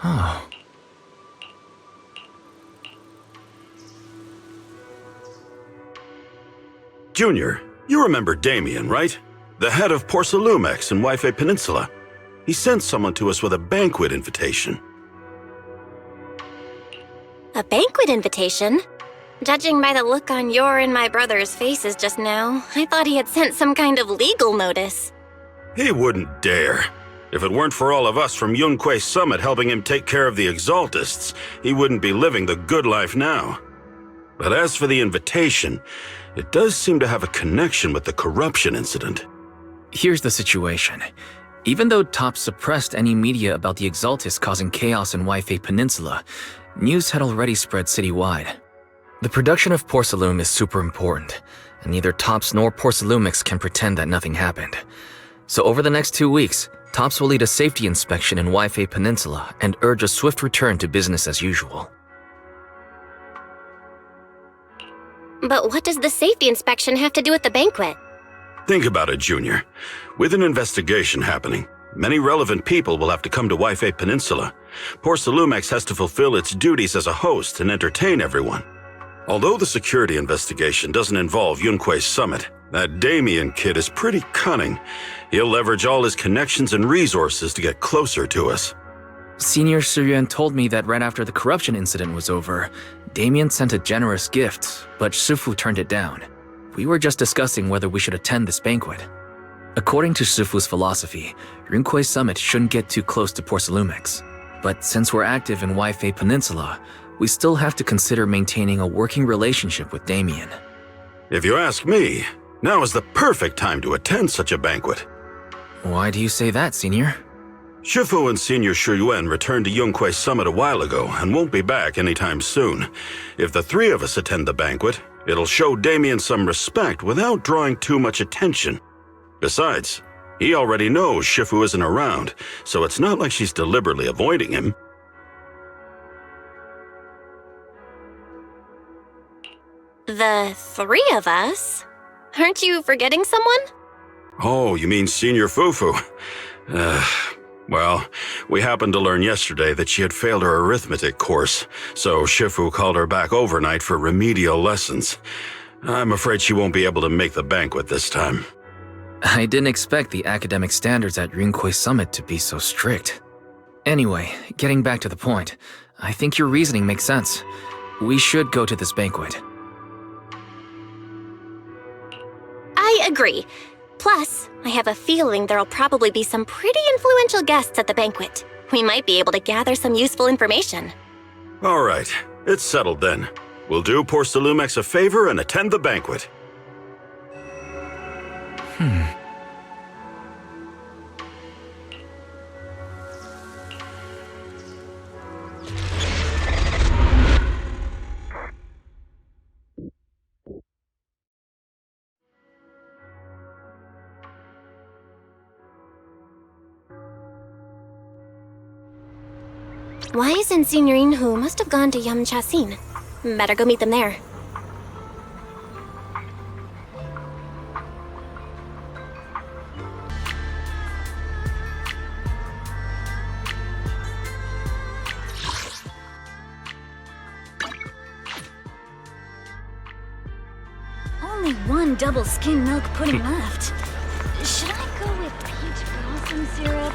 Oh. Junior, you remember Damien, right? The head of Porcelumex in Wife Peninsula. He sent someone to us with a banquet invitation. A banquet invitation? Judging by the look on your and my brother's faces just now, I thought he had sent some kind of legal notice. He wouldn't dare. If it weren't for all of us from Yunque Summit helping him take care of the Exaltists, he wouldn't be living the good life now. But as for the invitation, it does seem to have a connection with the corruption incident. Here's the situation. Even though TOPS suppressed any media about the Exaltists causing chaos in Wife Peninsula, news had already spread citywide. The production of Porcelume is super important, and neither TOPS nor Porcelumix can pretend that nothing happened. So over the next 2 weeks, TOPS will lead a safety inspection in Wife Peninsula and urge a swift return to business as usual. But what does the safety inspection have to do with the banquet? Think about it, Junior. With an investigation happening, many relevant people will have to come to Wife Peninsula. Porcelumex has to fulfill its duties as a host and entertain everyone. Although the security investigation doesn't involve Yunque Summit, that Damien kid is pretty cunning. He'll leverage all his connections and resources to get closer to us. Senior Suyuan told me that right after the corruption incident was over, Damien sent a generous gift, but Shifu turned it down. We were just discussing whether we should attend this banquet. According to Shifu's philosophy, Yunque Summit shouldn't get too close to Porcelumix. But since we're active in Wife Peninsula, we still have to consider maintaining a working relationship with Damien. If you ask me, now is the perfect time to attend such a banquet. Why do you say that, Senior? Shifu and Senior Shuyuan returned to Yunque Summit a while ago and won't be back anytime soon. If the three of us attend the banquet, it'll show Damien some respect without drawing too much attention. Besides, he already knows Shifu isn't around, so it's not like she's deliberately avoiding him. The three of us? Aren't you forgetting someone? Oh, you mean Senior Fufu? Well, we happened to learn yesterday that she had failed her arithmetic course, so Shifu called her back overnight for remedial lessons. I'm afraid she won't be able to make the banquet this time. I didn't expect the academic standards at Yunque Summit to be so strict. Anyway, getting back to the point, I think your reasoning makes sense. We should go to this banquet. I agree. Plus, I have a feeling there'll probably be some pretty influential guests at the banquet. We might be able to gather some useful information. All right, it's settled then. We'll do Porcelumex a favor and attend the banquet. Wise and Signorine Hu must have gone to Yamchasin. Better go meet them there. Only one double skim milk pudding left. Should I go with peach blossom syrup?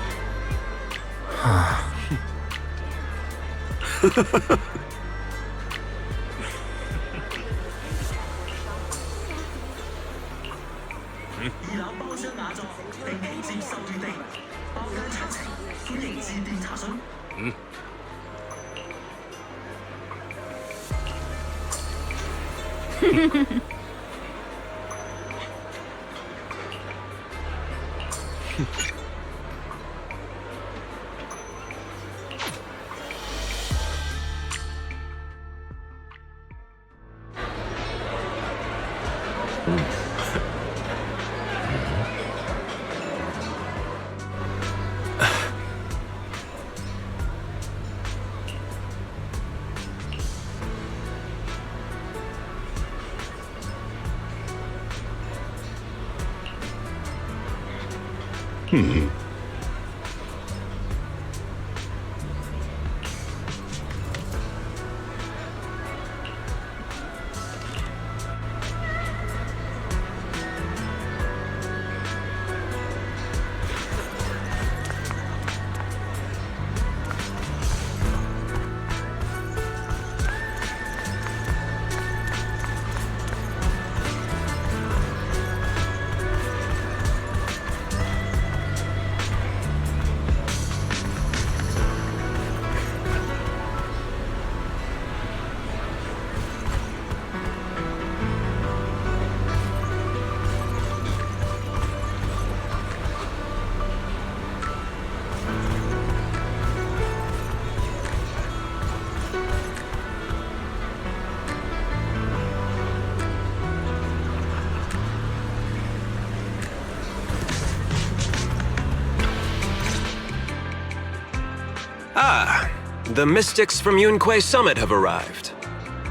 The mystics from Yunque Summit have arrived.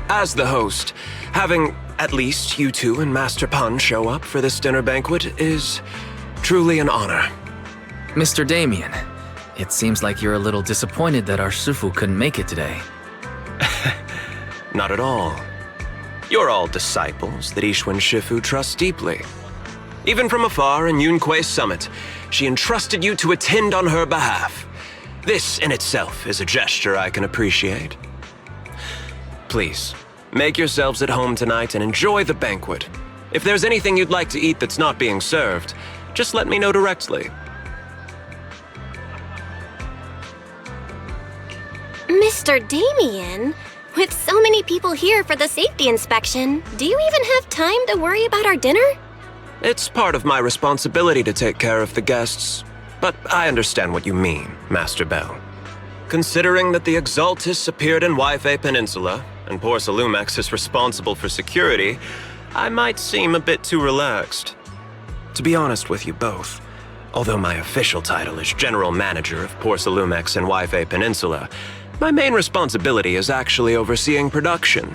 As the host, having at least you two and Master Pan show up for this dinner banquet is truly an honor. Mr. Damien, it seems like you're a little disappointed that our Shifu couldn't make it today. Not at all. You're all disciples that Ishwen Shifu trusts deeply. Even from afar in Yunque Summit, she entrusted you to attend on her behalf. This in itself is a gesture I can appreciate. Please, make yourselves at home tonight and enjoy the banquet. If there's anything you'd like to eat that's not being served, just let me know directly. Mr. Damien, with so many people here for the safety inspection, do you even have time to worry about our dinner? It's part of my responsibility to take care of the guests, but I understand what you mean, Master Bell. Considering that the Exaltus appeared in Yifei Peninsula, and Porcelumex is responsible for security, I might seem a bit too relaxed. To be honest with you both, although my official title is General Manager of Porcelumex and Yifei Peninsula, my main responsibility is actually overseeing production.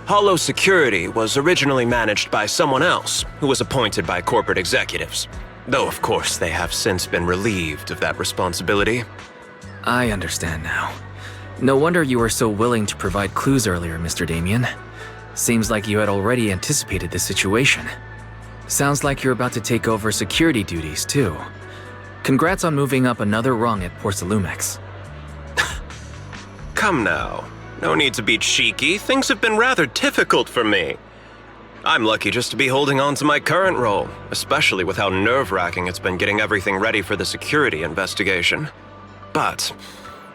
Hollow Security was originally managed by someone else, who was appointed by corporate executives. Though, of course, they have since been relieved of that responsibility. I understand now. No wonder you were so willing to provide clues earlier, Mr. Damien. Seems like you had already anticipated the situation. Sounds like you're about to take over security duties, too. Congrats on moving up another rung at Porcelumex. Come now. No need to be cheeky. Things have been rather difficult for me. I'm lucky just to be holding on to my current role, especially with how nerve-wracking it's been getting everything ready for the security investigation. But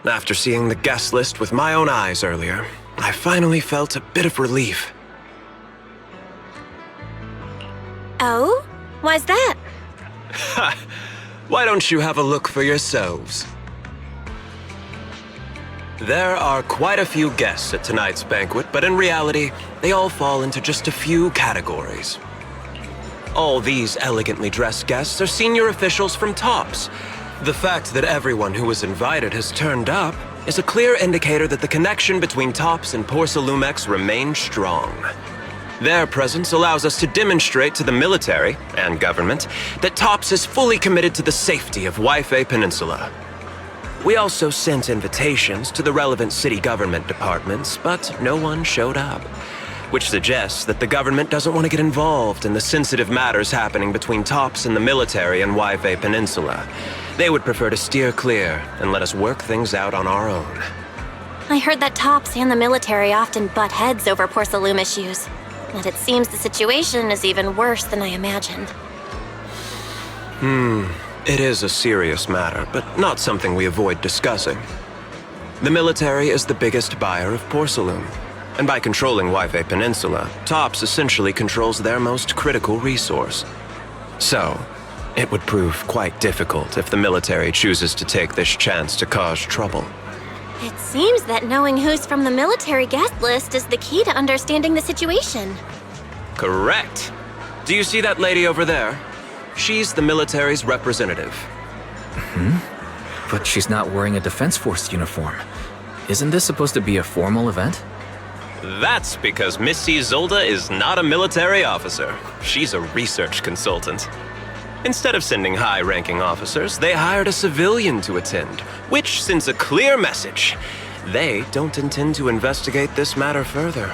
after seeing the guest list with my own eyes earlier, I finally felt a bit of relief. Oh? Why's that? Ha! Why don't you have a look for yourselves? There are quite a few guests at tonight's banquet, but in reality, they all fall into just a few categories. All these elegantly dressed guests are senior officials from TOPS. The fact that everyone who was invited has turned up is a clear indicator that the connection between TOPS and Porcelumex remains strong. Their presence allows us to demonstrate to the military and government that TOPS is fully committed to the safety of Yifei Peninsula. We also sent invitations to the relevant city government departments, but no one showed up, which suggests that the government doesn't want to get involved in the sensitive matters happening between TOPS and the military and Yifei Peninsula. They would prefer to steer clear and let us work things out on our own. I heard that TOPS and the military often butt heads over Porcelume issues, but it seems the situation is even worse than I imagined. It is a serious matter, but not something we avoid discussing. The military is the biggest buyer of Porcelume, and by controlling Yifei Peninsula, TOPS essentially controls their most critical resource. So, it would prove quite difficult if the military chooses to take this chance to cause trouble. It seems that knowing who's from the military guest list is the key to understanding the situation. Correct. Do you see that lady over there? She's the military's representative. But she's not wearing a Defense Force uniform. Isn't this supposed to be a formal event? That's because Miss Isolde is not a military officer. She's a research consultant. Instead of sending high-ranking officers, they hired a civilian to attend, which sends a clear message. They don't intend to investigate this matter further.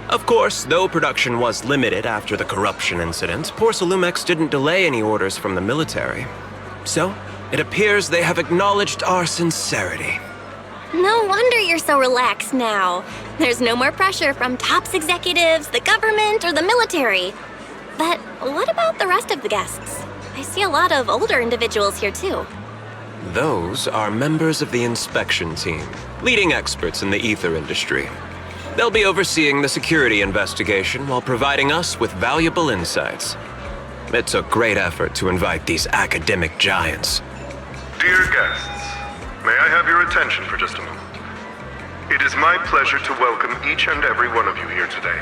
Of course, though production was limited after the corruption incident, Porcelumex didn't delay any orders from the military. So, it appears they have acknowledged our sincerity. No wonder you're so relaxed now. There's no more pressure from TOPS executives, the government, or the military. But what about the rest of the guests? I see a lot of older individuals here too. Those are members of the inspection team, leading experts in the ether industry. They'll be overseeing the security investigation while providing us with valuable insights. It took great effort to invite these academic giants. Dear guests, may I have your attention for just a moment? It is my pleasure to welcome each and every one of you here today.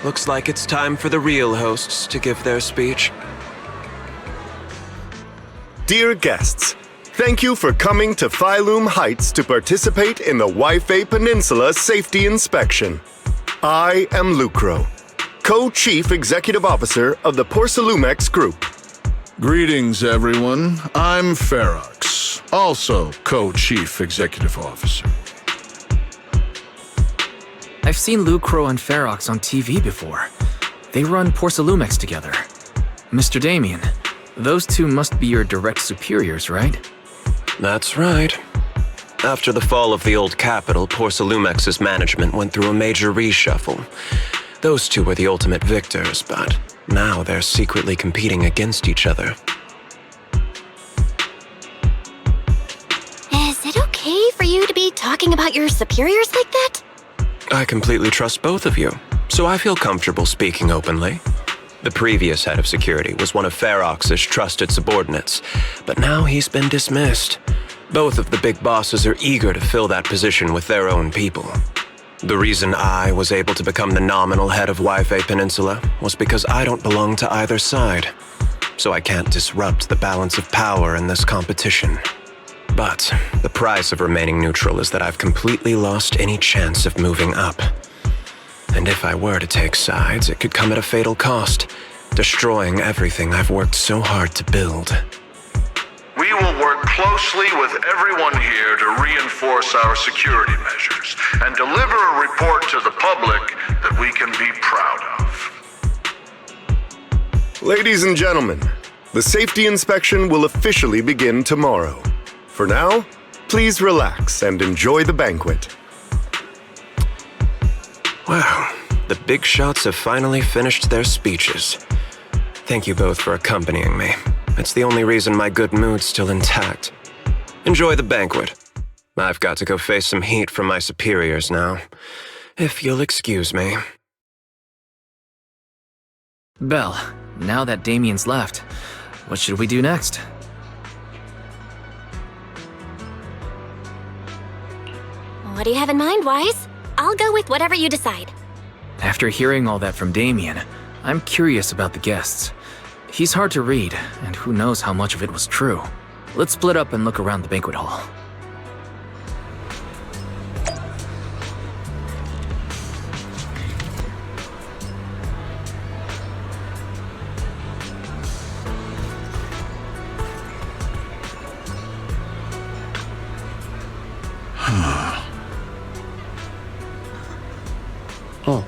Looks like it's time for the real hosts to give their speech. Dear guests, Thank you for coming to Phylum Heights to participate in the Waifei Peninsula Safety Inspection. I am Lucro, Co-Chief Executive Officer of the Porcelumex Group. Greetings, everyone. I'm Ferox, also Co-Chief Executive Officer. I've seen Lucro and Ferox on TV before. They run Porcelumex together. Mr. Damien, those two must be your direct superiors, right? That's right. After the fall of the old capital, Porcelumex's management went through a major reshuffle. Those two were the ultimate victors, but now they're secretly competing against each other. Is it okay for you to be talking about your superiors like that? I completely trust both of you, so I feel comfortable speaking openly. The previous head of security was one of Ferox's trusted subordinates, but now he's been dismissed. Both of the big bosses are eager to fill that position with their own people. The reason I was able to become the nominal head of Waifei Peninsula was because I don't belong to either side, so I can't disrupt the balance of power in this competition. But the price of remaining neutral is that I've completely lost any chance of moving up. And if I were to take sides, it could come at a fatal cost, destroying everything I've worked so hard to build. We will work closely with everyone here to reinforce our security measures and deliver a report to the public that we can be proud of. Ladies and gentlemen, the safety inspection will officially begin tomorrow. For now, please relax and enjoy the banquet. Wow, the big shots have finally finished their speeches. Thank you both for accompanying me. It's the only reason my good mood's still intact. Enjoy the banquet. I've got to go face some heat from my superiors now, if you'll excuse me. Belle, now that Damien's left, what should we do next? What do you have in mind, Wise? I'll go with whatever you decide. After hearing all that from Damien, I'm curious about the guests. He's hard to read, and who knows how much of it was true. Let's split up and look around the banquet hall. Oh.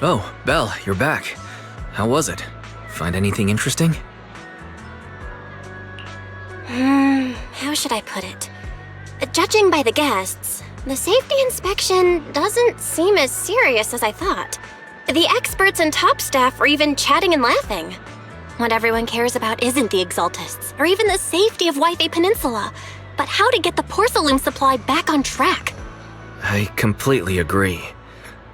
Oh, Belle, you're back. How was it? Find anything interesting? How should I put it? Judging by the guests, the safety inspection doesn't seem as serious as I thought. The experts and top staff were even chatting and laughing. What everyone cares about isn't the Exaltists, or even the safety of Wi-Fi Peninsula, but how to get the porcelain supply back on track. I completely agree.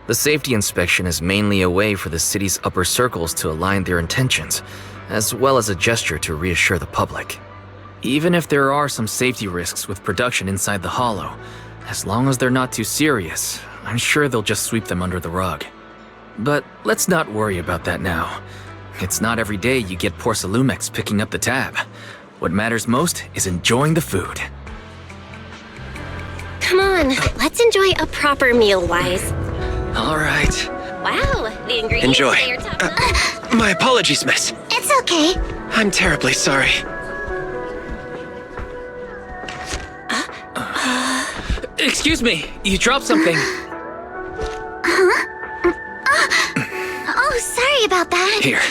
The safety inspection is mainly a way for the city's upper circles to align their intentions, as well as a gesture to reassure the public. Even if there are some safety risks with production inside the Hollow, as long as they're not too serious, I'm sure they'll just sweep them under the rug. But let's not worry about that now. It's not every day you get Porcelumex picking up the tab. What matters most is enjoying the food. Come on, let's enjoy a proper meal, Wise. All right. Wow, the ingredients Enjoy. say are top-notch. My apologies, miss. It's okay. I'm terribly sorry. Excuse me, you dropped something. Oh, sorry about that. Here.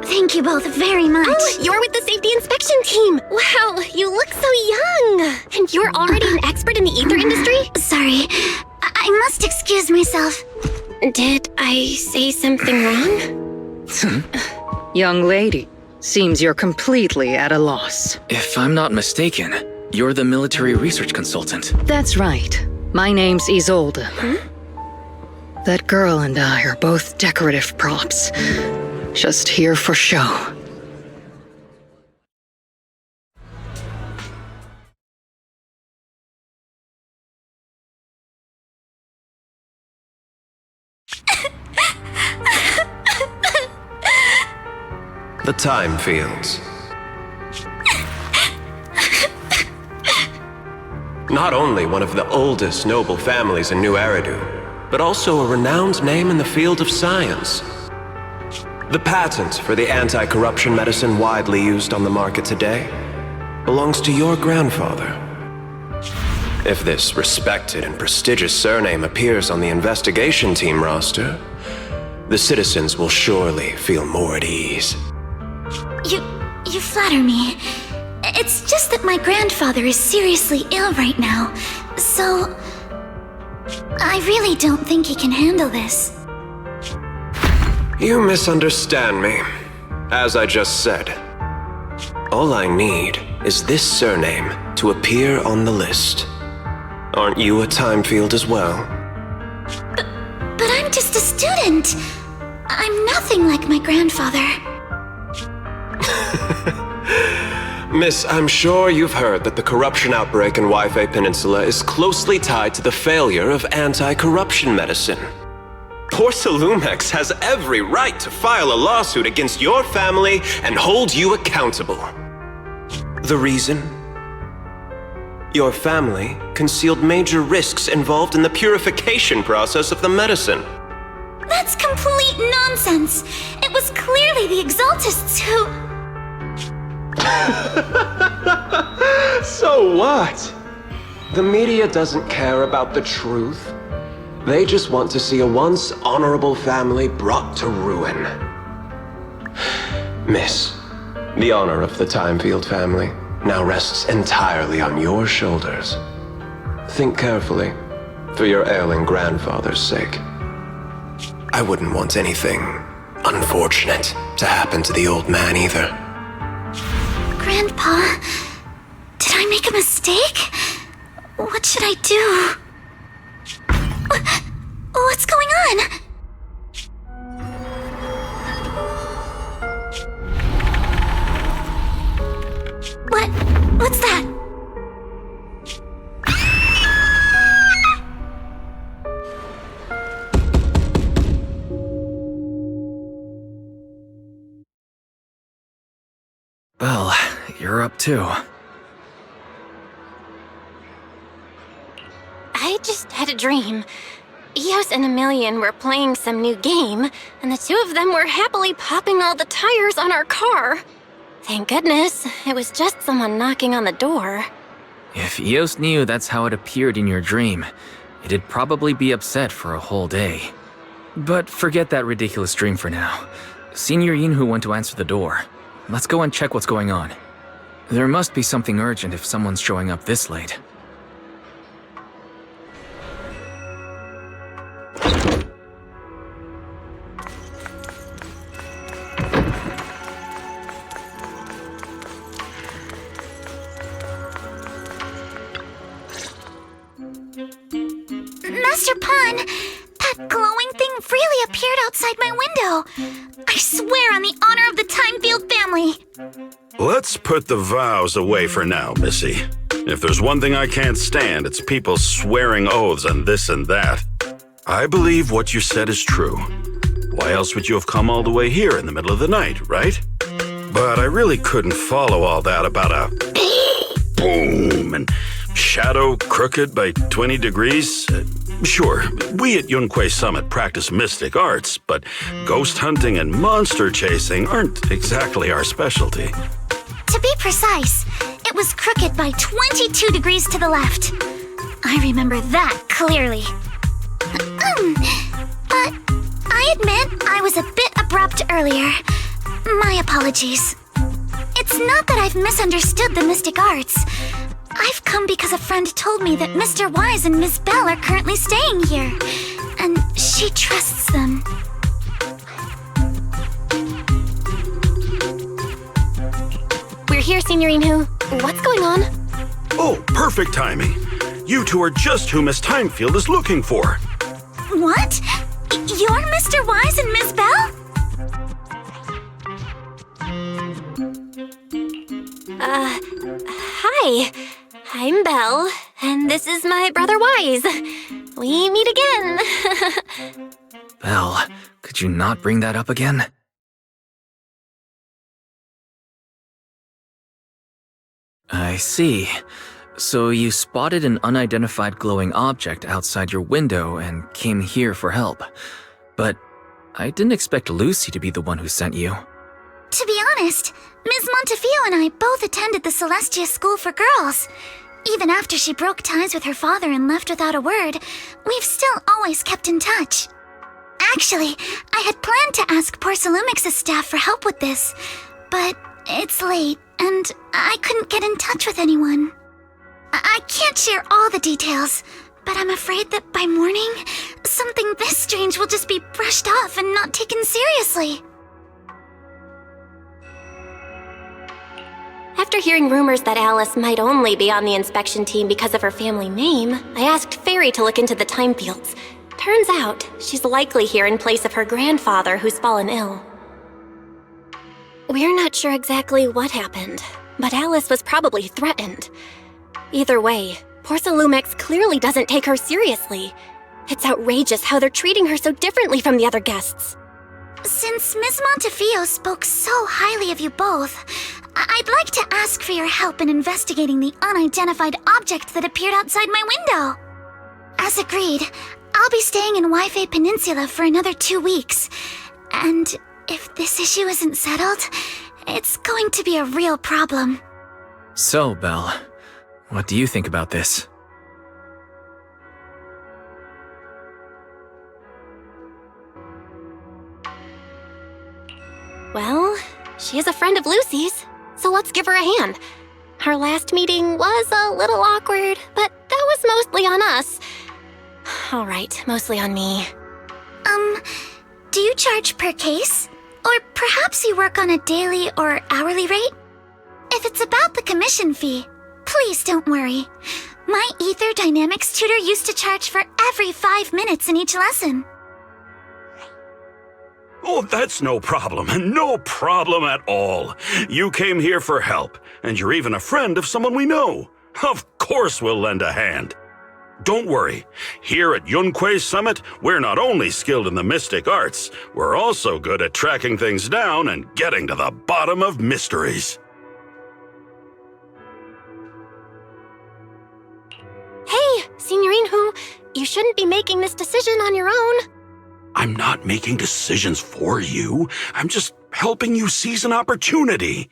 Thank you both very much. Oh, you're with the safety inspection team. Wow, you look so young. And you're already an expert in the ether industry? Sorry. I must excuse myself. Did I say something wrong? Young lady, seems you're completely at a loss. If I'm not mistaken, you're the military research consultant. That's right. My name's Isolde. That girl and I are both decorative props. Just here for show. The Time Fields. Not only one of the oldest noble families in New Eridu, but also a renowned name in the field of science. The patent for the anti-corruption medicine widely used on the market today belongs to your grandfather. If this respected and prestigious surname appears on the investigation team roster, the citizens will surely feel more at ease. You flatter me. It's just that my grandfather is seriously ill right now, so I really don't think he can handle this. You misunderstand me. As I just said, all I need is this surname to appear on the list. Aren't you a time field as well? But I'm just a student. I'm nothing like my grandfather. Miss, I'm sure you've heard that the corruption outbreak in Wi-Fi Peninsula is closely tied to the failure of anti-corruption medicine. Porcelumex has every right to file a lawsuit against your family and hold you accountable. The reason? Your family concealed major risks involved in the purification process of the medicine. That's complete nonsense. It was clearly the Exaltists who... So what? The media doesn't care about the truth. They just want to see a once honorable family brought to ruin. Miss, the honor of the Timefield family now rests entirely on your shoulders. Think carefully, for your ailing grandfather's sake. I wouldn't want anything unfortunate to happen to the old man either. Grandpa, did I make a mistake? What should I do? What's going on? What's that? Well, you're up too. I just had a dream. Eos and Emilian were playing some new game, and the two of them were happily popping all the tires on our car. Thank goodness, it was just someone knocking on the door. If Eos knew that's how it appeared in your dream, it'd probably be upset for a whole day. But forget that ridiculous dream for now. Senior Yinhu went to answer the door. Let's go and check what's going on. There must be something urgent if someone's showing up this late. Master Pan, that glowing thing really appeared outside my window. I swear on the honor of the Timefield family. Let's put the vows away for now, Missy. If there's one thing I can't stand, it's people swearing oaths on this and that. I believe what you said is true. Why else would you have come all the way here in the middle of the night, right? But I really couldn't follow all that about a boom and shadow crooked by 20 degrees. Sure, we at Yunquei Summit practice mystic arts, but ghost hunting and monster chasing aren't exactly our specialty. To be precise, it was crooked by 22 degrees to the left. I remember that clearly. But I admit I was a bit abrupt earlier. My apologies. It's not that I've misunderstood the mystic arts. I've come because a friend told me that Mr. Wise and Miss Bell are currently staying here, and she trusts them. We're here, Senior Yinhu. What's going on? Oh, perfect timing. You two are just who Miss Timefield is looking for. What? You're Mr. Wise and Miss Bell? Hi. I'm Belle, and this is my brother Wise. We meet again. Belle, could you not bring that up again? I see. So you spotted an unidentified glowing object outside your window and came here for help. But I didn't expect Lucy to be the one who sent you. To be honest, Ms. Montefiore and I both attended the Celestia School for Girls. Even after she broke ties with her father and left without a word, we've still always kept in touch. Actually, I had planned to ask Porcelumix's staff for help with this, but it's late, and I couldn't get in touch with anyone. I can't share all the details, but I'm afraid that by morning, something this strange will just be brushed off and not taken seriously. After hearing rumors that Alice might only be on the inspection team because of her family name, I asked Fairy to look into the Timefields. Turns out, she's likely here in place of her grandfather who's fallen ill. We're not sure exactly what happened, but Alice was probably threatened. Either way, Porcelumix clearly doesn't take her seriously. It's outrageous how they're treating her so differently from the other guests. Since Ms. Montefiore spoke so highly of you both, I'd like to ask for your help in investigating the unidentified object that appeared outside my window. As agreed, I'll be staying in Waifei Peninsula for another 2 weeks. And if this issue isn't settled, it's going to be a real problem. So, Belle, what do you think about this? Well, she is a friend of Lucy's, so let's give her a hand. Our last meeting was a little awkward, but that was mostly on us. All right, mostly on me. Do you charge per case? Or perhaps you work on a daily or hourly rate? If it's about the commission fee, please don't worry. My Ether Dynamics tutor used to charge for every 5 minutes in each lesson. Oh, that's no problem. No problem at all. You came here for help, and you're even a friend of someone we know. Of course we'll lend a hand. Don't worry. Here at Yunquei Summit, we're not only skilled in the mystic arts, we're also good at tracking things down and getting to the bottom of mysteries. Hey, Signorine Hu, you shouldn't be making this decision on your own. I'm not making decisions for you. I'm just helping you seize an opportunity.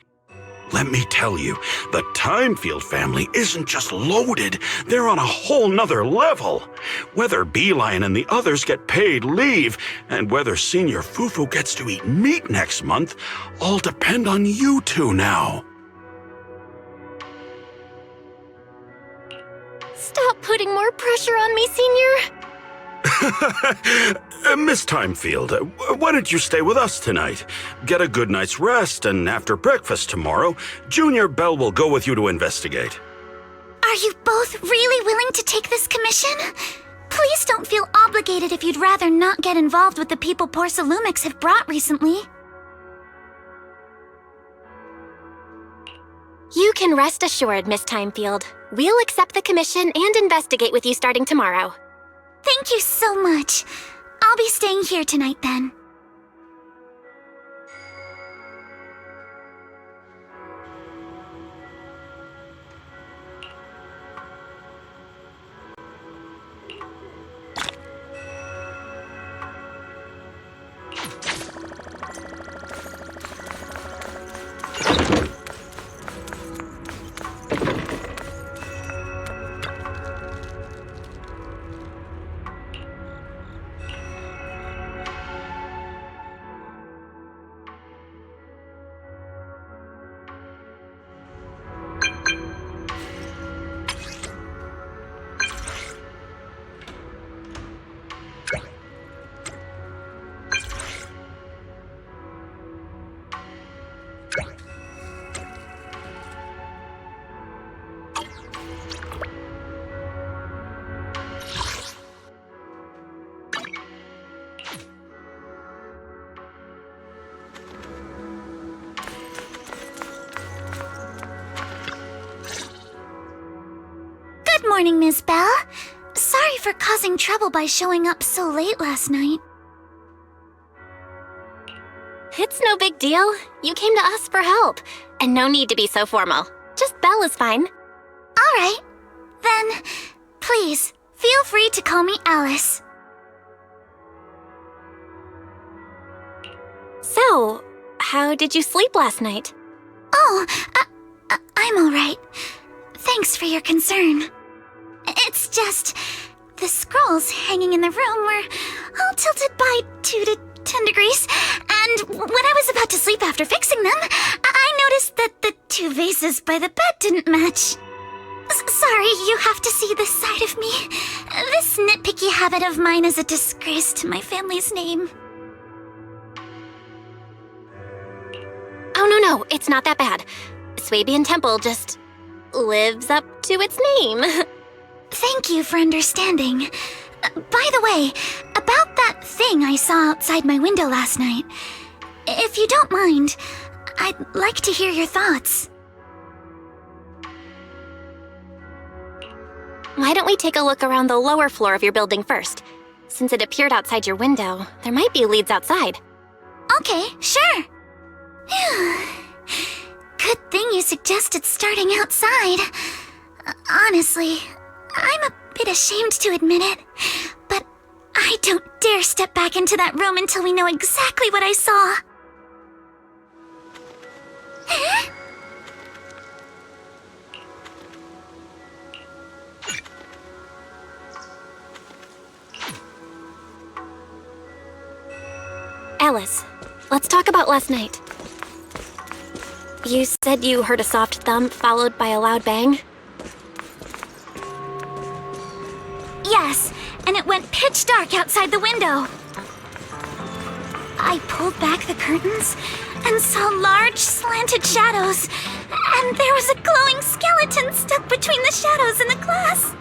Let me tell you, the Timefield family isn't just loaded, they're on a whole nother level. Whether Beeline and the others get paid leave, and whether Senior Fufu gets to eat meat next month, all depend on you two now. Stop putting more pressure on me, Senior. Miss Timefield, why don't you stay with us tonight? Get a good night's rest, and after breakfast tomorrow, Junior Bell will go with you to investigate. Are you both really willing to take this commission? Please don't feel obligated if you'd rather not get involved with the people Porsalumix have brought recently. You can rest assured, Miss Timefield. We'll accept the commission and investigate with you starting tomorrow. Thank you so much. I'll be staying here tonight then. Good morning, Miss Bell. Sorry for causing trouble by showing up so late last night. It's no big deal. You came to us for help. And no need to be so formal. Just Belle is fine. All right. Then, please, feel free to call me Alice. So, how did you sleep last night? Oh, I'm all right. Thanks for your concern. It's just, the scrolls hanging in the room were all tilted by 2 to 10 degrees, and when I was about to sleep after fixing them, I noticed that the 2 vases by the bed didn't match. Sorry, you have to see this side of me. This nitpicky habit of mine is a disgrace to my family's name. Oh, no, it's not that bad. Swabian Temple just lives up to its name. Thank you for understanding. By the way, about that thing I saw outside my window last night, if you don't mind, I'd like to hear your thoughts. Why don't we take a look around the lower floor of your building first? Since it appeared outside your window, there might be leads outside. Okay, sure. Good thing you suggested starting outside. Honestly, I'm a bit ashamed to admit it, but I don't dare step back into that room until we know exactly what I saw. Alice, let's talk about last night. You said you heard a soft thump followed by a loud bang? Yes, and it went pitch dark outside the window. I pulled back the curtains and saw large, slanted shadows, and there was a glowing skeleton stuck between the shadows and the glass.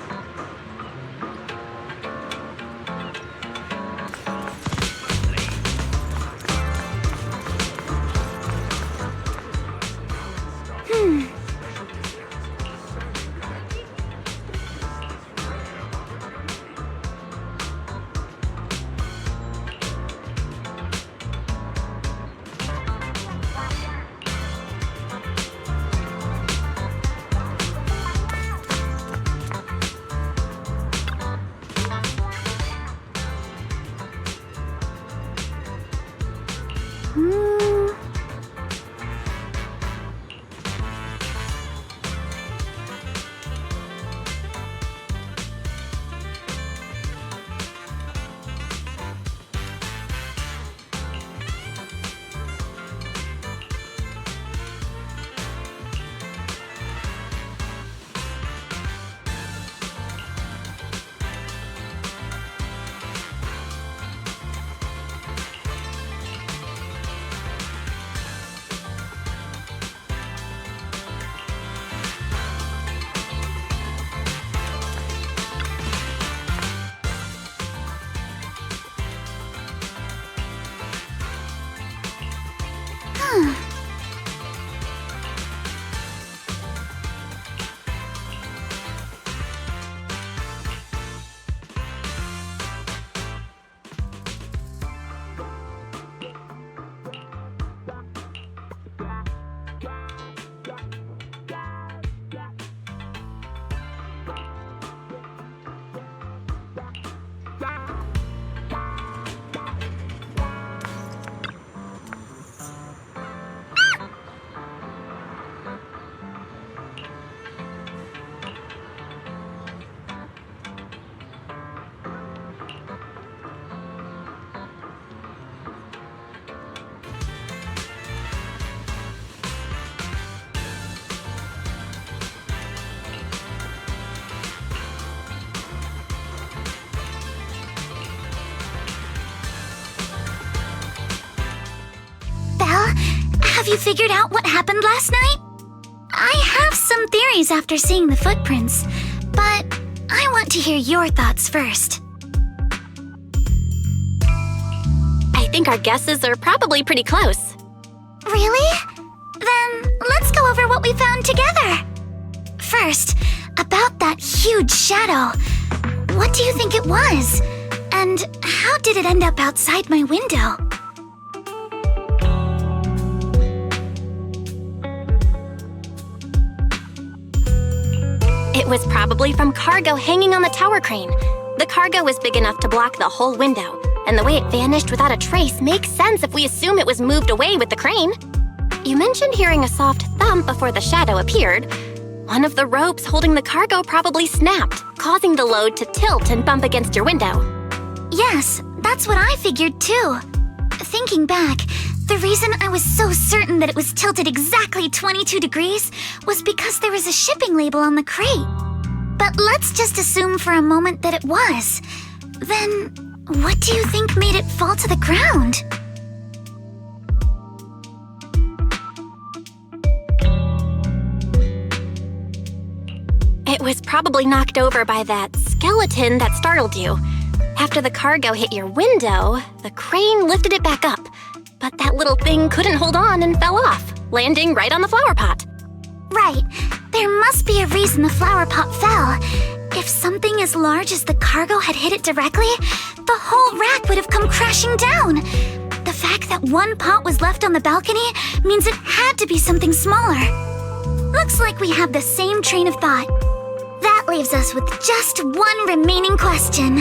you figured out what happened last night? I have some theories after seeing the footprints, but I want to hear your thoughts first. I think our guesses are probably pretty close. Really? Then let's go over what we found together. First, about that huge shadow. What do you think it was? And how did it end up outside my window? It was probably from cargo hanging on the tower crane. The cargo was big enough to block the whole window, and the way it vanished without a trace makes sense if we assume it was moved away with the crane. You mentioned hearing a soft thump before the shadow appeared. One of the ropes holding the cargo probably snapped, causing the load to tilt and bump against your window. Yes, that's what I figured too. Thinking back, the reason I was so certain that it was tilted exactly 22 degrees was because there was a shipping label on the crate. But let's just assume for a moment that it was. Then, what do you think made it fall to the ground? It was probably knocked over by that skeleton that startled you. After the cargo hit your window, the crane lifted it back up. But that little thing couldn't hold on and fell off, landing right on the flower pot. Right. There must be a reason the flower pot fell. If something as large as the cargo had hit it directly, the whole rack would have come crashing down. The fact that one pot was left on the balcony means it had to be something smaller. Looks like we have the same train of thought. That leaves us with just one remaining question.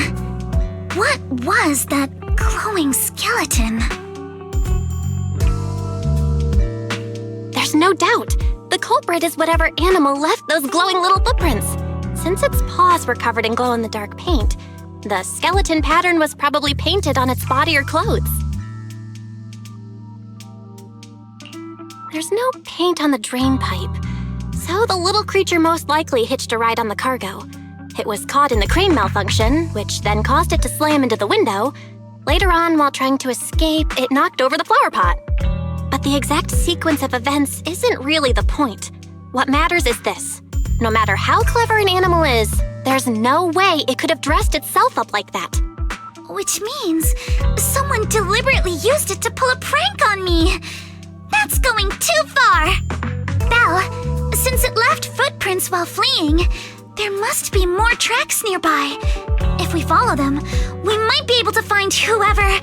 What was that glowing skeleton? There's no doubt. The culprit is whatever animal left those glowing little footprints. Since its paws were covered in glow-in-the-dark paint, the skeleton pattern was probably painted on its body or clothes. There's no paint on the drain pipe, so the little creature most likely hitched a ride on the cargo. It was caught in the crane malfunction, which then caused it to slam into the window. Later on, while trying to escape, it knocked over the flower pot. But the exact sequence of events isn't really the point. What matters is this. No matter how clever an animal is, there's no way it could have dressed itself up like that. Which means someone deliberately used it to pull a prank on me. That's going too far. Belle, since it left footprints while fleeing, there must be more tracks nearby. If we follow them, we might be able to find whoever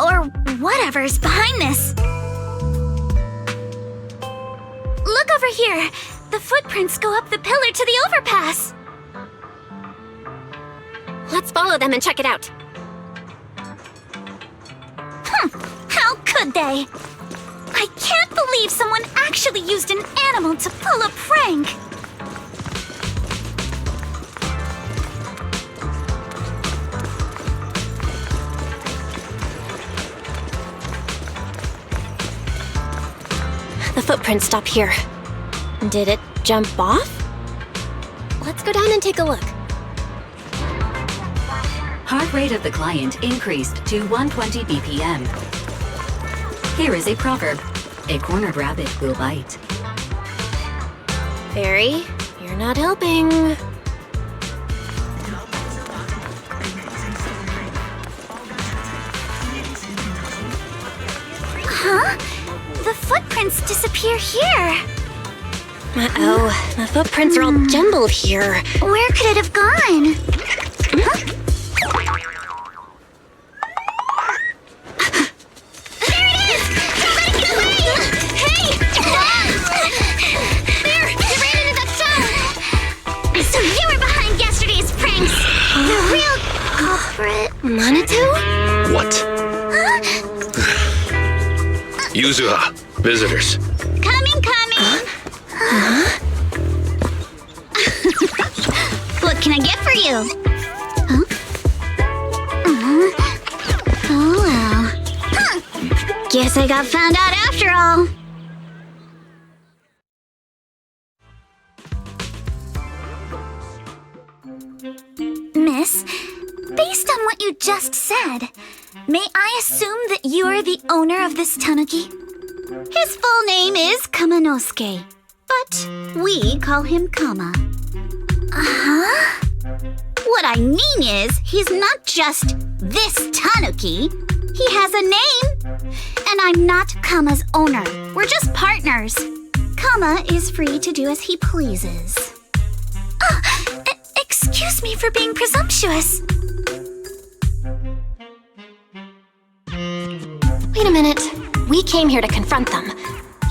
or whatever's behind this. Look over here. The footprints go up the pillar to the overpass. Let's follow them and check it out. How could they? I can't believe someone actually used an animal to pull a prank. The footprints stop here. Did it jump off? Let's go down and take a look. Heart rate of the client increased to 120 BPM. Here is a proverb. A cornered rabbit will bite. Fairy, you're not helping. Huh? The footprints disappear here. Uh-oh, the footprints are all jumbled here. Where could it have gone? Huh? There it is! Somebody get away! Hey! There! You ran into that stone! So you were behind yesterday's pranks! The real culprit... Manitou? What? Huh? Yuzuha, visitors. Coming! What can I get for you? Huh? Oh well. Huh. Guess I got found out after all. Miss, based on what you just said, may I assume that you are the owner of this tanuki? His full name is Kamanosuke, but we call him Kama. Huh? What I mean is, he's not just this Tanuki. He has a name. And I'm not Kama's owner. We're just partners. Kama is free to do as he pleases. Excuse me for being presumptuous. Wait a minute. We came here to confront them.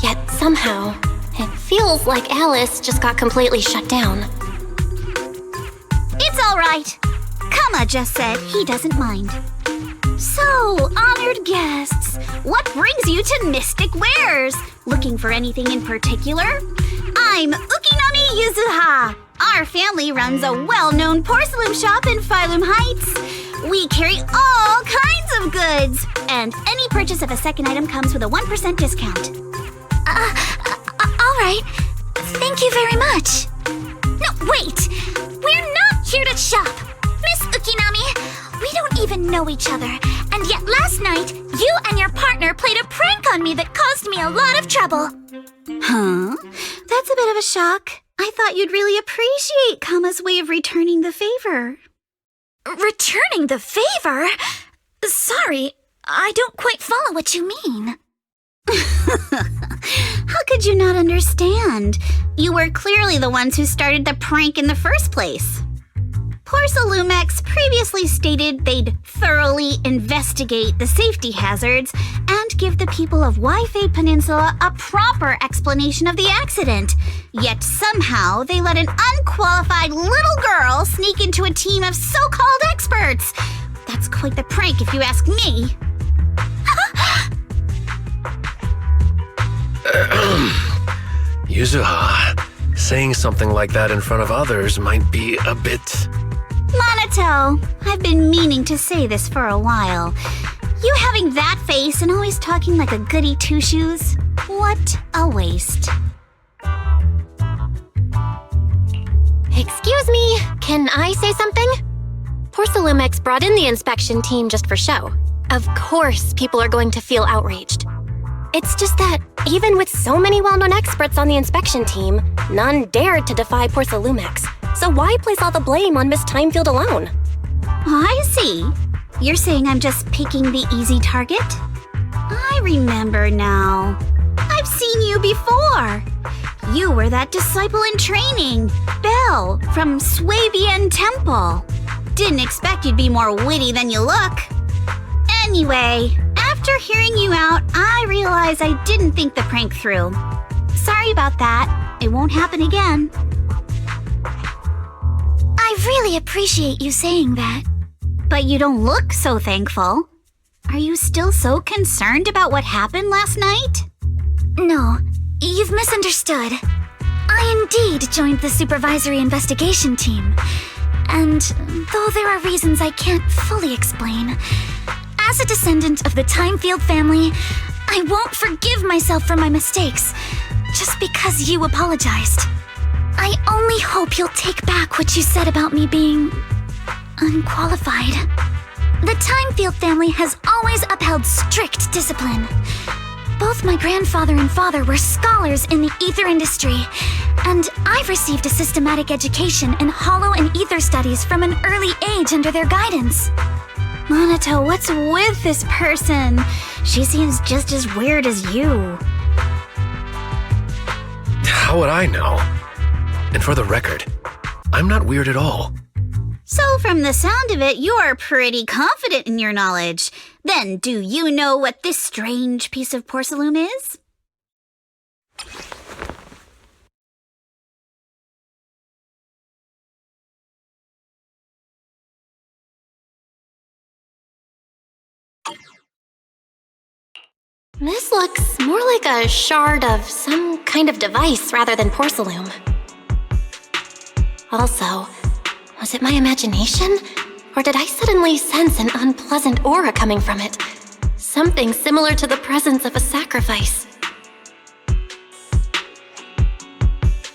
Yet somehow, it feels like Alice just got completely shut down. It's all right. Kama just said he doesn't mind. So, honored guests, what brings you to Mystic Wares? Looking for anything in particular? I'm Ukinami Yuzuha. Our family runs a well-known porcelain shop in Phylum Heights. We carry all kinds of goods, and any purchase of a second item comes with a 1% discount. All right. Thank you very much. No, wait. We're not here to shop. Miss Ukinami, we don't even know each other, and yet last night, you and your partner played a prank on me that caused me a lot of trouble. Huh? That's a bit of a shock. I thought you'd really appreciate Kama's way of returning the favor. Returning the favor? Sorry, I don't quite follow what you mean. How could you not understand? You were clearly the ones who started the prank in the first place. Porcelumex previously stated they'd thoroughly investigate the safety hazards and give the people of Waifei Peninsula a proper explanation of the accident. Yet somehow they let an unqualified little girl sneak into a team of so-called experts. That's quite the prank if you ask me. Yuzuha, saying something like that in front of others might be a bit... Monato, I've been meaning to say this for a while. You having that face and always talking like a goody two-shoes? What a waste. Excuse me, can I say something? Porcelumex brought in the inspection team just for show. Of course, people are going to feel outraged. It's just that, even with so many well-known experts on the inspection team, none dared to defy Porcelumex. So why place all the blame on Miss Timefield alone? I see. You're saying I'm just picking the easy target? I remember now. I've seen you before. You were that disciple in training, Belle, from Swabian Temple. Didn't expect you'd be more witty than you look. Anyway, after hearing you out, I realized I didn't think the prank through. Sorry about that. It won't happen again. I really appreciate you saying that. But you don't look so thankful. Are you still so concerned about what happened last night? No, you've misunderstood. I indeed joined the supervisory investigation team. And though there are reasons I can't fully explain, as a descendant of the Timefield family, I won't forgive myself for my mistakes just because you apologized. I only hope you'll take back what you said about me being unqualified. The Timefield family has always upheld strict discipline. Both my grandfather and father were scholars in the ether industry, and I've received a systematic education in hollow and ether studies from an early age under their guidance. Monato, what's with this person? She seems just as weird as you. How would I know? And for the record, I'm not weird at all. So from the sound of it, you're pretty confident in your knowledge. Then do you know what this strange piece of porcelain is? This looks more like a shard of some kind of device rather than porcelain. Also, was it my imagination? Or did I suddenly sense an unpleasant aura coming from it? Something similar to the presence of a sacrifice.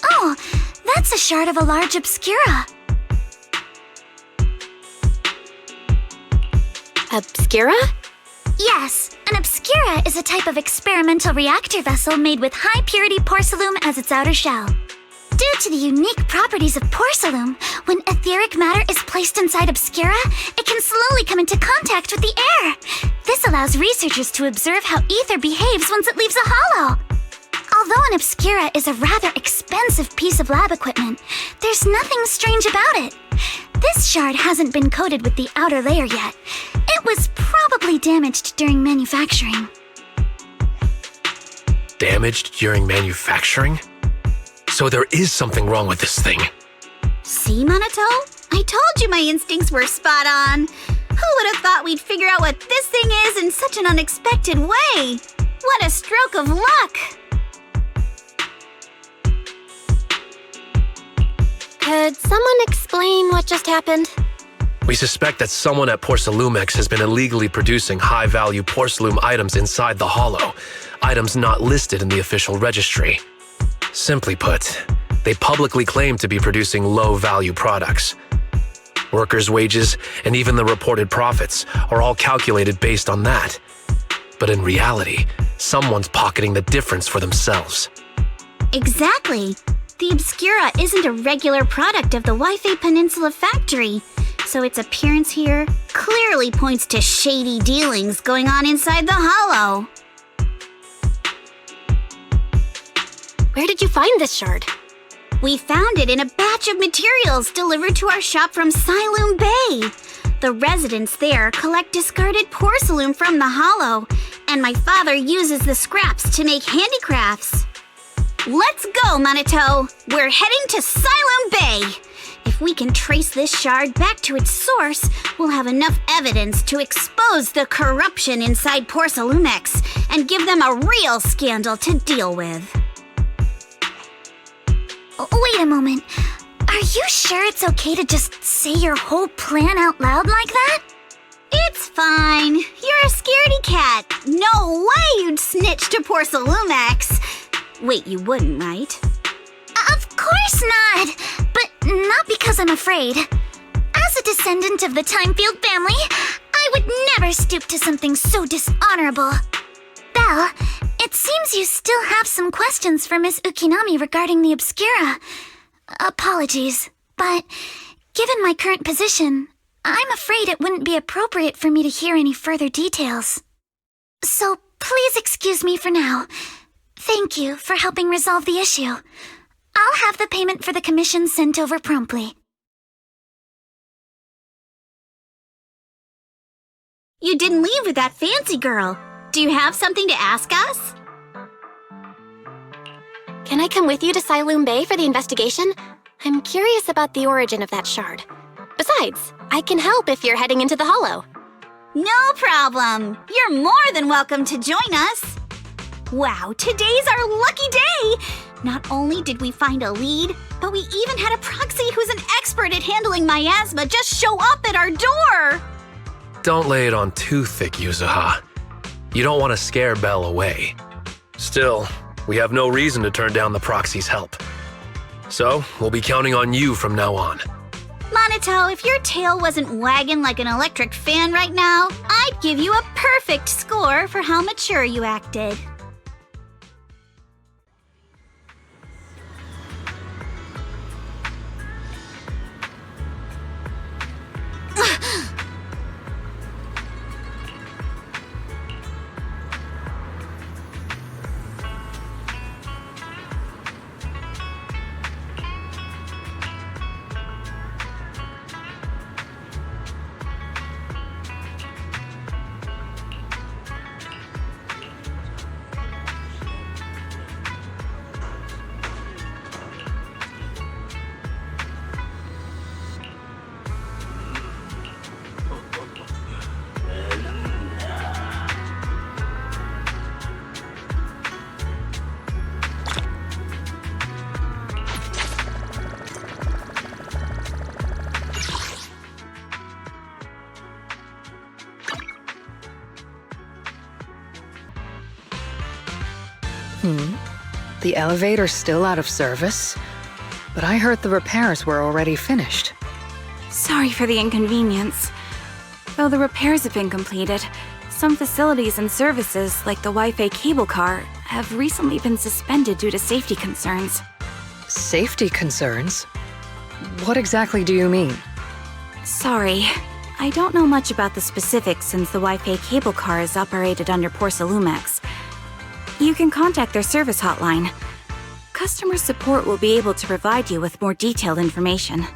Oh, that's a shard of a large obscura. Obscura? Yes, an obscura is a type of experimental reactor vessel made with high-purity porcelain as its outer shell. Due to the unique properties of porcelain, when etheric matter is placed inside obscura, it can slowly come into contact with the air. This allows researchers to observe how ether behaves once it leaves a hollow. Although an obscura is a rather expensive piece of lab equipment, there's nothing strange about it. This shard hasn't been coated with the outer layer yet. It was probably damaged during manufacturing. Damaged during manufacturing? So there is something wrong with this thing. See, Minato? I told you my instincts were spot on. Who would have thought we'd figure out what this thing is in such an unexpected way? What a stroke of luck! Could someone explain what just happened? We suspect that someone at Porcelumex has been illegally producing high-value porcelain items inside the hollow, items not listed in the official registry. Simply put, they publicly claim to be producing low-value products. Workers' wages and even the reported profits are all calculated based on that. But in reality, someone's pocketing the difference for themselves. Exactly. The Obscura isn't a regular product of the Wi-Fi Peninsula factory, so its appearance here clearly points to shady dealings going on inside the hollow. Where did you find this shard? We found it in a batch of materials delivered to our shop from Siloam Bay. The residents there collect discarded porcelain from the hollow, and my father uses the scraps to make handicrafts. Let's go, Minato! We're heading to Siloam Bay! If we can trace this shard back to its source, we'll have enough evidence to expose the corruption inside Porcelumex and give them a real scandal to deal with. Wait a moment. Are you sure it's okay to just say your whole plan out loud like that? It's fine. You're a scaredy cat. No way you'd snitch to Porcelumex. Wait, you wouldn't, right? Of course not! But not because I'm afraid. As a descendant of the Timefield family, I would never stoop to something so dishonorable. Belle, it seems you still have some questions for Miss Ukinami regarding the Obscura. Apologies, but given my current position, I'm afraid it wouldn't be appropriate for me to hear any further details. So please excuse me for now. Thank you for helping resolve the issue. I'll have the payment for the commission sent over promptly. You didn't leave with that fancy girl. Do you have something to ask us? Can I come with you to Siloam Bay for the investigation? I'm curious about the origin of that shard. Besides, I can help if you're heading into the hollow. No problem. You're more than welcome to join us. Wow, today's our lucky day! Not only did we find a lead, but we even had a proxy who's an expert at handling miasma just show up at our door! Don't lay it on too thick, Yuzuha. You don't want to scare Belle away. Still, we have no reason to turn down the proxy's help. So, we'll be counting on you from now on. Minato, if your tail wasn't wagging like an electric fan right now, I'd give you a perfect score for how mature you acted. The elevator's still out of service, but I heard the repairs were already finished. Sorry for the inconvenience. Though the repairs have been completed, some facilities and services, like the Wi-Fi cable car, have recently been suspended due to safety concerns. Safety concerns? What exactly do you mean? Sorry, I don't know much about the specifics since the Wi-Fi cable car is operated under Porsalumex. You can contact their service hotline. Customer support will be able to provide you with more detailed information.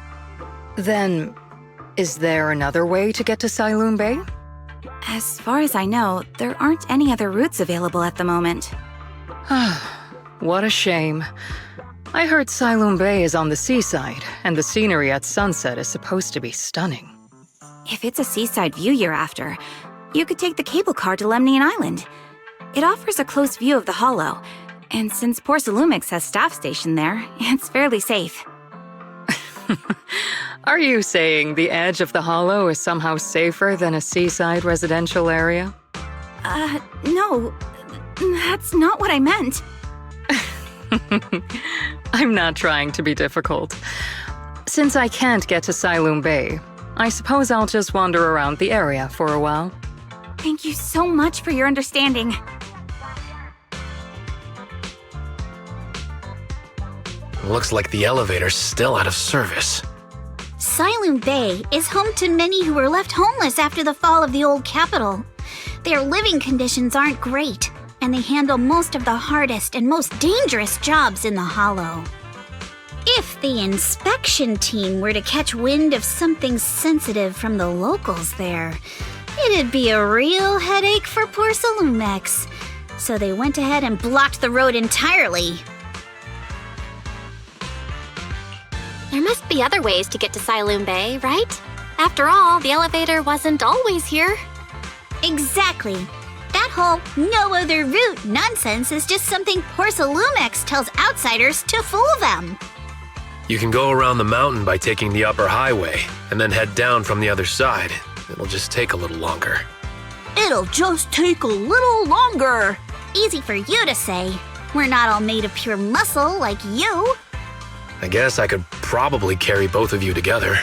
Then, is there another way to get to Siloon Bay? As far as I know, there aren't any other routes available at the moment. What a shame. I heard Siloon Bay is on the seaside, and the scenery at sunset is supposed to be stunning. If it's a seaside view you're after, you could take the cable car to Lemnian Island. It offers a close view of the Hollow, and since Porsalumex has staff stationed there, it's fairly safe. Are you saying the edge of the Hollow is somehow safer than a seaside residential area? No. That's not what I meant. I'm not trying to be difficult. Since I can't get to Siloon Bay, I suppose I'll just wander around the area for a while. Thank you so much for your understanding. Looks like the elevator's still out of service. Siloon Bay is home to many who were left homeless after the fall of the old capital. Their living conditions aren't great, and they handle most of the hardest and most dangerous jobs in the Hollow. If the inspection team were to catch wind of something sensitive from the locals there, it'd be a real headache for Porsalumex. So they went ahead and blocked the road entirely. There must be other ways to get to Siloon Bay, right? After all, the elevator wasn't always here. Exactly. That whole no other route nonsense is just something Porsalumex tells outsiders to fool them. You can go around the mountain by taking the upper highway, and then head down from the other side. It'll just take a little longer. It'll just take a little longer. Easy for you to say. We're not all made of pure muscle like you. I guess I could probably carry both of you together.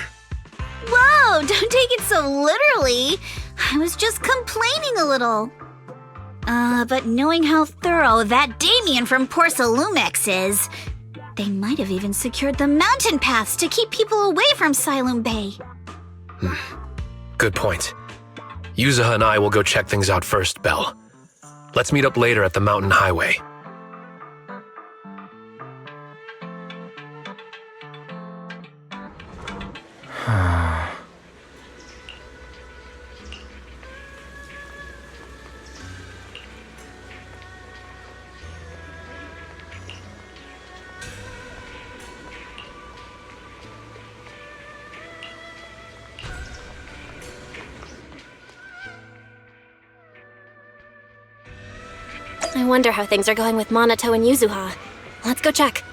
Whoa, don't take it so literally. I was just complaining a little. But knowing how thorough that Damien from Porsalumex is, they might have even secured the mountain paths to keep people away from Siloon Bay. Good point. Yuzuha and I will go check things out first, Belle. Let's meet up later at the mountain highway. I wonder how things are going with Monato and Yuzuha. Let's go check.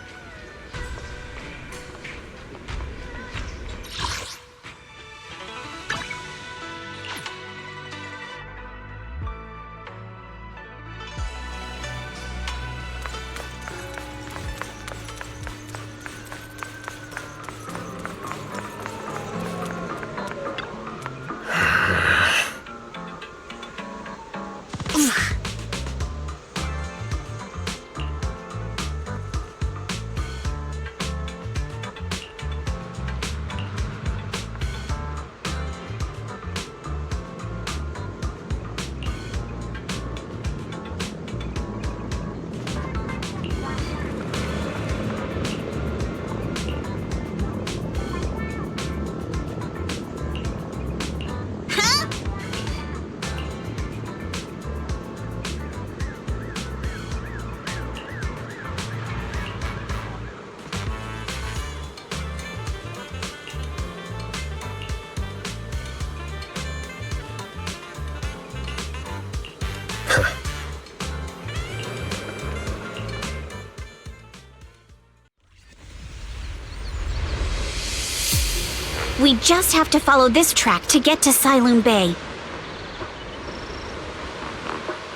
We just have to follow this track to get to Siloon Bay.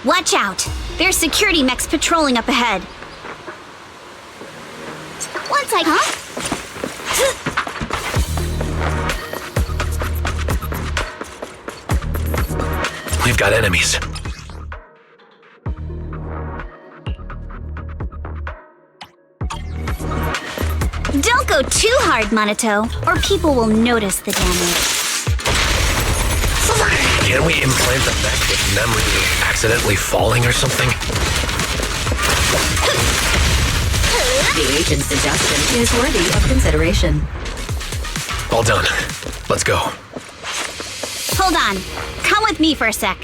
Watch out! There's security mechs patrolling up ahead. One sec, huh? We've got enemies. Don't go too hard, Monato, or people will notice the damage. Can we implant the mech with memory of accidentally falling or something? The agent's suggestion is worthy of consideration. All done. Let's go. Hold on. Come with me for a sec.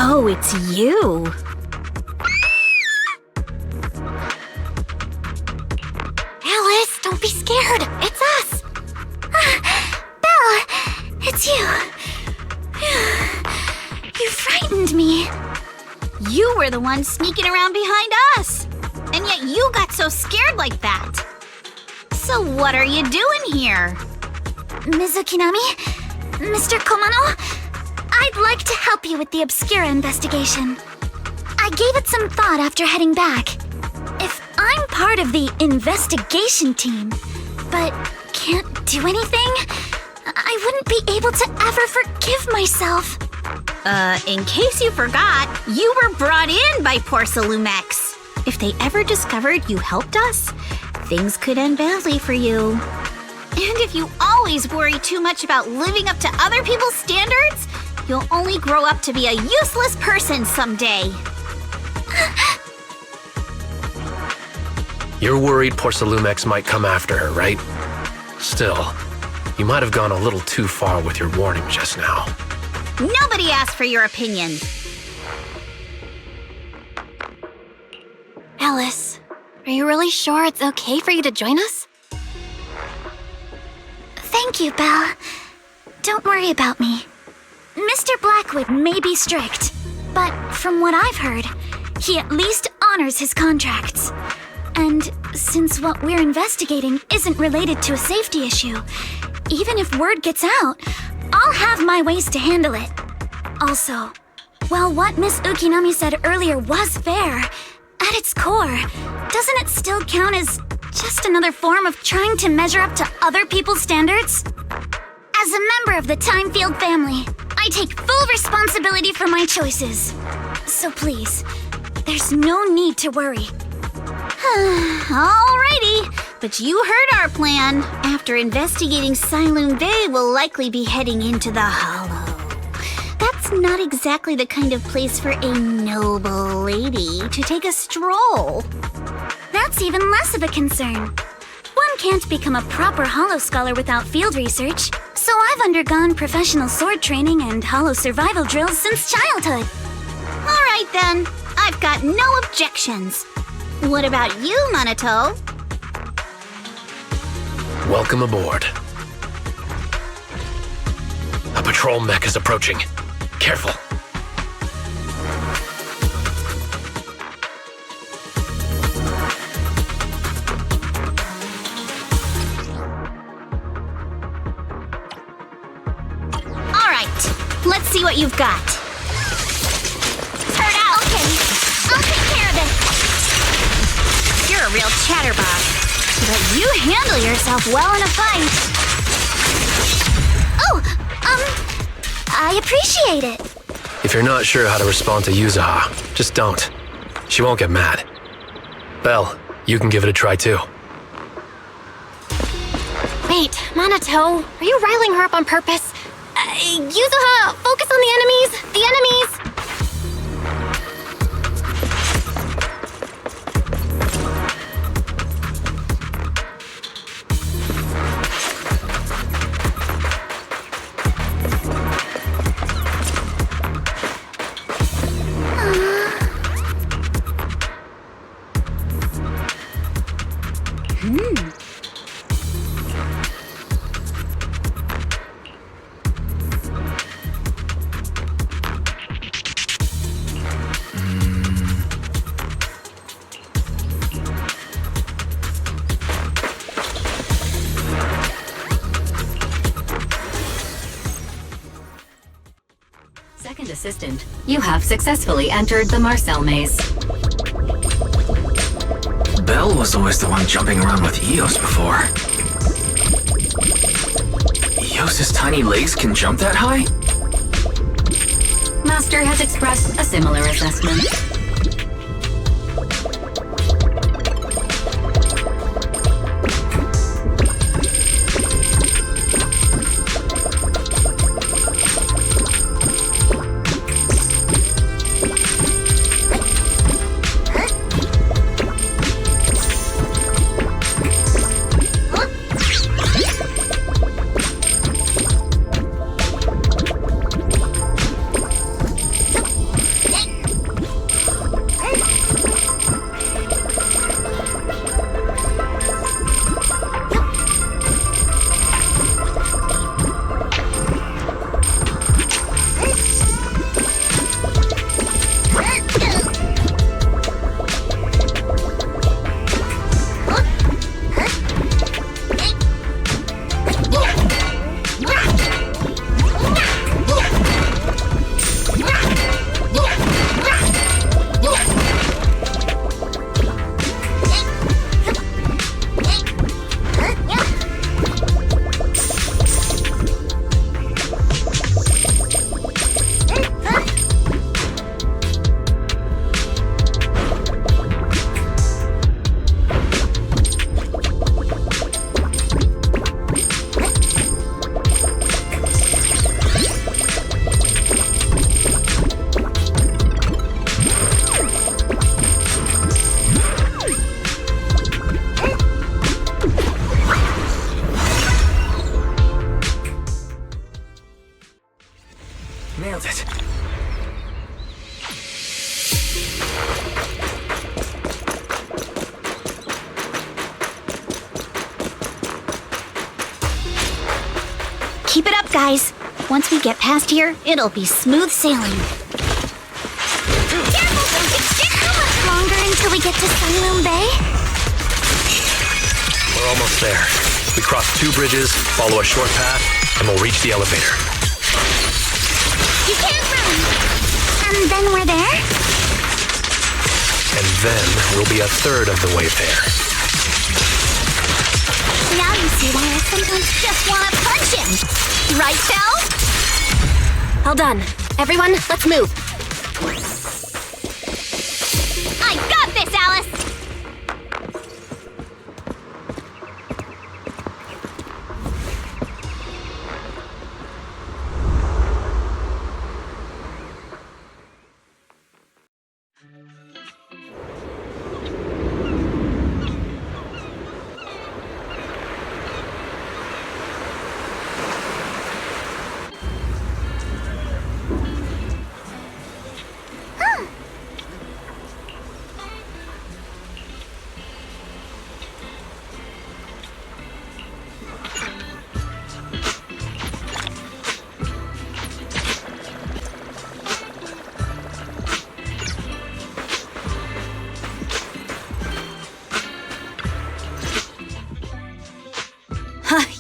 Oh, it's you. Alice, don't be scared. It's us. Belle, it's you. You frightened me. You were the one sneaking around behind us. And yet you got so scared like that. So what are you doing here? Ms. Ukinami? Mr. Komano? I'd like to help you with the Obscura investigation. I gave it some thought after heading back. If I'm part of the investigation team, but can't do anything, I wouldn't be able to ever forgive myself. In case you forgot, you were brought in by Porcelumex. If they ever discovered you helped us, things could end badly for you. And if you always worry too much about living up to other people's standards, you'll only grow up to be a useless person someday. You're worried Porcelumex might come after her, right? Still, you might have gone a little too far with your warning just now. Nobody asked for your opinion. Alice, are you really sure it's okay for you to join us? Thank you, Belle. Don't worry about me. Mr. Blackwood may be strict, but from what I've heard, he at least honors his contracts. And since what we're investigating isn't related to a safety issue, even if word gets out, I'll have my ways to handle it. Also, while what Miss Ukinami said earlier was fair, at its core, doesn't it still count as just another form of trying to measure up to other people's standards? As a member of the Timefield family, I take full responsibility for my choices. So please, there's no need to worry. Alrighty, but you heard our plan. After investigating Sailoon Bay, we'll likely be heading into the Hollow. That's not exactly the kind of place for a noble lady to take a stroll. That's even less of a concern. One can't become a proper Hollow scholar without field research, so I've undergone professional sword training and Hollow survival drills since childhood. Alright then, I've got no objections. What about you, Monato? Welcome aboard. A patrol mech is approaching. Careful. Let's see what you've got. Turn out. Okay, I'll take care of it. You're a real chatterbox, but you handle yourself well in a fight. Oh, I appreciate it. If you're not sure how to respond to Yuzaha, just don't. She won't get mad. Belle, you can give it a try too. Wait, Monato, are you riling her up on purpose? Yuzaha, focus on the enemies! The enemies! Second assistant, you have successfully entered the Marcel maze. Belle was always the one jumping around with Eos before. Eos's tiny legs can jump that high? Master has expressed a similar assessment. Nailed it. Keep it up, guys. Once we get past here, it'll be smooth sailing. Careful, don't get stick. How much longer until we get to Sunmoon Bay? We're almost there. We cross 2 bridges, follow a short path, and we'll reach the elevator. You can't run! And then we're there? And then we'll be a third of the way there. Now you see why I sometimes just want to punch him. Right, Belle? All done. Everyone, let's move. I got this, Alice!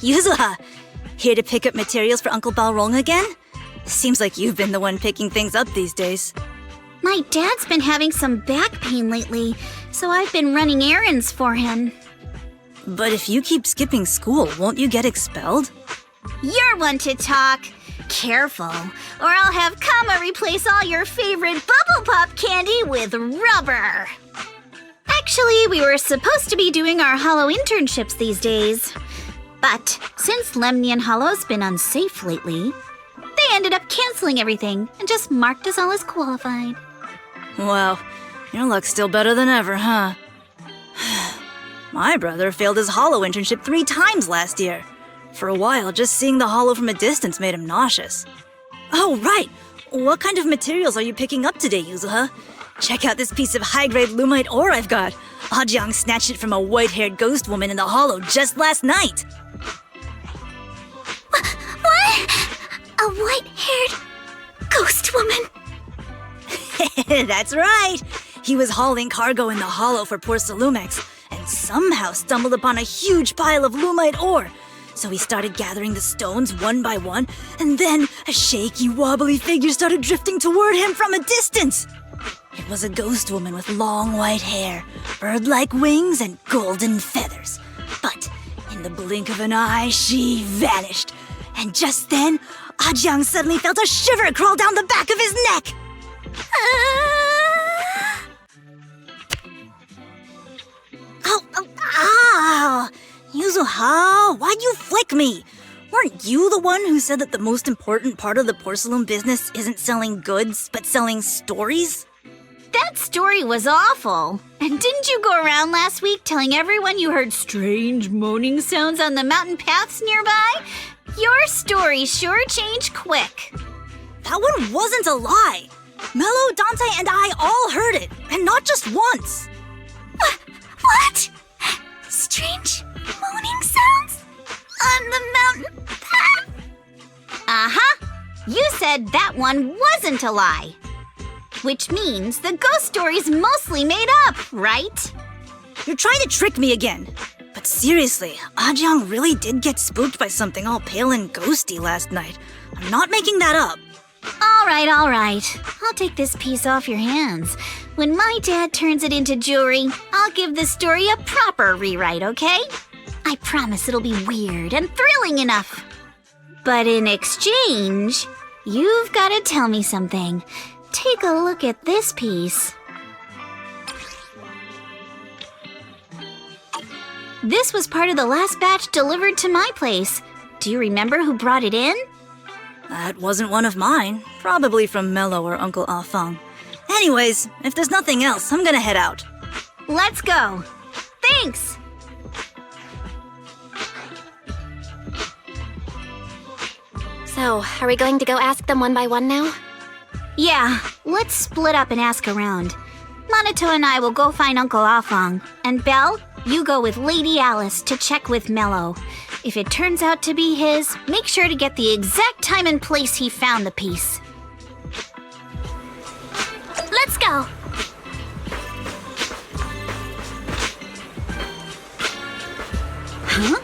Yuzuha! Here to pick up materials for Uncle Balrog again? Seems like you've been the one picking things up these days. My dad's been having some back pain lately, so I've been running errands for him. But if you keep skipping school, won't you get expelled? You're one to talk. Careful, or I'll have Kama replace all your favorite Bubble Pop candy with rubber. Actually, we were supposed to be doing our Hollow internships these days. But since Lemnian Hollow's been unsafe lately, they ended up canceling everything and just marked us all as qualified. Wow, your luck's still better than ever, huh? My brother failed his Hollow internship 3 times last year. For a while, just seeing the Hollow from a distance made him nauseous. Oh, right! What kind of materials are you picking up today, Yuzuha? Check out this piece of high-grade Lumite ore I've got. Ajang snatched it from a white-haired ghost woman in the Hollow just last night. What? A white-haired ghost woman? That's right! He was hauling cargo in the Hollow for Poor Salumex, and somehow stumbled upon a huge pile of Lumite ore. So he started gathering the stones one by one, and then a shaky, wobbly figure started drifting toward him from a distance. It was a ghost woman with long white hair, bird-like wings, and golden feathers. But in the blink of an eye, she vanished. And just then, Ajiang suddenly felt a shiver crawl down the back of his neck. Ow! Yuzuha, why'd you flick me? Weren't you the one who said that the most important part of the porcelain business isn't selling goods, but selling stories? That story was awful. And didn't you go around last week telling everyone you heard strange moaning sounds on the mountain paths nearby? Your story sure changed quick. That one wasn't a lie. Mello, Dante, and I all heard it, and not just once. What? Strange moaning sounds? On the mountain path? Uh-huh. You said that one wasn't a lie. Which means the ghost story's mostly made up, right? You're trying to trick me again. But seriously, Ajiang really did get spooked by something all pale and ghosty last night. I'm not making that up. All right. I'll take this piece off your hands. When my dad turns it into jewelry, I'll give the story a proper rewrite, okay? I promise it'll be weird and thrilling enough. But in exchange, you've got to tell me something. Take a look at this piece. This was part of the last batch delivered to my place. Do you remember who brought it in? That wasn't one of mine. Probably from Mello or Uncle Afang. Anyways, if there's nothing else, I'm gonna head out. Let's go. Thanks! So, are we going to go ask them one by one now? Yeah, let's split up and ask around. Minato and I will go find Uncle Afang. And Belle, you go with Lady Alice to check with Mello. If it turns out to be his, make sure to get the exact time and place he found the piece. Let's go. Huh?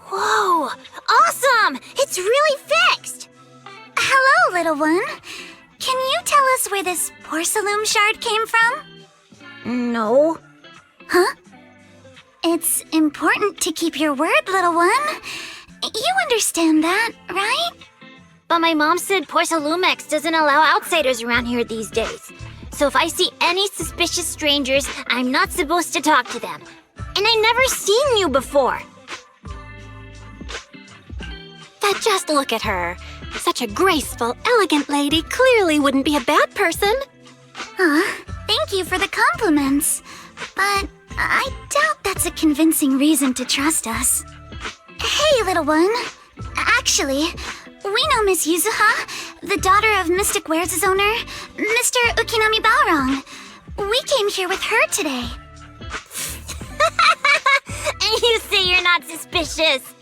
Whoa! Awesome! It's really fixed! Hello, little one. Can you tell us where this porcelain shard came from? No. Huh? It's important to keep your word, little one. You understand that, right? But my mom said Porcelumex doesn't allow outsiders around here these days. So if I see any suspicious strangers, I'm not supposed to talk to them. And I never seen you before. But just look at her. Such a graceful, elegant lady clearly wouldn't be a bad person. Thank you for the compliments. But I doubt that's a convincing reason to trust us. Hey, little one. Actually, we know Miss Yuzuha, the daughter of Mystic Wares' owner, Mr. Ukinami Balrong. We came here with her today. And you say you're not suspicious.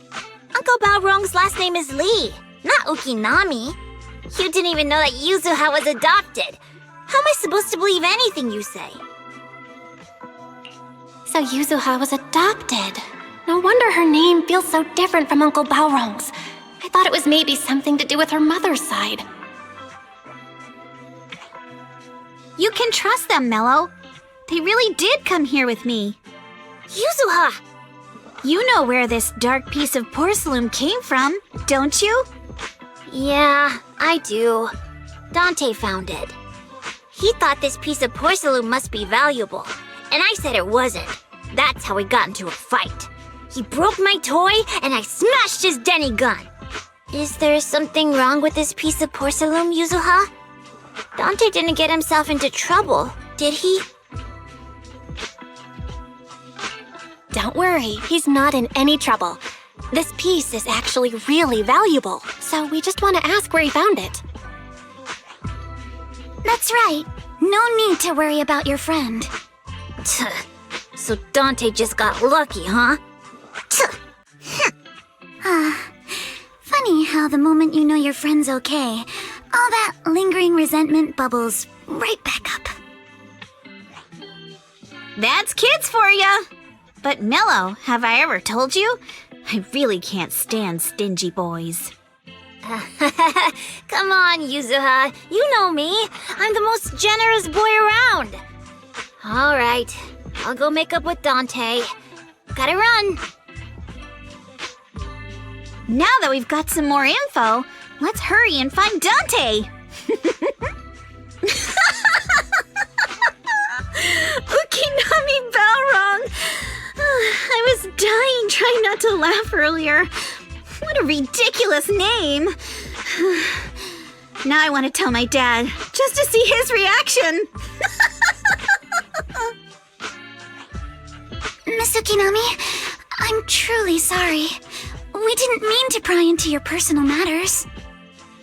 Uncle Balrong's last name is Lee, not Ukinami. You didn't even know that Yuzuha was adopted. How am I supposed to believe anything you say? So Yuzuha was adopted. No wonder her name feels so different from Uncle Balrog's. I thought it was maybe something to do with her mother's side. You can trust them, Mello. They really did come here with me. Yuzuha! You know where this dark piece of porcelain came from, don't you? Yeah, I do. Dante found it. He thought this piece of porcelain must be valuable, and I said it wasn't. That's how we got into a fight. He broke my toy, and I smashed his Denny gun. Is there something wrong with this piece of porcelain, Yuzuha? Dante didn't get himself into trouble, did he? Don't worry, he's not in any trouble. This piece is actually really valuable, so we just want to ask where he found it. That's right. No need to worry about your friend. So Dante just got lucky, huh? Funny how the moment you know your friend's okay, all that lingering resentment bubbles right back up. That's kids for ya! But Mello, have I ever told you? I really can't stand stingy boys. Come on, Yuzuha. You know me. I'm the most generous boy around. All right. I'll go make up with Dante. Gotta run. Now that we've got some more info, let's hurry and find Dante. Ukinami Balrog. I was dying trying not to laugh earlier. What a ridiculous name. Now I want to tell my dad, just to see his reaction. Miss Ukinami, I'm truly sorry. We didn't mean to pry into your personal matters.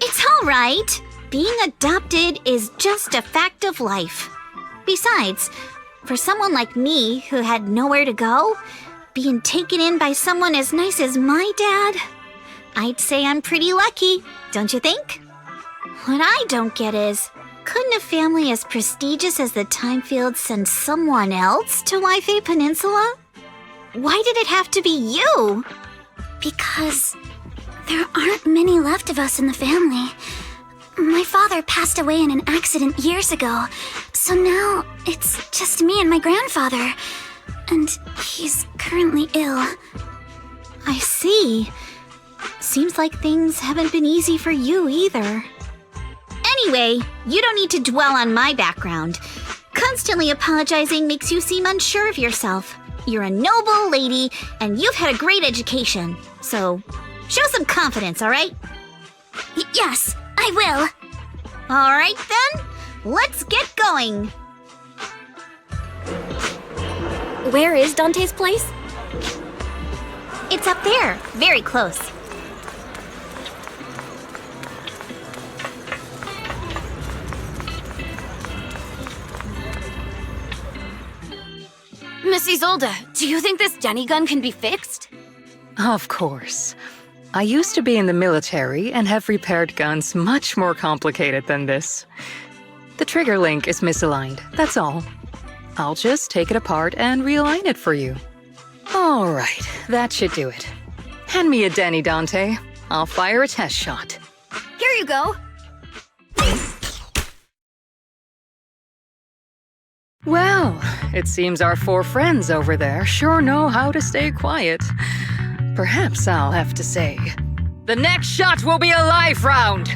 It's all right. Being adopted is just a fact of life. Besides, for someone like me who had nowhere to go, being taken in by someone as nice as my dad, I'd say I'm pretty lucky, don't you think? What I don't get is, couldn't a family as prestigious as the Timefields send someone else to Waifei Peninsula? Why did it have to be you? Because there aren't many left of us in the family. My father passed away in an accident years ago, so now it's just me and my grandfather. And he's currently ill. I see. Seems like things haven't been easy for you either. Anyway, you don't need to dwell on my background. Constantly apologizing makes you seem unsure of yourself. You're a noble lady, and you've had a great education. So, show some confidence, all right? Yes, I will. All right, then. Let's get going. Where is Dante's place? It's up there, very close. Miss Isolde, do you think this Denny gun can be fixed? Of course. I used to be in the military and have repaired guns much more complicated than this. The trigger link is misaligned, that's all. I'll just take it apart and realign it for you. All right, that should do it. Hand me a Denny, Dante. I'll fire a test shot. Here you go. Well, it seems our four friends over there sure know how to stay quiet. Perhaps I'll have to say, the next shot will be a life round!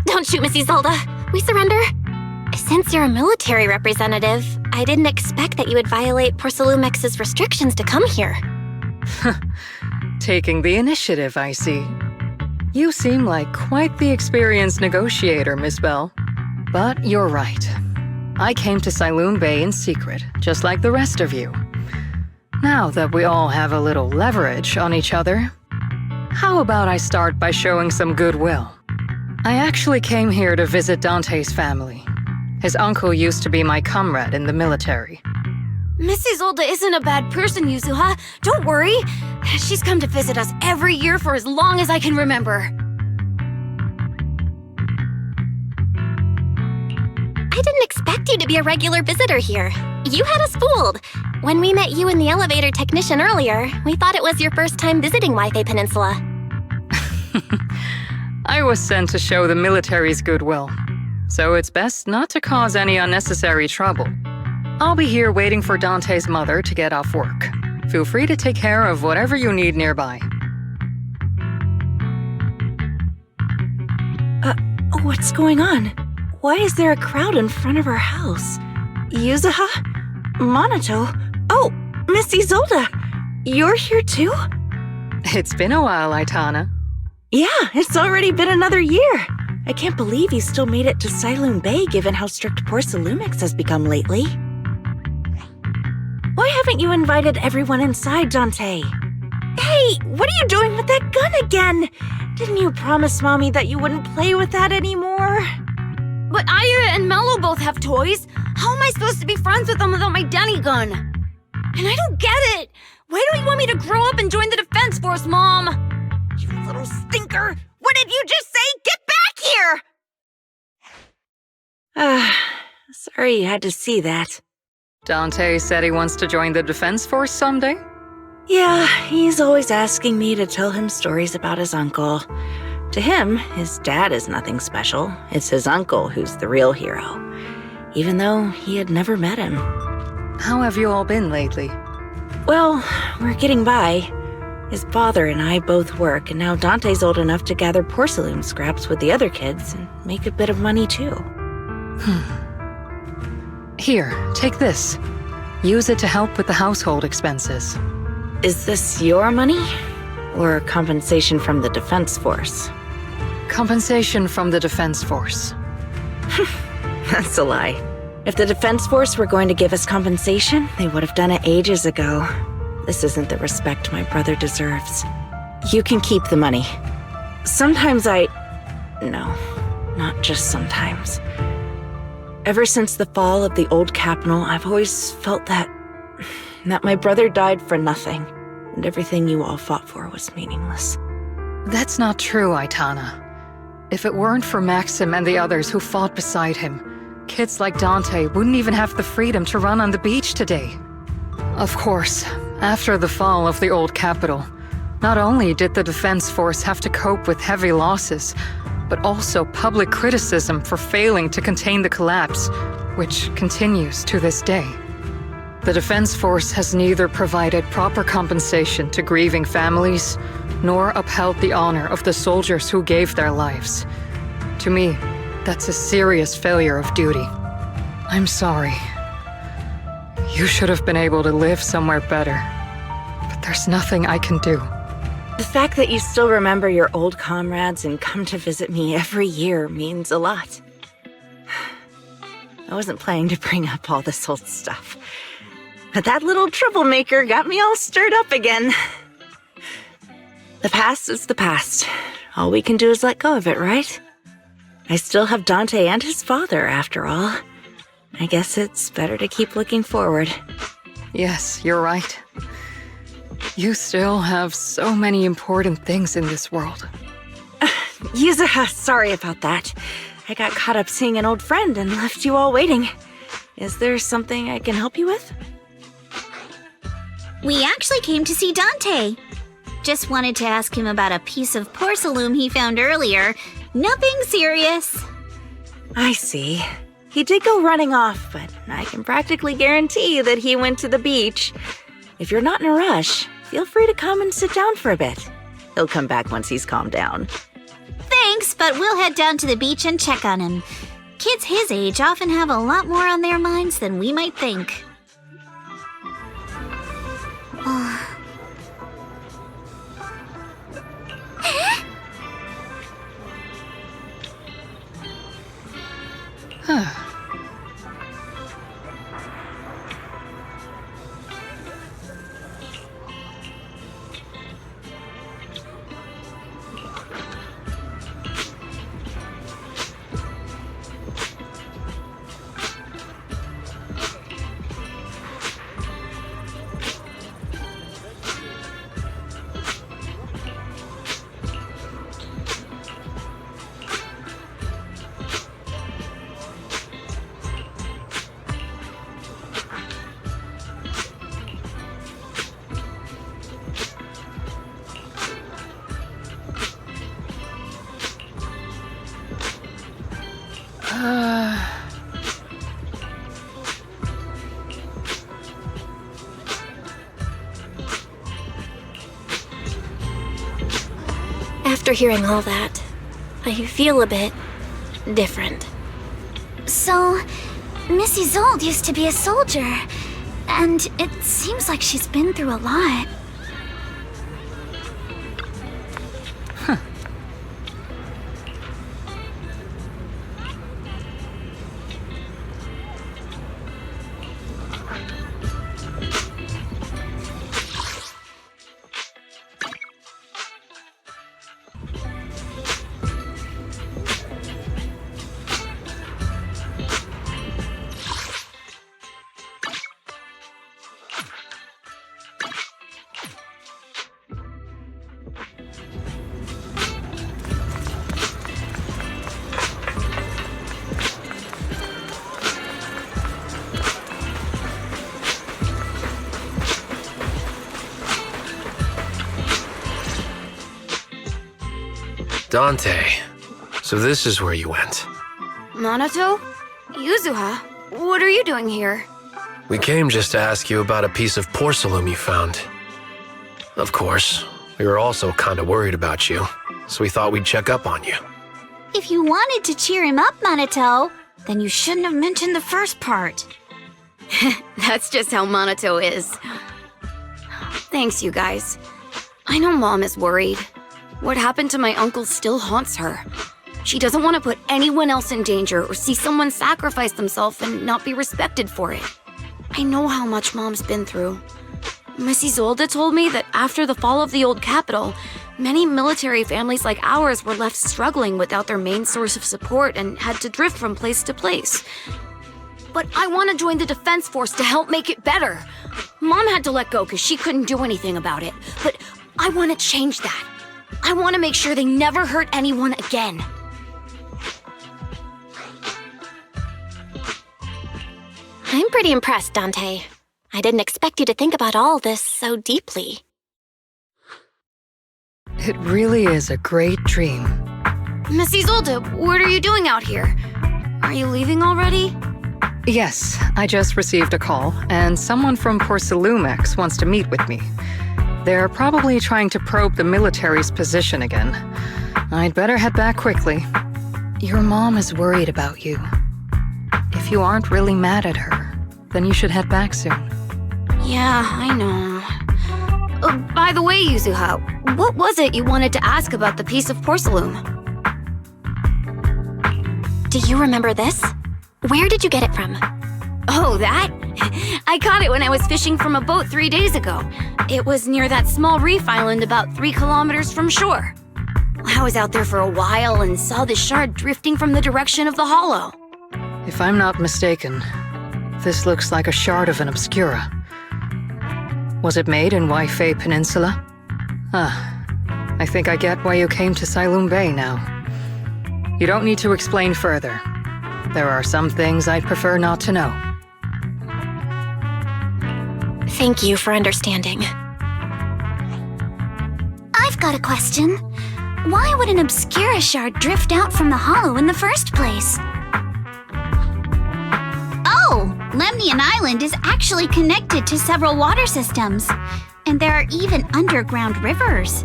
Don't shoot, Miss Isolde. We surrender. Since you're a military representative, I didn't expect that you would violate Porcelumex's restrictions to come here. Taking the initiative, I see. You seem like quite the experienced negotiator, Miss Bell. But you're right. I came to Siloon Bay in secret, just like the rest of you. Now that we all have a little leverage on each other, how about I start by showing some goodwill? I actually came here to visit Dante's family. His uncle used to be my comrade in the military. Miss Isolde isn't a bad person, Yuzuha. Don't worry. She's come to visit us every year for as long as I can remember. I didn't expect you to be a regular visitor here. You had us fooled. When we met you and the elevator technician earlier, we thought it was your first time visiting Wi-Fi Peninsula. I was sent to show the military's goodwill, so it's best not to cause any unnecessary trouble. I'll be here waiting for Dante's mother to get off work. Feel free to take care of whatever you need nearby. What's going on? Why is there a crowd in front of our house? Yuzuha? Monato? Oh, Miss Isolde! You're here too? It's been a while, Aitana. Yeah, it's already been another year. I can't believe you still made it to Sailoon Bay given how strict Porsalumix has become lately. Why haven't you invited everyone inside, Dante? Hey, what are you doing with that gun again? Didn't you promise Mommy that you wouldn't play with that anymore? But Aya and Mello both have toys. How am I supposed to be friends with them without my Denny gun? And I don't get it. Why don't you want me to grow up and join the Defense Force, Mom? You little stinker! What did you just say? Get back here! Sorry you had to see that. Dante said he wants to join the Defense Force someday? Yeah, he's always asking me to tell him stories about his uncle. To him, his dad is nothing special. It's his uncle who's the real hero, even though he had never met him. How have you all been lately? Well, we're getting by. His father and I both work, and now Dante's old enough to gather porcelain scraps with the other kids and make a bit of money too. Here, take this. Use it to help with the household expenses. Is this your money? Or compensation from the Defense Force? Compensation from the Defense Force. That's a lie. If the Defense Force were going to give us compensation, they would have done it ages ago. This isn't the respect my brother deserves. You can keep the money. Sometimes No, not just sometimes. Ever since the fall of the old capital, I've always felt that my brother died for nothing, and everything you all fought for was meaningless. That's not true, Aitana. If it weren't for Maxim and the others who fought beside him, kids like Dante wouldn't even have the freedom to run on the beach today. Of course, after the fall of the old capital, not only did the Defense Force have to cope with heavy losses, but also public criticism for failing to contain the collapse, which continues to this day. The Defense Force has neither provided proper compensation to grieving families, nor upheld the honor of the soldiers who gave their lives. To me, that's a serious failure of duty. I'm sorry. You should have been able to live somewhere better, but there's nothing I can do. The fact that you still remember your old comrades and come to visit me every year means a lot. I wasn't planning to bring up all this old stuff, but that little troublemaker got me all stirred up again. The past is the past. All we can do is let go of it, right? I still have Dante and his father, after all. I guess it's better to keep looking forward. Yes, you're right. You still have so many important things in this world. Yuzuha, sorry about that. I got caught up seeing an old friend and left you all waiting. Is there something I can help you with? We actually came to see Dante. Just wanted to ask him about a piece of porcelain he found earlier. Nothing serious. I see. He did go running off, but I can practically guarantee that he went to the beach. If you're not in a rush, feel free to come and sit down for a bit. He'll come back once he's calmed down. Thanks, but we'll head down to the beach and check on him. Kids his age often have a lot more on their minds than we might think. After hearing all that, I feel a bit different. So, Miss Isolde used to be a soldier, and it seems like she's been through a lot. Dante, so this is where you went. Minato? Yuzuha? What are you doing here? We came just to ask you about a piece of porcelain you found. Of course, we were also kind of worried about you, so we thought we'd check up on you. If you wanted to cheer him up, Minato, then you shouldn't have mentioned the first part. That's just how Minato is. Thanks, you guys. I know Mom is worried. What happened to my uncle still haunts her. She doesn't want to put anyone else in danger or see someone sacrifice themselves and not be respected for it. I know how much Mom's been through. Miss Isolde told me that after the fall of the old capital, many military families like ours were left struggling without their main source of support and had to drift from place to place. But I want to join the defense force to help make it better. Mom had to let go because she couldn't do anything about it, but I want to change that. I want to make sure they never hurt anyone again. I'm pretty impressed, Dante. I didn't expect you to think about all this so deeply. It really is a great dream. Miss Isolde, what are you doing out here? Are you leaving already? Yes, I just received a call, and someone from Porcelumex wants to meet with me. They're probably trying to probe the military's position again. I'd better head back quickly. Your mom is worried about you. If you aren't really mad at her, then you should head back soon. Yeah, I know. By the way, Yuzuha, what was it you wanted to ask about the piece of porcelain? Do you remember this? Where did you get it from? Oh, that? I caught it when I was fishing from a boat 3 days ago. It was near that small reef island about 3 kilometers from shore. I was out there for a while and saw the shard drifting from the direction of the hollow. If I'm not mistaken, this looks like a shard of an Obscura. Was it made in Waifei Peninsula? I think I get why you came to Sailoon Bay now. You don't need to explain further. There are some things I'd prefer not to know. Thank you for understanding. I've got a question. Why would an Obscura shard drift out from the hollow in the first place? Oh, Lemnian Island is actually connected to several water systems, and there are even underground rivers.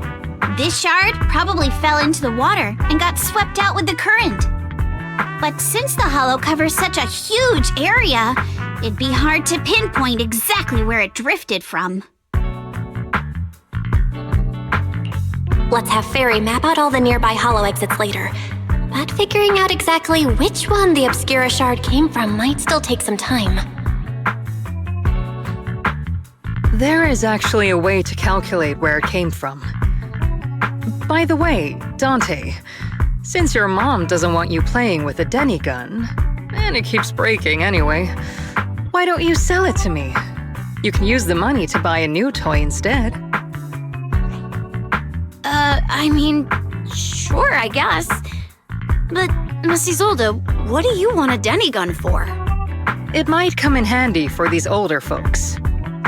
This shard probably fell into the water and got swept out with the current. But since the hollow covers such a huge area, it'd be hard to pinpoint exactly where it drifted from. Let's have Fairy map out all the nearby hollow exits later. But figuring out exactly which one the Obscura shard came from might still take some time. There is actually a way to calculate where it came from. By the way, Dante, since your mom doesn't want you playing with a Denny gun, and it keeps breaking anyway, why don't you sell it to me? You can use the money to buy a new toy instead. I mean, sure, I guess. But, Miss Isolde, what do you want a Denny gun for? It might come in handy for these older folks.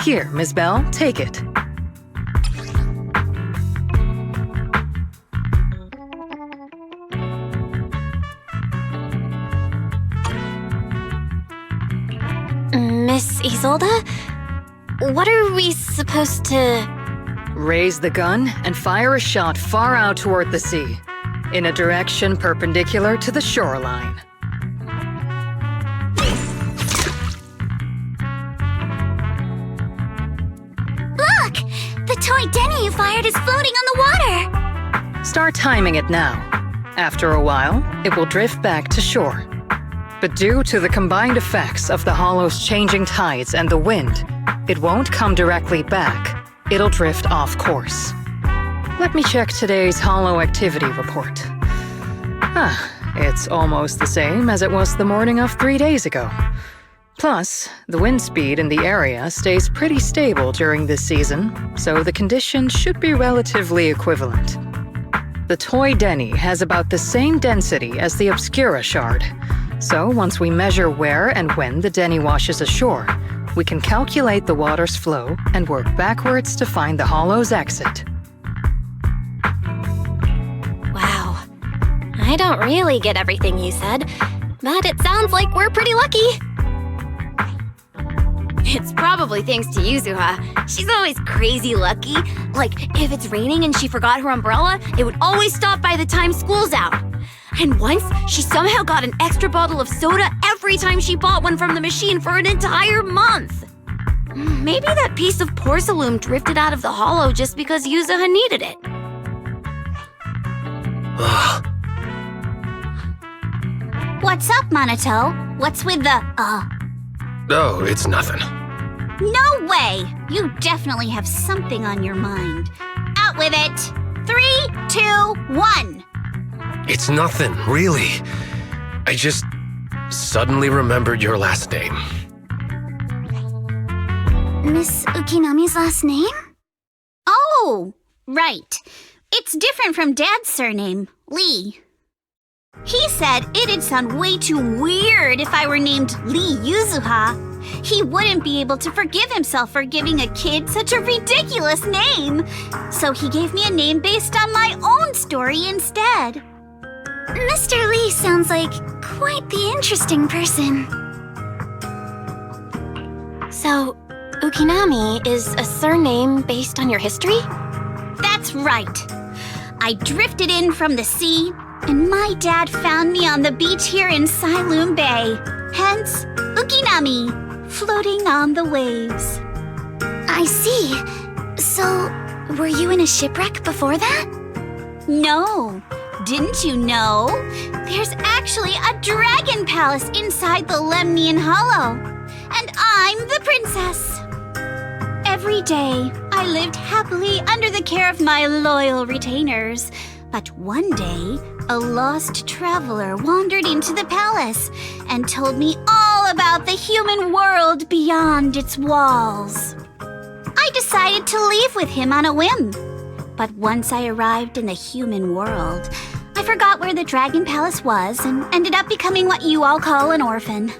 Here, Miss Bell, take it. Isolde? What are we supposed to... Raise the gun and fire a shot far out toward the sea, in a direction perpendicular to the shoreline. Look! The toy Denny you fired is floating on the water! Start timing it now. After a while, it will drift back to shore. But due to the combined effects of the hollow's changing tides and the wind, it won't come directly back. It'll drift off course. Let me check today's hollow activity report. It's almost the same as it was the morning of 3 days ago. Plus, the wind speed in the area stays pretty stable during this season, so the conditions should be relatively equivalent. The toy Denny has about the same density as the Obscura shard, so once we measure where and when the Denny washes ashore, we can calculate the water's flow and work backwards to find the hollow's exit. Wow. I don't really get everything you said, but it sounds like we're pretty lucky. It's probably thanks to Yuzuha. She's always crazy lucky. Like, if it's raining and she forgot her umbrella, it would always stop by the time school's out. And once, she somehow got an extra bottle of soda every time she bought one from the machine for an entire month. Maybe that piece of porcelain drifted out of the hollow just because Yuzuha needed it. What's up, Monato? What's with the, Oh, it's nothing. No way! You definitely have something on your mind. Out with it! 3, 2, 1! It's nothing, really. I just suddenly remembered your last name. Miss Ukinami's last name? Oh, right. It's different from Dad's surname, Lee. He said it'd sound way too weird if I were named Lee Yuzuha. He wouldn't be able to forgive himself for giving a kid such a ridiculous name. So he gave me a name based on my own story instead. Mr. Lee sounds like quite the interesting person. So, Ukinami is a surname based on your history? That's right. I drifted in from the sea, and my dad found me on the beach here in Sailoon Bay. Hence, Ukinami, floating on the waves. I see. So, were you in a shipwreck before that? No. Didn't you know? There's actually a dragon palace inside the Lemnian Hollow. And I'm the princess. Every day, I lived happily under the care of my loyal retainers. But one day, a lost traveler wandered into the palace and told me all about the human world beyond its walls. I decided to leave with him on a whim. But once I arrived in the human world, I forgot where the Dragon Palace was and ended up becoming what you all call an orphan.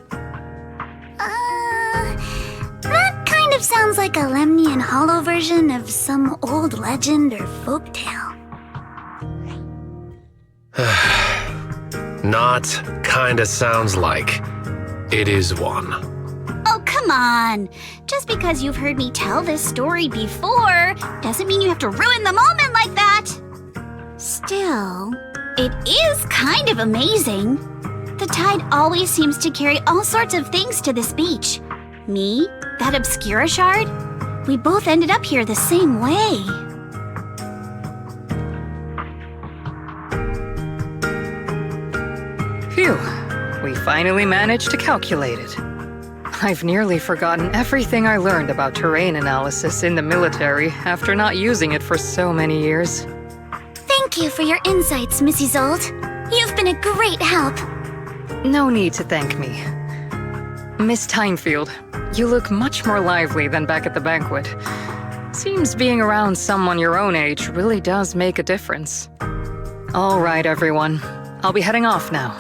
That kind of sounds like a Lemnian Hollow version of some old legend or folktale. Not kinda sounds like. It is one. Oh, come on. Just because you've heard me tell this story before doesn't mean you have to ruin the moment like that. Still, it is kind of amazing. The tide always seems to carry all sorts of things to this beach. Me, that Obscura shard, we both ended up here the same way. Phew, we finally managed to calculate it. I've nearly forgotten everything I learned about terrain analysis in the military after not using it for so many years. Thank you for your insights, Miss Isolde. You've been a great help. No need to thank me. Miss Timefield, you look much more lively than back at the banquet. Seems being around someone your own age really does make a difference. All right, everyone. I'll be heading off now.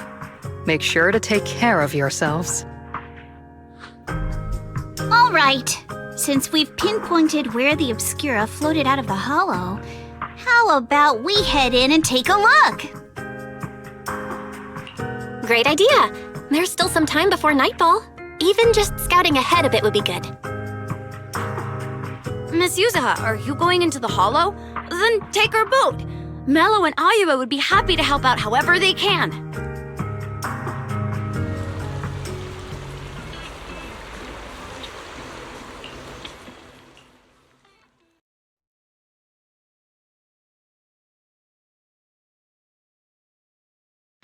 Make sure to take care of yourselves. All right. Since we've pinpointed where the Obscura floated out of the hollow, how about we head in and take a look? Great idea. There's still some time before nightfall. Even just scouting ahead a bit would be good. Miss Yuzaha, are you going into the Hollow? Then take our boat. Mello and Ayuba would be happy to help out however they can.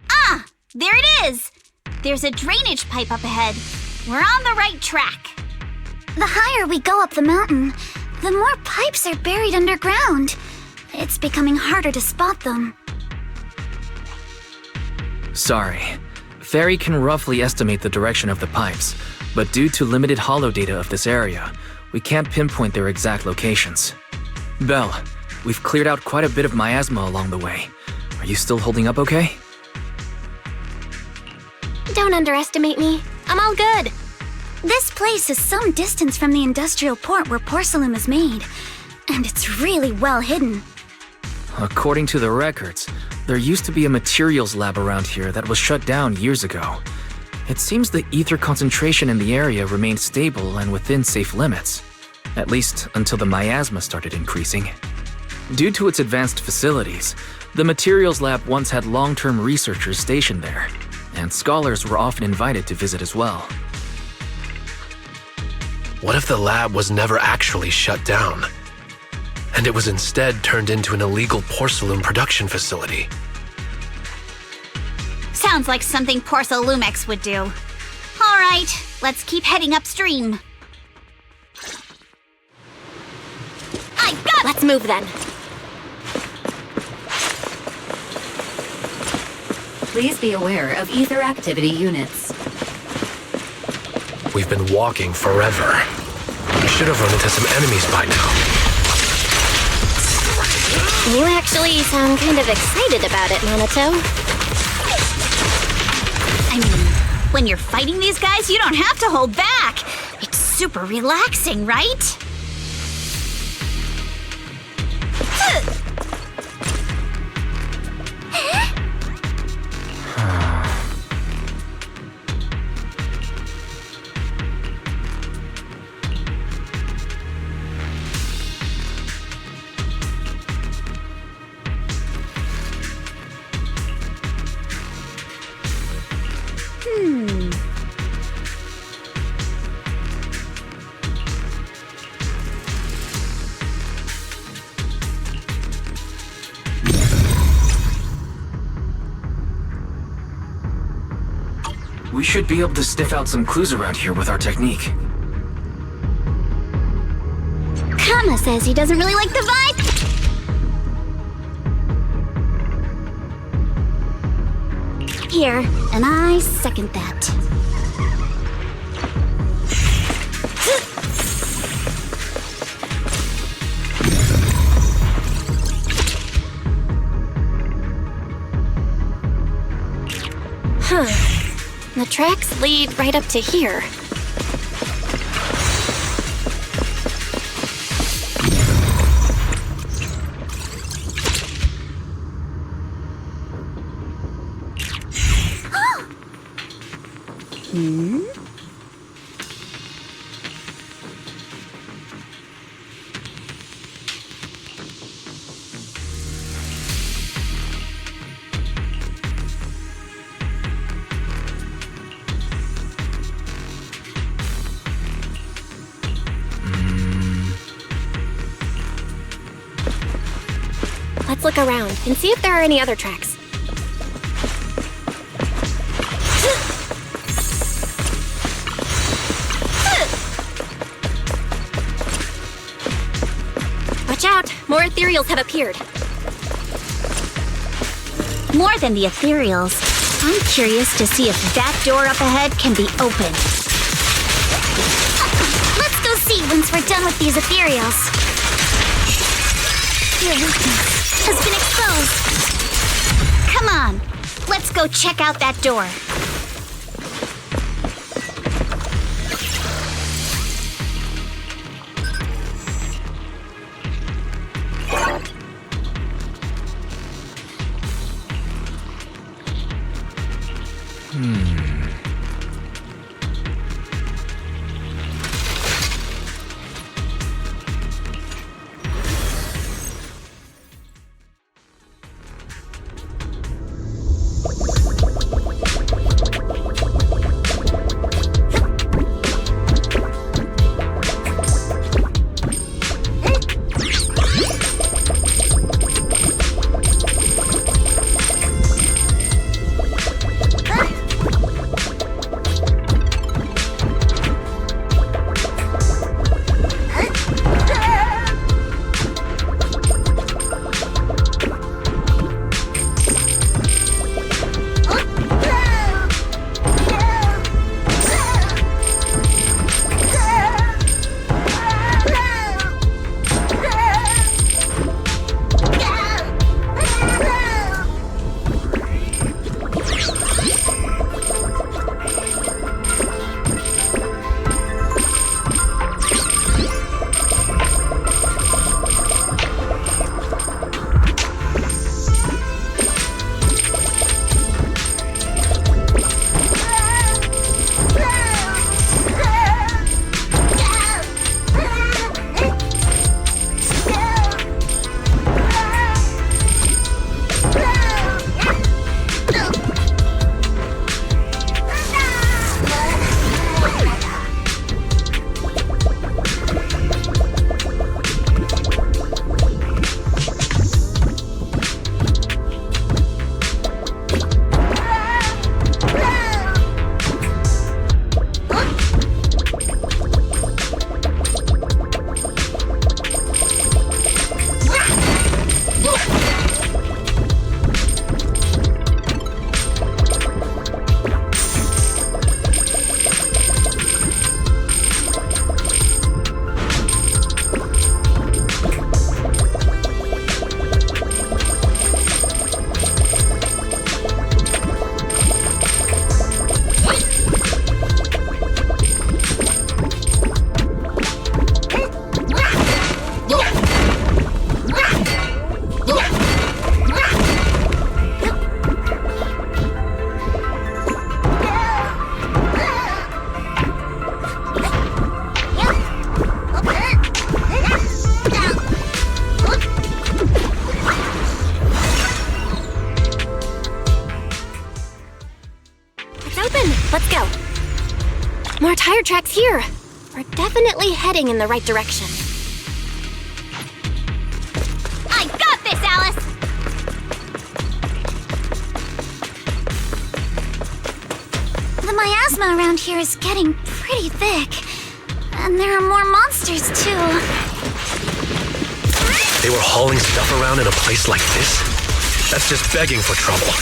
Ah! There it is! There's a drainage pipe up ahead. We're on the right track. The higher we go up the mountain, the more pipes are buried underground. It's becoming harder to spot them. Sorry. Fairy can roughly estimate the direction of the pipes, but due to limited holo data of this area, we can't pinpoint their exact locations. Belle, we've cleared out quite a bit of miasma along the way. Are you still holding up okay? Don't underestimate me. I'm all good. This place is some distance from the industrial port where porcelain is made, and it's really well hidden. According to the records, there used to be a materials lab around here that was shut down years ago. It seems the ether concentration in the area remained stable and within safe limits, at least until the miasma started increasing. Due to its advanced facilities, the materials lab once had long-term researchers stationed there, and scholars were often invited to visit as well. What if the lab was never actually shut down, and it was instead turned into an illegal porcelain production facility? Sounds like something Porcelumex would do. All right, let's keep heading upstream. I got it! Let's move then. Please be aware of ether activity units. We've been walking forever. We should have run into some enemies by now. You actually sound kind of excited about it, Minato. I mean, when you're fighting these guys, you don't have to hold back. It's super relaxing, right? We should be able to sniff out some clues around here with our technique. Kama says he doesn't really like the vibe. Here, and I second that. Huh. The tracks lead right up to here. Let's look around and see if there are any other tracks. Watch out! More ethereals have appeared. More than the ethereals. I'm curious to see if that door up ahead can be opened. Let's go see once we're done with these ethereals. Your weakness has been exposed. Come on, let's go check out that door. open. Let's go. More tire tracks here. We're definitely heading in the right direction. I got this, Alice! The miasma around here is getting pretty thick. And there are more monsters, too. They were hauling stuff around in a place like this? That's just begging for trouble.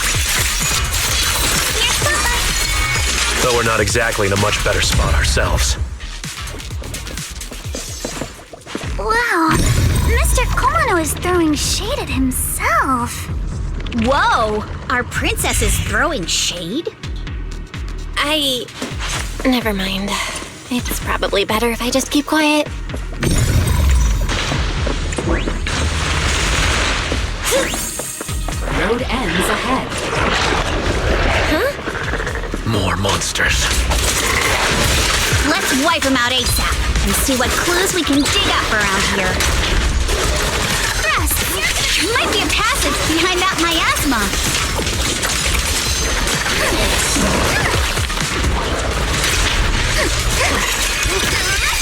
Though we're not exactly in a much better spot ourselves. Wow, Mr. Kono is throwing shade at himself. Whoa! Our princess is throwing shade? Never mind. It's probably better if I just keep quiet. Road ends ahead. Huh? More monsters. Let's wipe them out ASAP and see what clues we can dig up around here. Yes, there might be a passage behind that miasma.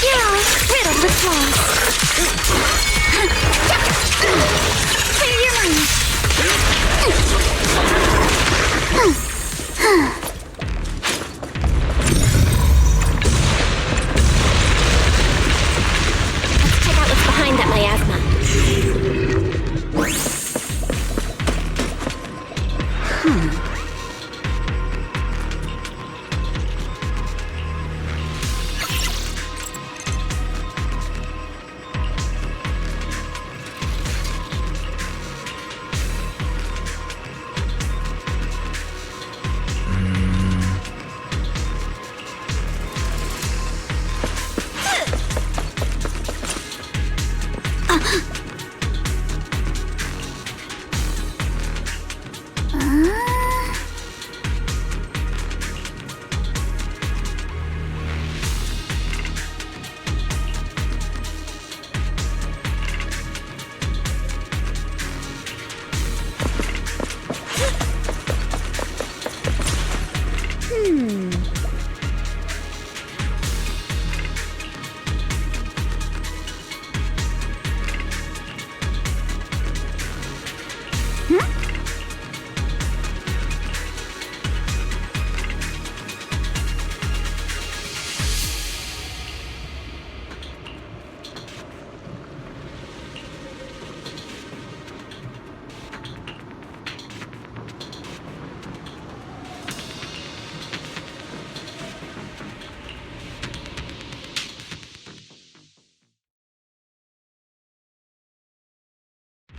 Yeah, riddled with flaws. Clear your mind. Let's check out what's behind that miasma.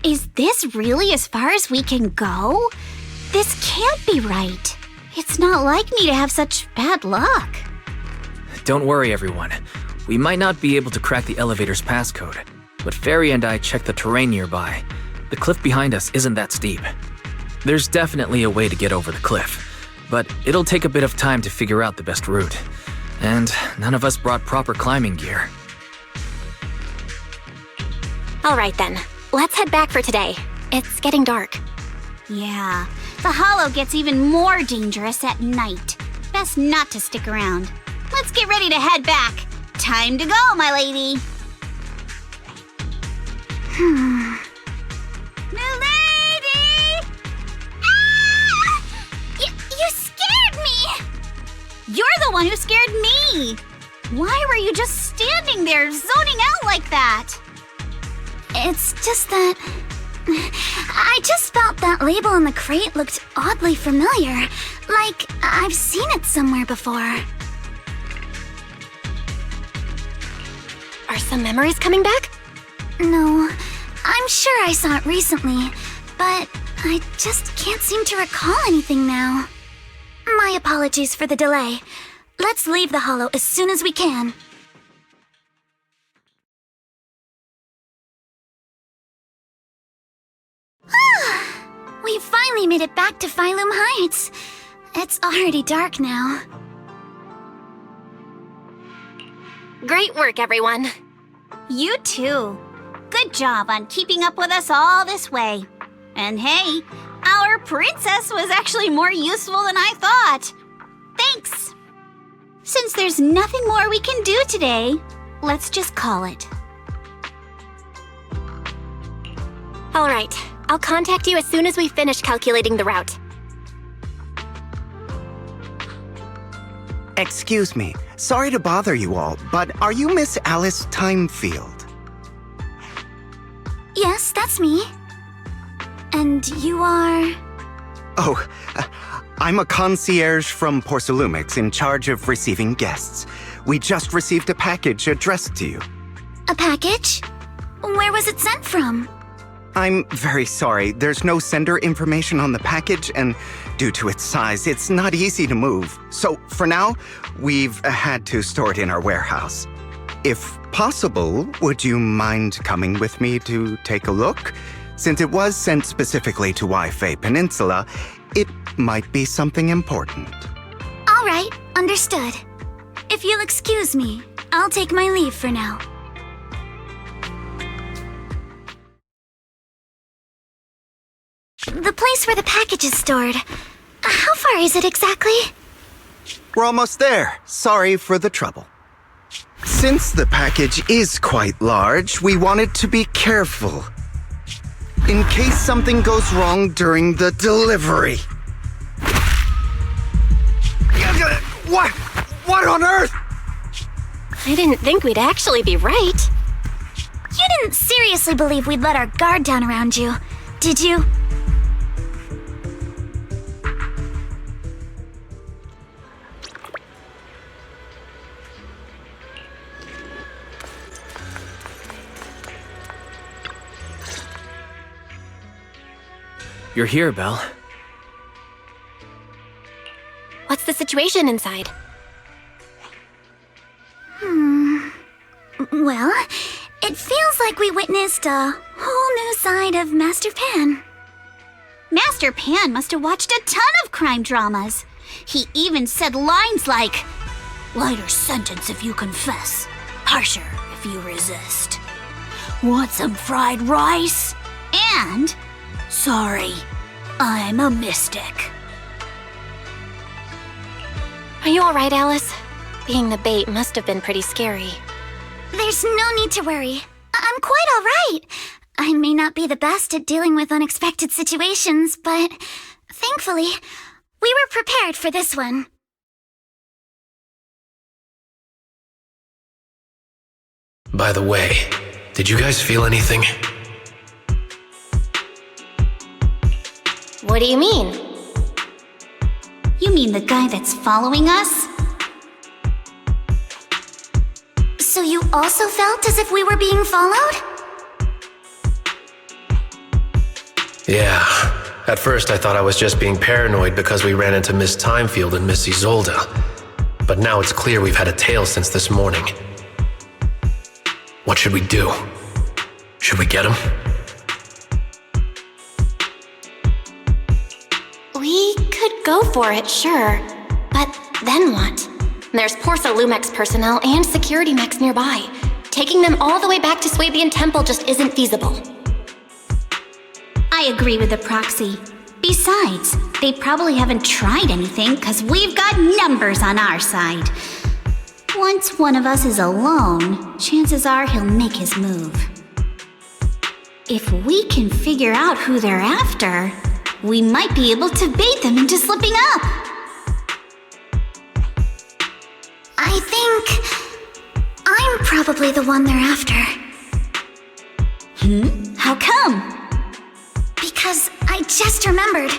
Is this really as far as we can go? This can't be right. It's not like me to have such bad luck. Don't worry, everyone. We might not be able to crack the elevator's passcode, but Fairy and I checked the terrain nearby. The cliff behind us isn't that steep. There's definitely a way to get over the cliff, but it'll take a bit of time to figure out the best route. And none of us brought proper climbing gear. All right then, let's head back for today. It's getting dark. Yeah, the hollow gets even more dangerous at night. Best not to stick around. Let's get ready to head back. Time to go, my lady. Milady! Ah! You scared me! You're the one who scared me! Why were you just standing there, zoning out like that? It's just that... I just felt that label on the crate looked oddly familiar. Like, I've seen it somewhere before. Are some memories coming back? No, I'm sure I saw it recently, but I just can't seem to recall anything now. My apologies for the delay. Let's leave the hollow as soon as we can. We finally made it back to Phylum Heights. It's already dark now. Great work, everyone. You too. Good job on keeping up with us all this way. And hey, our princess was actually more useful than I thought. Thanks! Since there's nothing more we can do today, let's just call it. All right, I'll contact you as soon as we finish calculating the route. Excuse me. Sorry to bother you all, but are you Miss Alice Timefield? Yes, that's me. And you are... Oh, I'm a concierge from Porcelumix in charge of receiving guests. We just received a package addressed to you. A package? Where was it sent from? I'm very sorry. There's no sender information on the package, and due to its size, it's not easy to move. So, for now, we've had to store it in our warehouse. If possible, would you mind coming with me to take a look? Since it was sent specifically to Wi-Fi Peninsula, it might be something important. All right, understood. If you'll excuse me, I'll take my leave for now. The place where the package is stored. How far is it exactly? We're almost there. Sorry for the trouble. Since the package is quite large, we wanted to be careful. In case something goes wrong during the delivery. What? What on earth? I didn't think we'd actually be right. You didn't seriously believe we'd let our guard down around you, did you? You're here, Belle. What's the situation inside? Well, it feels like we witnessed a whole new side of Master Pan. Master Pan must have watched a ton of crime dramas. He even said lines like, "Lighter sentence if you confess, harsher if you resist. Want some fried rice?" And, "Sorry, I'm a mystic." Are you all right, Alice? Being the bait must have been pretty scary. There's no need to worry. I'm quite all right. I may not be the best at dealing with unexpected situations, but thankfully, we were prepared for this one. By the way, did you guys feel anything? What do you mean? You mean the guy that's following us? So you also felt as if we were being followed? Yeah. At first I thought I was just being paranoid because we ran into Miss Timefield and Miss Isolde. But now it's clear we've had a tail since this morning. What should we do? Should we get him? We could go for it, sure. But then what? There's Porcelumex personnel and security mechs nearby. Taking them all the way back to Swabian Temple just isn't feasible. I agree with the proxy. Besides, they probably haven't tried anything because we've got numbers on our side. Once one of us is alone, chances are he'll make his move. If we can figure out who they're after, we might be able to bait them into slipping up. I think I'm probably the one they're after. How come? Because I just remembered.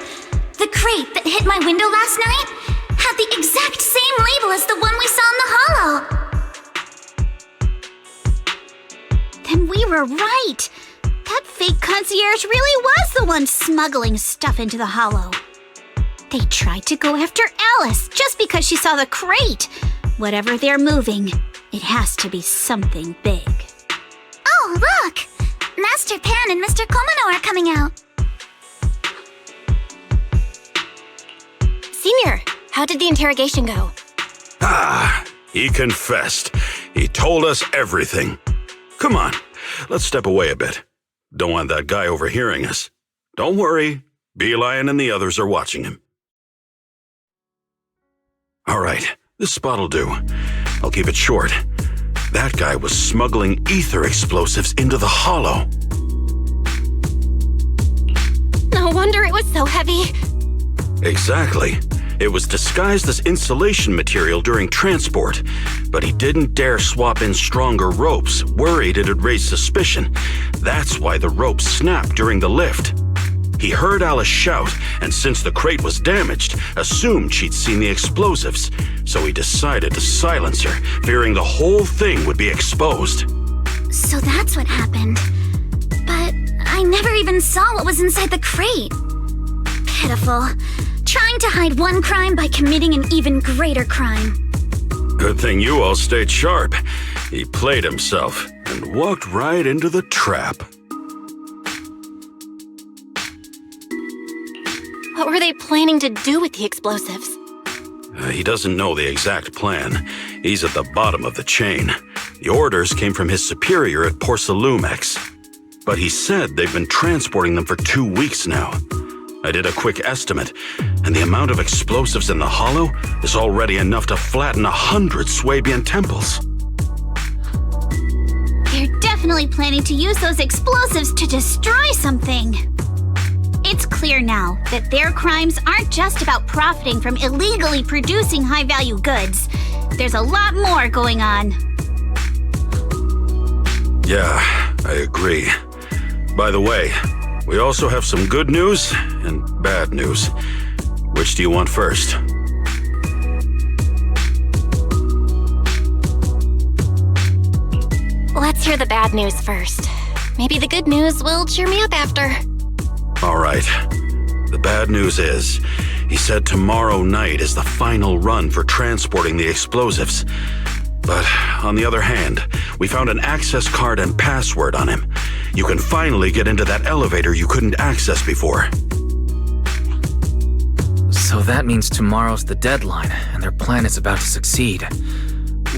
The crate that hit my window last night had the exact same label as the one we saw in the hollow. Then we were right. That fake concierge really was the one smuggling stuff into the hollow. They tried to go after Alice just because she saw the crate. Whatever they're moving, it has to be something big. Oh, look! Master Pan and Mr. Komano are coming out. Senior, how did the interrogation go? He confessed. He told us everything. Come on, let's step away a bit. Don't want that guy overhearing us. Don't worry, Beelion and the others are watching him. All right, This spot'll do. I'll keep it short. That guy was smuggling ether explosives into the hollow. No wonder it was so heavy. Exactly. It was disguised as insulation material during transport, but he didn't dare swap in stronger ropes, worried it'd raise suspicion. That's why the ropes snapped during the lift. He heard Alice shout, and since the crate was damaged, assumed she'd seen the explosives, so he decided to silence her, fearing the whole thing would be exposed. So that's what happened. But I never even saw what was inside the crate. Pitiful. Trying to hide one crime by committing an even greater crime. Good thing you all stayed sharp. He played himself and walked right into the trap. What were they planning to do with the explosives? He doesn't know the exact plan. He's at the bottom of the chain. The orders came from his superior at Porsalumex. But he said they've been transporting them for 2 weeks now. I did a quick estimate, and the amount of explosives in the hollow is already enough to flatten 100 Swabian temples. They're definitely planning to use those explosives to destroy something. It's clear now that their crimes aren't just about profiting from illegally producing high-value goods. There's a lot more going on. Yeah, I agree. By the way, we also have some good news and bad news. Which do you want first? Let's hear the bad news first. Maybe the good news will cheer me up after. All right. The bad news is, he said tomorrow night is the final run for transporting the explosives. But on the other hand, we found an access card and password on him. You can finally get into that elevator you couldn't access before. So that means tomorrow's the deadline, and their plan is about to succeed.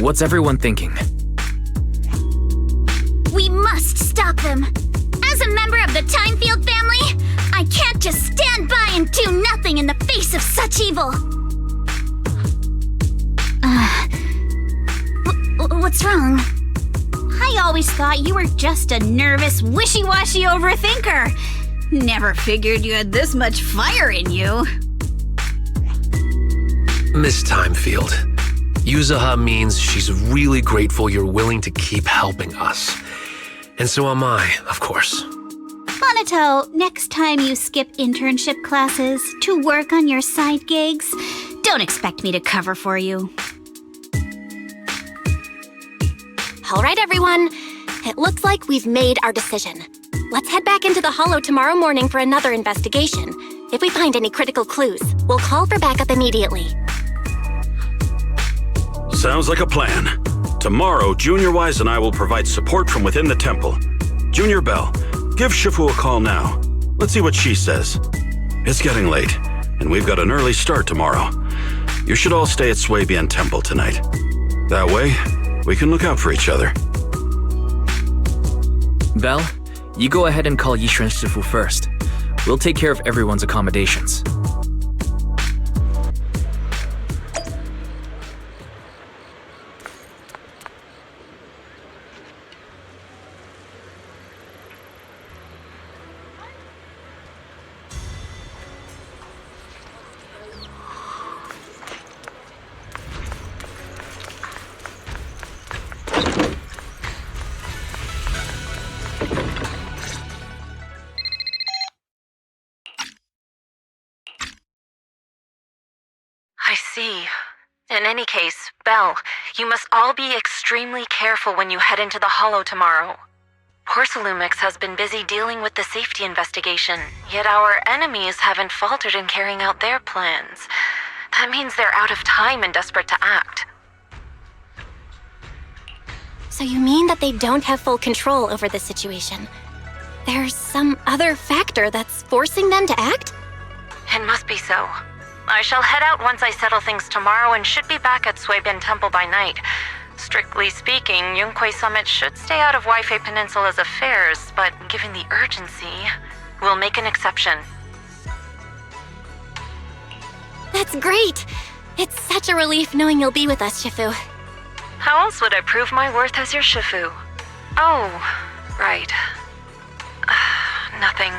What's everyone thinking? We must stop them. As a member of the Timefield family, I can't just stand by and do nothing in the face of such evil. What's wrong? I always thought you were just a nervous, wishy-washy overthinker. Never figured you had this much fire in you. Miss Timefield, Yuzaha means she's really grateful you're willing to keep helping us. And so am I, of course. Monato, next time you skip internship classes to work on your side gigs, don't expect me to cover for you. All right, everyone. It looks like we've made our decision. Let's head back into the Hollow tomorrow morning for another investigation. If we find any critical clues, we'll call for backup immediately. Sounds like a plan. Tomorrow, Junior Wise and I will provide support from within the temple. Junior Bell, give Shifu a call now. Let's see what she says. It's getting late, and we've got an early start tomorrow. You should all stay at Swabian Temple tonight. That way, we can look out for each other. Belle, you go ahead and call Yishuan Shifu first. We'll take care of everyone's accommodations. I see. In any case, Belle, you must all be extremely careful when you head into the Hollow tomorrow. Porsalumex has been busy dealing with the safety investigation, yet our enemies haven't faltered in carrying out their plans. That means they're out of time and desperate to act. So you mean that they don't have full control over the situation? There's some other factor that's forcing them to act? It must be so. I shall head out once I settle things tomorrow and should be back at Swabian Temple by night. Strictly speaking, Yunque Summit should stay out of Waifei Peninsula's affairs, but given the urgency, we'll make an exception. That's great! It's such a relief knowing you'll be with us, Shifu. How else would I prove my worth as your Shifu? Oh, right. Nothing.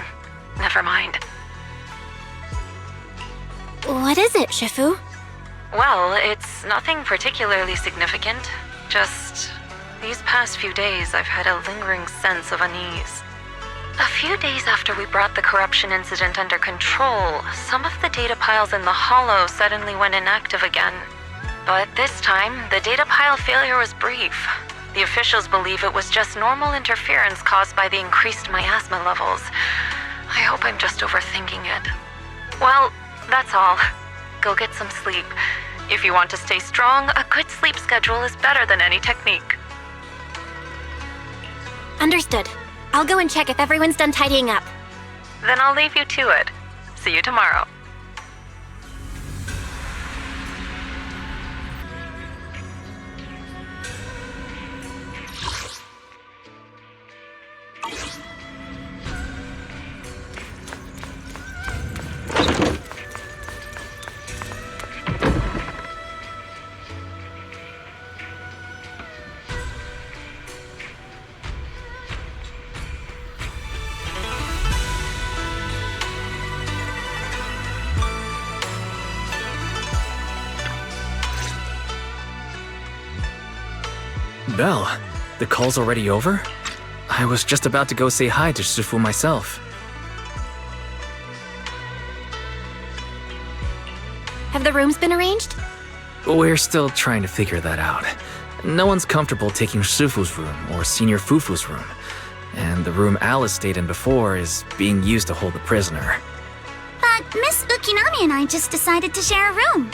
Never mind. What is it, Shifu? Well, it's nothing particularly significant. Just these past few days, I've had a lingering sense of unease. A few days after we brought the corruption incident under control, some of the data piles in the Hollow suddenly went inactive again. But this time, the data pile failure was brief. The officials believe it was just normal interference caused by the increased miasma levels. I hope I'm just overthinking it. Well, that's all. Go get some sleep. If you want to stay strong, a good sleep schedule is better than any technique. Understood. I'll go and check if everyone's done tidying up. Then I'll leave you to it. See you tomorrow. Belle, the call's already over? I was just about to go say hi to Shifu myself. Have the rooms been arranged? We're still trying to figure that out. No one's comfortable taking Shifu's room or Senior Fufu's room. And the room Alice stayed in before is being used to hold the prisoner. But Miss Ukinami and I just decided to share a room.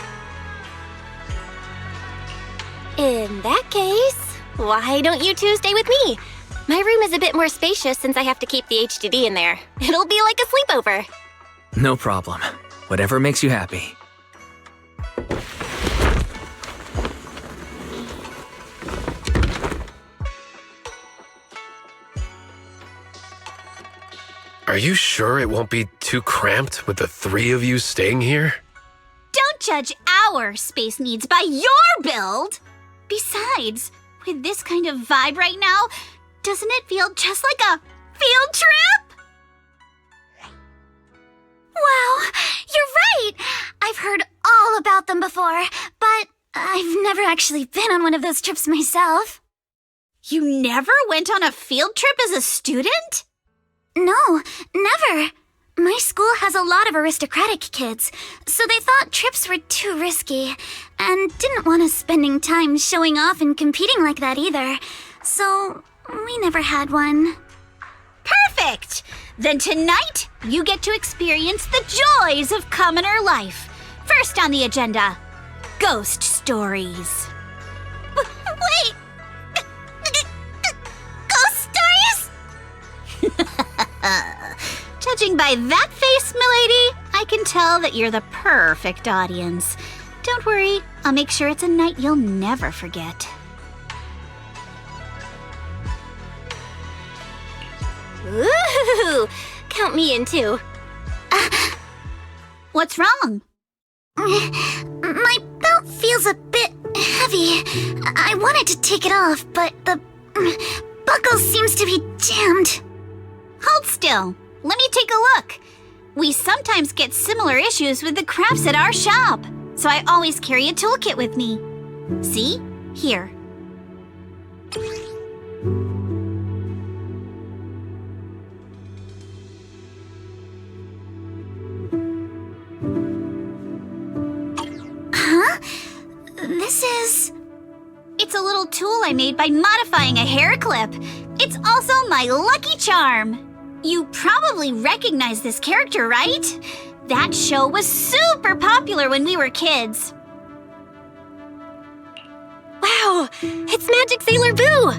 In that case, why don't you two stay with me? My room is a bit more spacious since I have to keep the HDD in there. It'll be like a sleepover. No problem. Whatever makes you happy. Are you sure it won't be too cramped with the three of you staying here? Don't judge our space needs by your build! Besides, with this kind of vibe right now, doesn't it feel just like a field trip? Wow, you're right! I've heard all about them before, but I've never actually been on one of those trips myself. You never went on a field trip as a student? No, never. My school has a lot of aristocratic kids, so they thought trips were too risky, and didn't want us spending time showing off and competing like that either. So, we never had one. Perfect! Then tonight, you get to experience the joys of commoner life. First on the agenda, ghost stories. Wait! Ghost stories? Judging by that face, milady, I can tell that you're the perfect audience. Don't worry, I'll make sure it's a night you'll never forget. Ooh, count me in too. What's wrong? My belt feels a bit heavy. I wanted to take it off, but the buckle seems to be jammed. Hold still. Let me take a look. We sometimes get similar issues with the crafts at our shop, so I always carry a toolkit with me. See? Here. Huh? This is... It's a little tool I made by modifying a hair clip. It's also my lucky charm. You probably recognize this character, right? That show was super popular when we were kids. Wow, it's Magic Sailor Boo!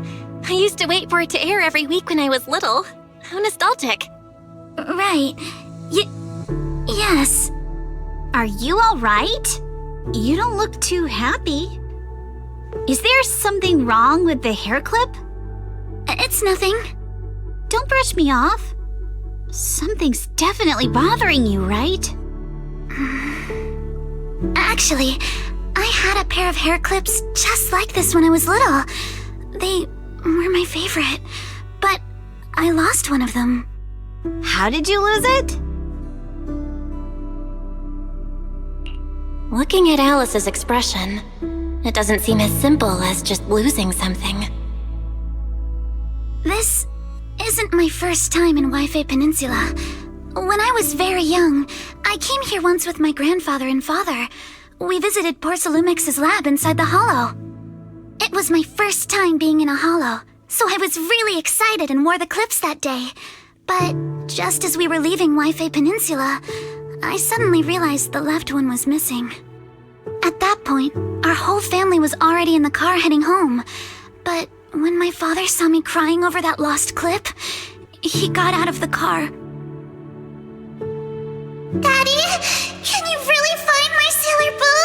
I used to wait for it to air every week when I was little. How nostalgic. Right. Yes. Are you all right? You don't look too happy. Is there something wrong with the hair clip? It's nothing. Don't brush me off. Something's definitely bothering you, right? Actually, pair of hair clips just like this when I was little. They were my favorite, but I lost one of them. How did you lose it? Looking at Alice's expression, it doesn't seem as simple as just losing something. This isn't my first time in Wi-Fi Peninsula. When I was very young, I came here once with my grandfather and father. We visited Porcelumex's lab inside the Hollow. It was my first time being in a Hollow, so I was really excited and wore the clips that day. But just as we were leaving Wi-Fi Peninsula, I suddenly realized the left one was missing. At that point, our whole family was already in the car heading home. But when my father saw me crying over that lost clip, he got out of the car. Daddy, can you really find my Sailor Boo?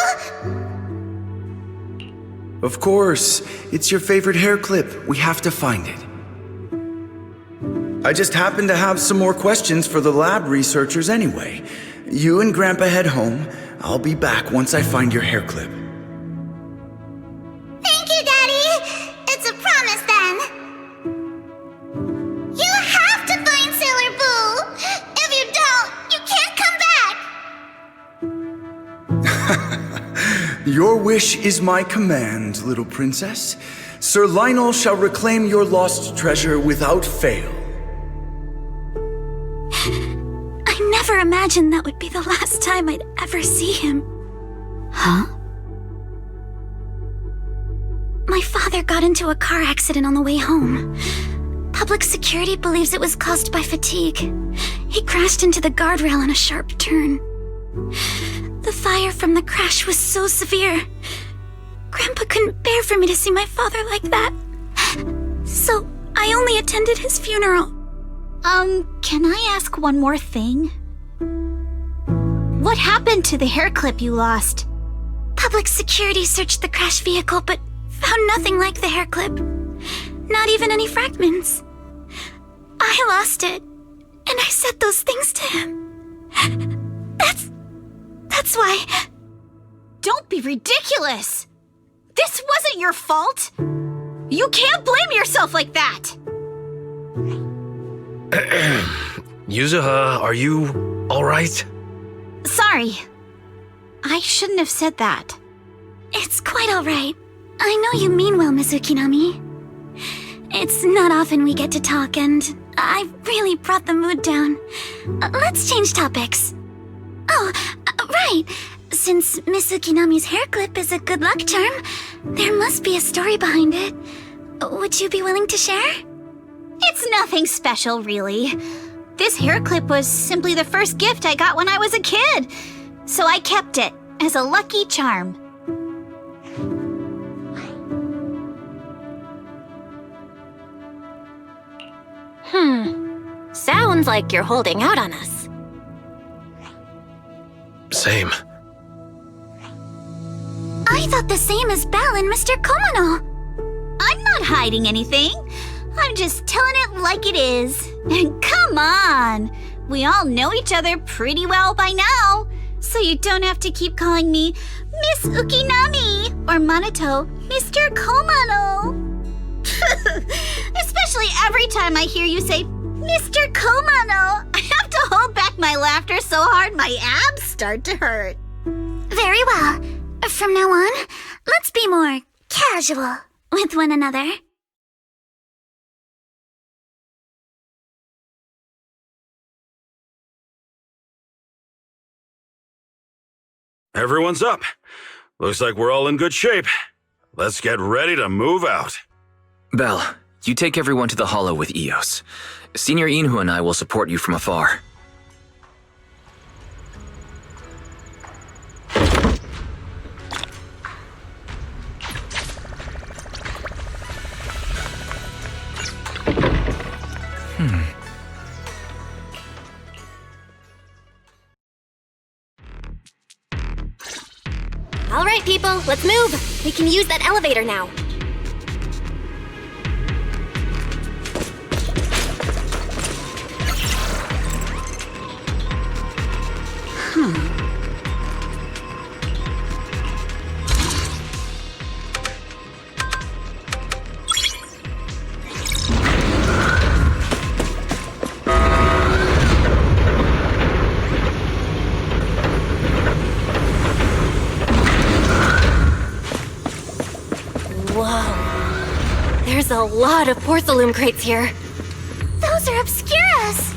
Of course. It's your favorite hair clip. We have to find it. I just happen to have some more questions for the lab researchers anyway. You and Grandpa head home. I'll be back once I find your hair clip. Thank you, Daddy. It's a promise then. You have to find Sailor Boo. If you don't, you can't come back. Your wish is my command, little princess. Sir Lionel shall reclaim your lost treasure without fail. I never imagined that would be the last time I'd ever see him. Huh? My father got into a car accident on the way home. Public security believes it was caused by fatigue. He crashed into the guardrail on a sharp turn. The fire from the crash was so severe. Grandpa couldn't bear for me to see my father like that. So I only attended his funeral. Can I ask one more thing? What happened to the hair clip you lost? Public security searched the crashed vehicle, but found nothing like the hair clip. Not even any fragments. I lost it, and I said those things to him. That's why... Don't be ridiculous! This wasn't your fault! You can't blame yourself like that! Yuzuha, are you alright? Sorry. I shouldn't have said that. It's quite alright. I know you mean well, Miss Ukinami. It's not often we get to talk, and I really brought the mood down. Let's change topics. Oh, right. Since Miss Ukinami's hair clip is a good luck charm, there must be a story behind it. Would you be willing to share? It's nothing special, really. This hair clip was simply the first gift I got when I was a kid, so I kept it as a lucky charm. Sounds like you're holding out on us. Same. I thought the same as Belle and Mr. Komano. I'm not hiding anything. I'm just telling it like it is. Come on! We all know each other pretty well by now, so you don't have to keep calling me Miss Ukinami or Manato Mr. Komano. Especially every time I hear you say Mr. Komano, I have to hold back my laughter so hard my abs start to hurt. Very well. From now on, let's be more casual with one another. Everyone's up. Looks like we're all in good shape. Let's get ready to move out. Belle, you take everyone to the Hollow with Eos. Senior Inhu and I will support you from afar. All right, people, let's move. We can use that elevator now. Whoa. There's a lot of porcelain crates here. Those are Obscuras!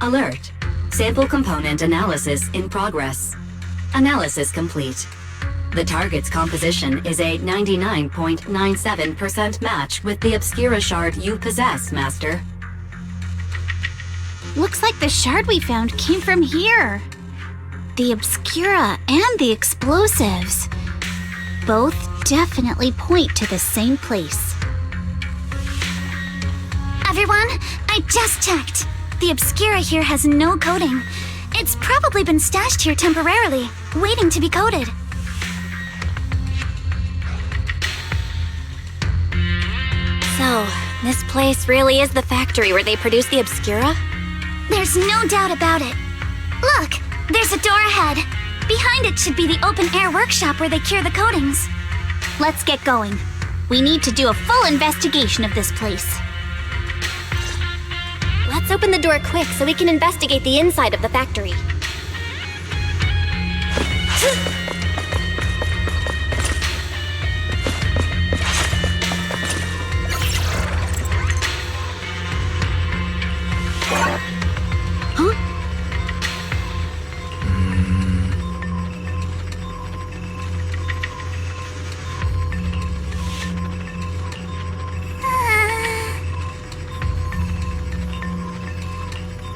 Alert. Sample component analysis in progress. Analysis complete. The target's composition is a 99.97% match with the Obscura shard you possess, Master. Looks like the shard we found came from here. The Obscura and the explosives. Both definitely point to the same place. Everyone, I just checked. The Obscura here has no coding. It's probably been stashed here temporarily, waiting to be coded. So, this place really is the factory where they produce the Obscura? There's no doubt about it. Look, there's a door ahead. Behind it should be the open-air workshop where they cure the coatings. Let's get going. We need to do a full investigation of this place. Let's open the door quick so we can investigate the inside of the factory.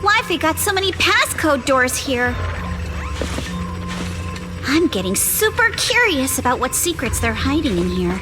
Wi-Fi got so many passcode doors here. I'm getting super curious about what secrets they're hiding in here.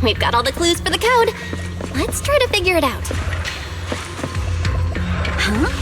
We've got all the clues for the code. Let's try to figure it out. Huh?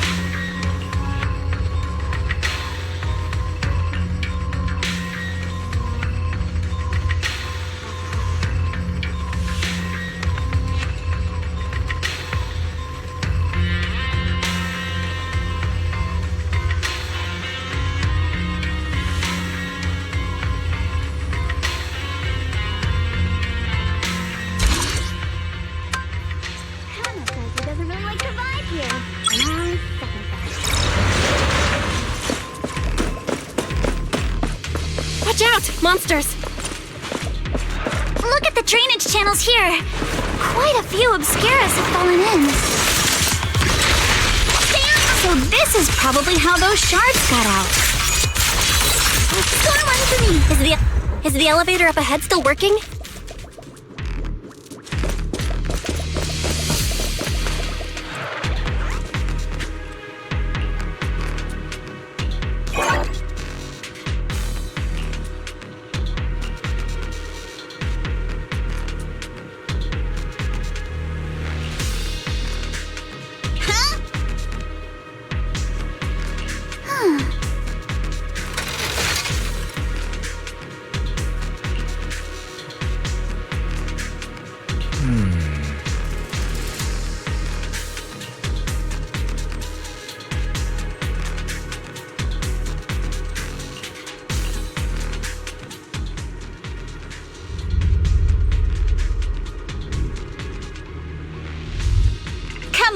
Watch out! Monsters! Look at the drainage channels here. Quite a few Obscuras have fallen in. So this is probably how those shards got out. Score one for me! Is the elevator up ahead still working?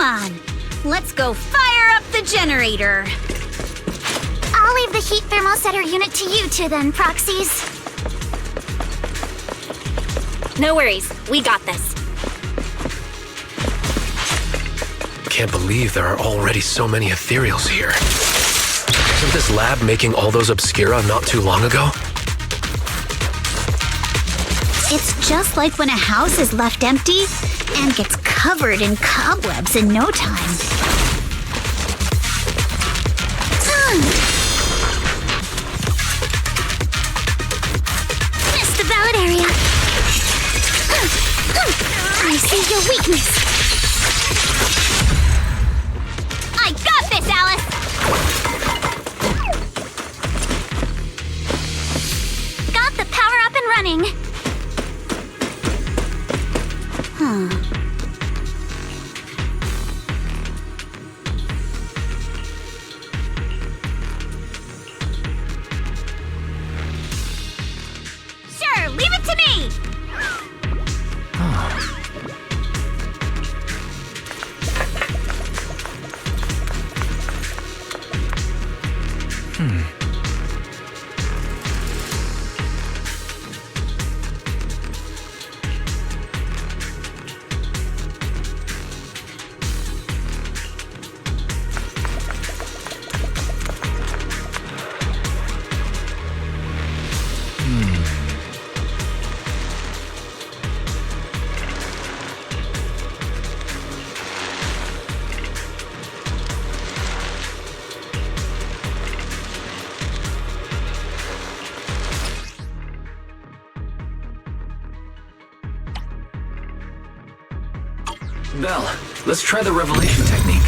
on! Let's go fire up the generator! I'll leave the heat thermosetter unit to you two then, proxies. No worries, we got this. Can't believe there are already so many ethereals here. Wasn't this lab making all those Obscura not too long ago? It's just like when a house is left empty and gets covered in cobwebs in no time. Missed the valid area. I see your weakness. I got this, Alice! Got the power up and running. Sure, leave it to me! Belle, let's try the revelation technique.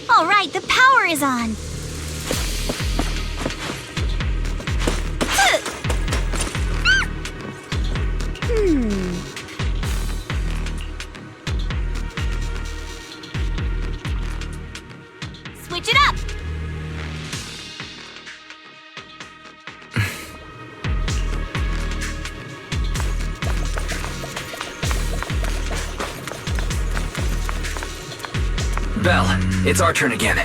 All right, the power is on. Switch it up! Belle, it's our turn again.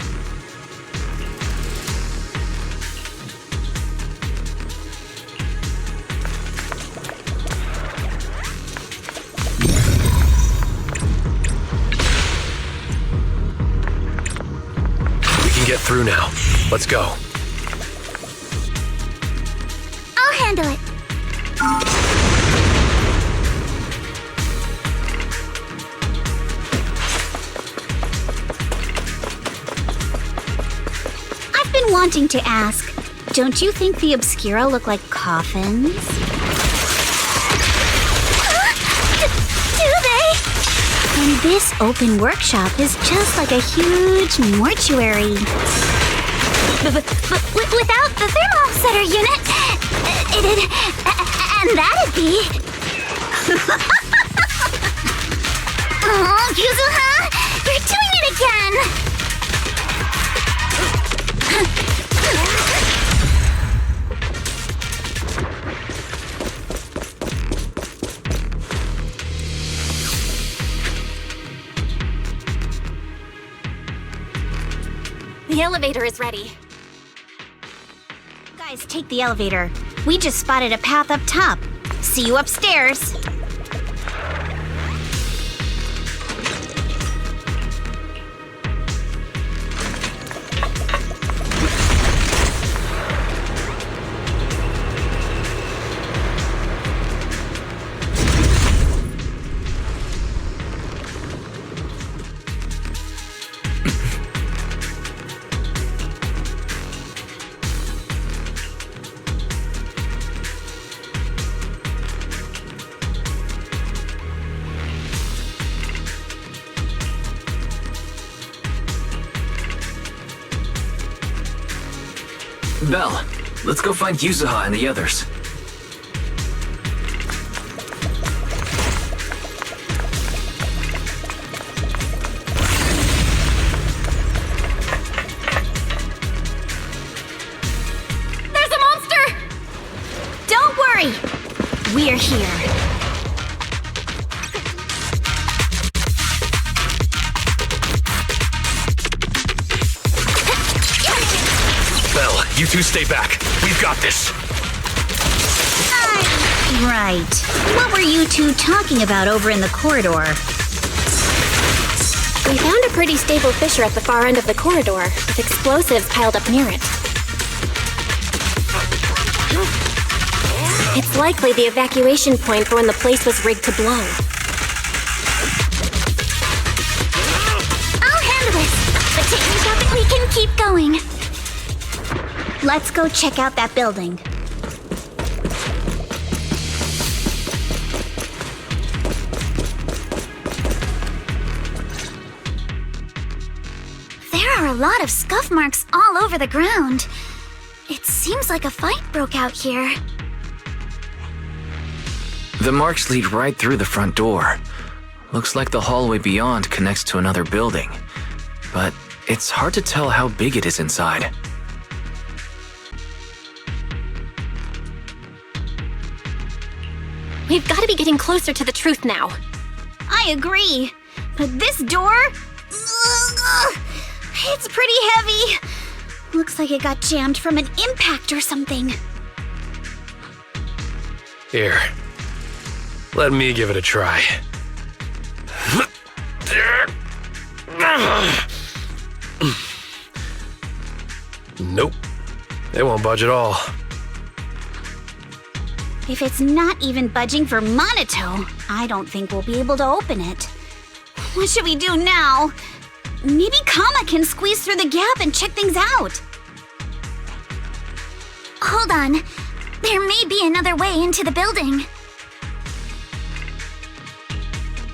We can get through now. Let's go. I'll handle it. I've been wanting to ask, don't you think the Obscura look like coffins? Do they? And this open workshop is just like a huge mortuary. Without the thermosetter unit, and that'd be... Oh, Yuzuha, you're doing it again! The elevator is ready. Guys, take the elevator. We just spotted a path up top. See you upstairs. Belle, let's go find Yuzuha and the others. You two stay back. We've got this. Right. What were you two talking about over in the corridor? We found a pretty stable fissure at the far end of the corridor, with explosives piled up near it. It's likely the evacuation point for when the place was rigged to blow. I'll handle this, but taking something we can keep going. Let's go check out that building. There are a lot of scuff marks all over the ground. It seems like a fight broke out here. The marks lead right through the front door. Looks like the hallway beyond connects to another building, but it's hard to tell how big it is inside. We've got to be getting closer to the truth now. I agree, but this door... it's pretty heavy. Looks like it got jammed from an impact or something. Here. Let me give it a try. Nope. They won't budge at all. If it's not even budging for Monotone, I don't think we'll be able to open it. What should we do now? Maybe Kama can squeeze through the gap and check things out. Hold on. There may be another way into the building.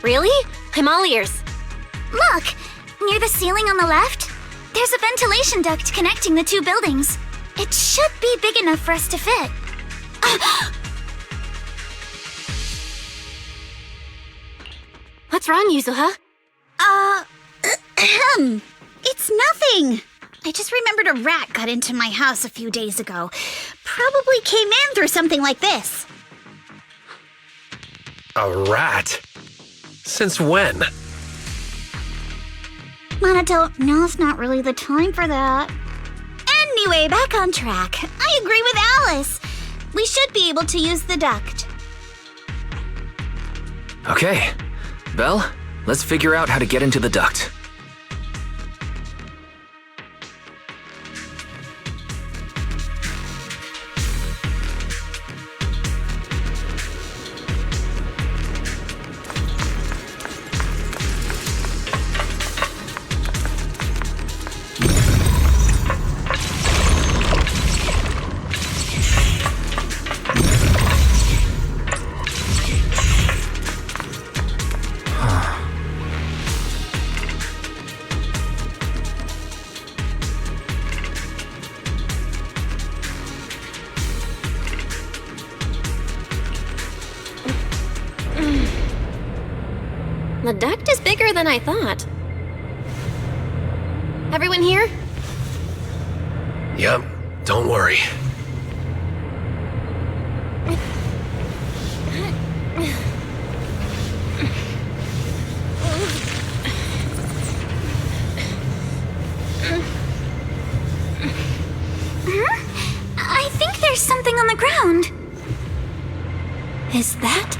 Really? I'm all ears. Look! Near the ceiling on the left, there's a ventilation duct connecting the two buildings. It should be big enough for us to fit. What's wrong, Yuzuha? It's nothing. I just remembered a rat got into my house a few days ago. Probably came in through something like this. A rat? Since when? Monotone, now's not really the time for that. Anyway, back on track. I agree with Alice. We should be able to use the duct. Okay. Belle, let's figure out how to get into the duct. The duct is bigger than I thought. Everyone here? Yep, don't worry. I think there's something on the ground. Is that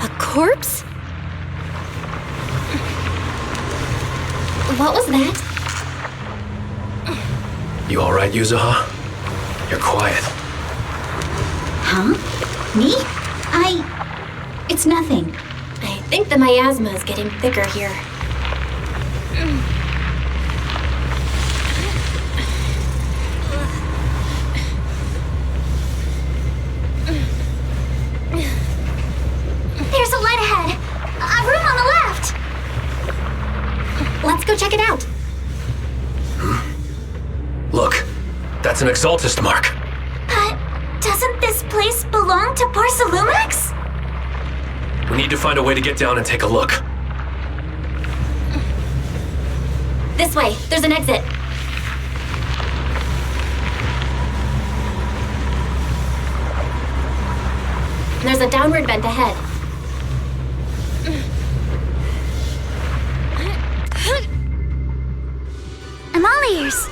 a corpse? What was that? You alright, Yuzuha? You're quiet. Huh? Me? It's nothing. I think the miasma is getting thicker here. There's a light ahead. A room on the left. Let's go check it out. Look, that's an Exaltist mark. But doesn't this place belong to Porcelumex? We need to find a way to get down and take a look. This way. There's an exit. There's a downward vent ahead. I'm all ears.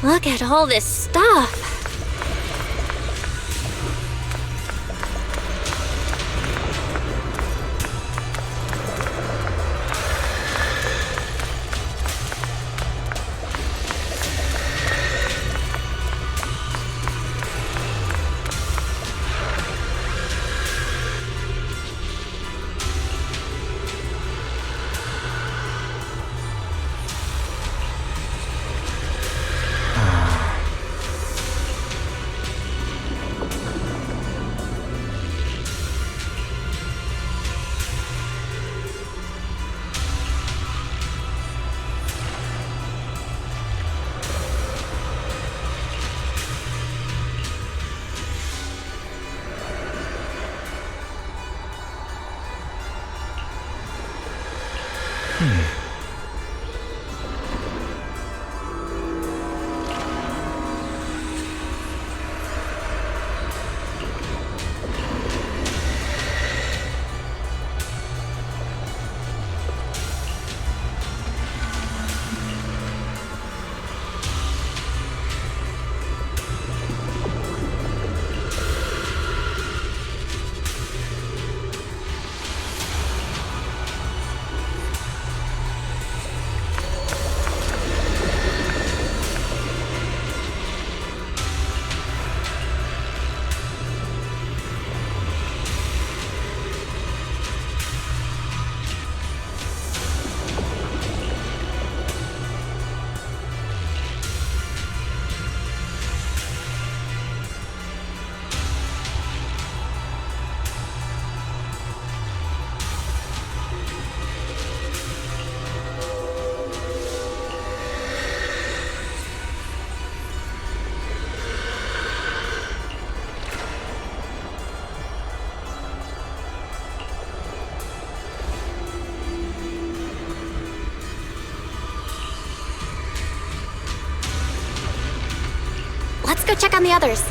Look at all this stuff. Let's go check on the others.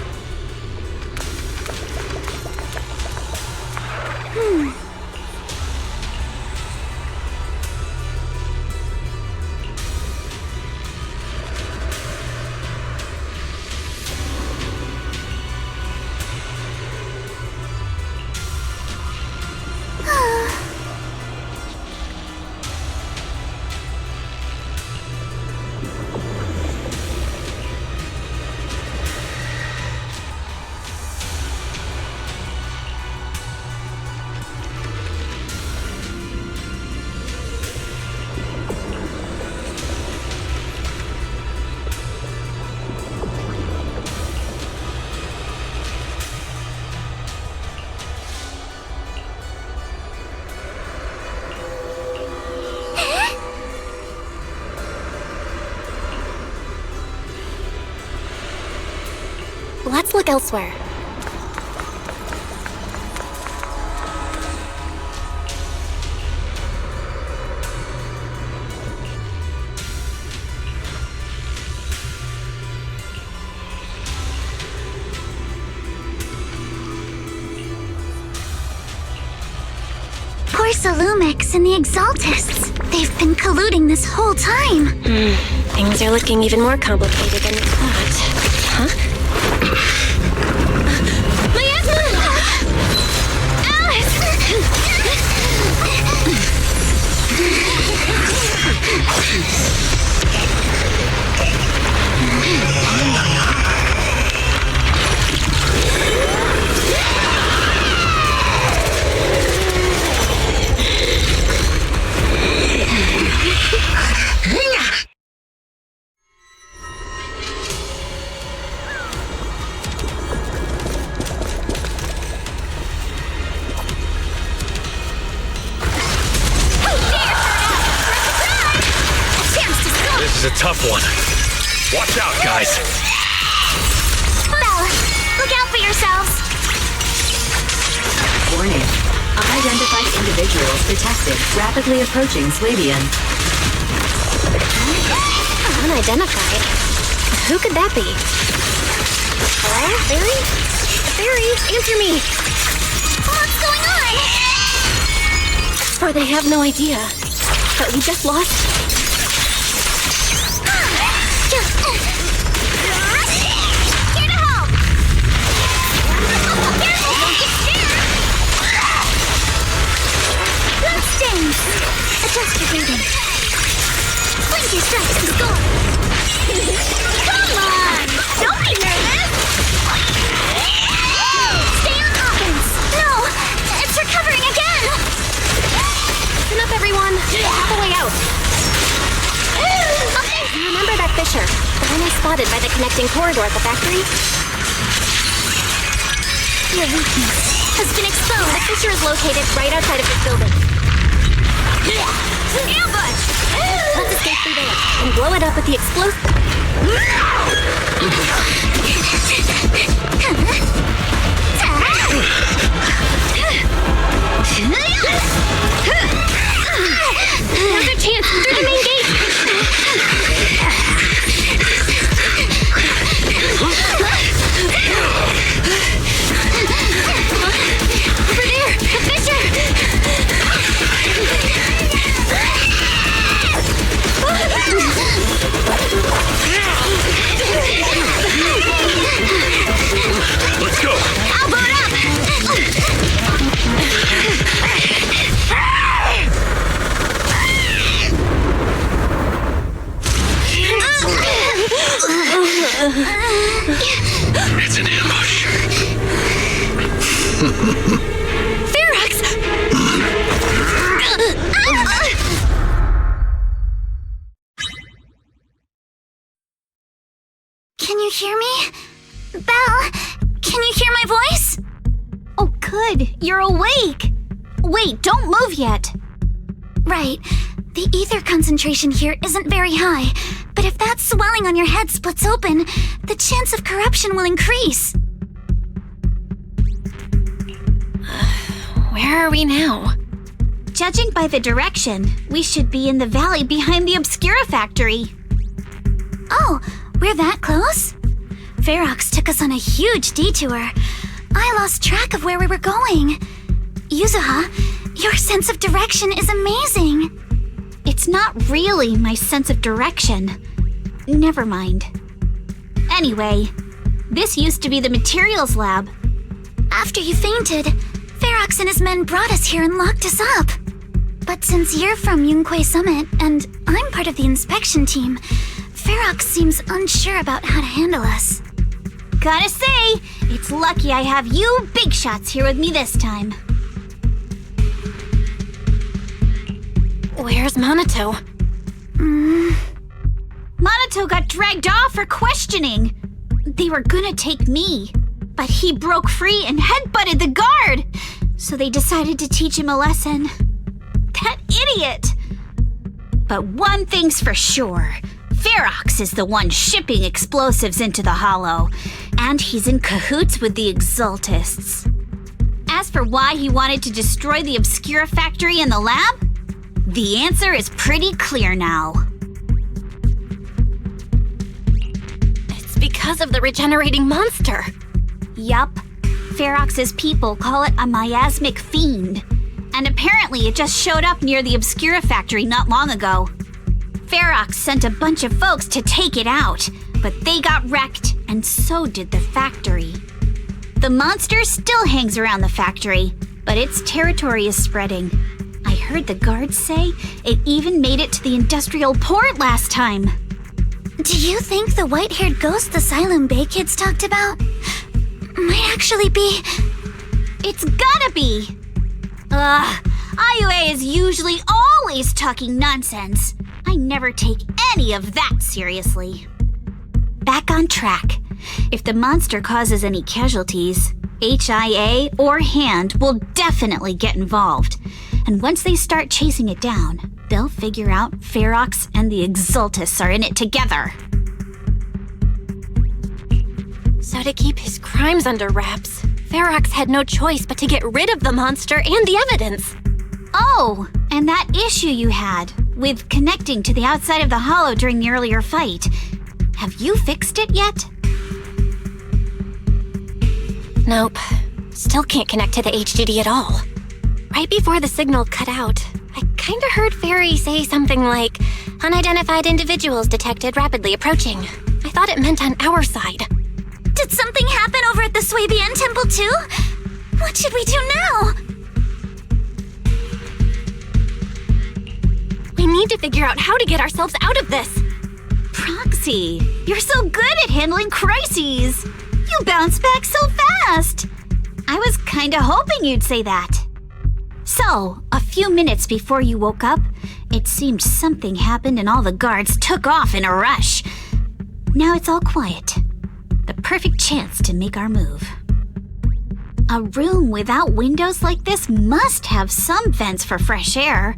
Let's look elsewhere. Porsalumix and the Exaltists. They've been colluding this whole time. Things are looking even more complicated than we thought. Huh? This is a tough one. Watch out, guys. Belle, look out for yourselves. Warning. Unidentified individuals detected rapidly approaching Slavian. Unidentified? Who could that be? Hello? Fairy? Fairy, answer me! What's going on? Or they have no idea that we just lost. Thanks. Adjust your breathing. Blink your strikes and score. Come on! Don't be nervous! Stay on offense. No, it's recovering again. Listen up, everyone. Half the way out. You remember that fissure? The one I spotted by the connecting corridor at the factory? Your weakness has been exposed. The fissure is located right outside of this building. Ambush! Let's escape through there and blow it up with the explosive. Another chance through the main gate. Over there, the fissure. Let's go. I'll boot up! It's an ambush. Ferox! Can you hear me? Belle, can you hear my voice? Oh, good. You're awake. Wait, don't move yet. Right. The ether concentration here isn't very high, but if that swelling on your head splits open, the chance of corruption will increase. Where are we now? Judging by the direction, we should be in the valley behind the Obscura factory. Oh, we're that close? Ferox took us on a huge detour. I lost track of where we were going. Yuzuha, your sense of direction is amazing. It's not really my sense of direction. Never mind. Anyway, this used to be the materials lab. After you fainted, Ferox and his men brought us here and locked us up. But since you're from Yunquei Summit and I'm part of the inspection team, Ferox seems unsure about how to handle us. Gotta say, it's lucky I have you big shots here with me this time. Where's Monato? Monato got dragged off for questioning. They were gonna take me, but he broke free and headbutted the guard. So they decided to teach him a lesson. That idiot! But one thing's for sure. Ferox is the one shipping explosives into the Hollow, and he's in cahoots with the Exaltists. As for why he wanted to destroy the Obscura factory and the lab, the answer is pretty clear now. It's because of the regenerating monster. Yup. Ferox's people call it a miasmic fiend, and apparently it just showed up near the Obscura factory not long ago. Ferox sent a bunch of folks to take it out, but they got wrecked, and so did the factory. The monster still hangs around the factory, but its territory is spreading. I heard the guards say it even made it to the industrial port last time. Do you think the white-haired ghost the Silum Bay kids talked about might actually be... It's gotta be! IUA is usually always talking nonsense. I never take any of that seriously. Back on track. If the monster causes any casualties, HIA or Hand will definitely get involved. And once they start chasing it down, they'll figure out Ferox and the Exaltists are in it together. So to keep his crimes under wraps, Ferox had no choice but to get rid of the monster and the evidence. Oh, and that issue you had with connecting to the outside of the Hollow during the earlier fight. Have you fixed it yet? Nope. Still can't connect to the HDD at all. Right before the signal cut out, I kinda heard Fairy say something like, "Unidentified individuals detected rapidly approaching." I thought it meant on our side. Did something happen over at the Swabian Temple too? What should we do now? to figure out how to get ourselves out of this. Proxy, you're so good at handling crises. You bounce back so fast. I was kinda hoping you'd say that. So, a few minutes before you woke up, it seemed something happened and all the guards took off in a rush. Now it's all quiet. The perfect chance to make our move. A room without windows like this must have some vents for fresh air.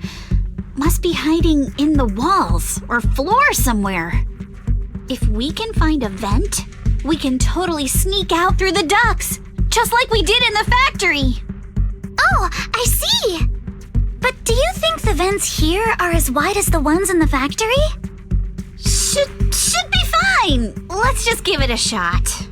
Must be hiding in the walls or floor somewhere. If we can find a vent, we can totally sneak out through the ducts, just like we did in the factory. Oh, I see! But do you think the vents here are as wide as the ones in the factory? Should be fine. Let's just give it a shot.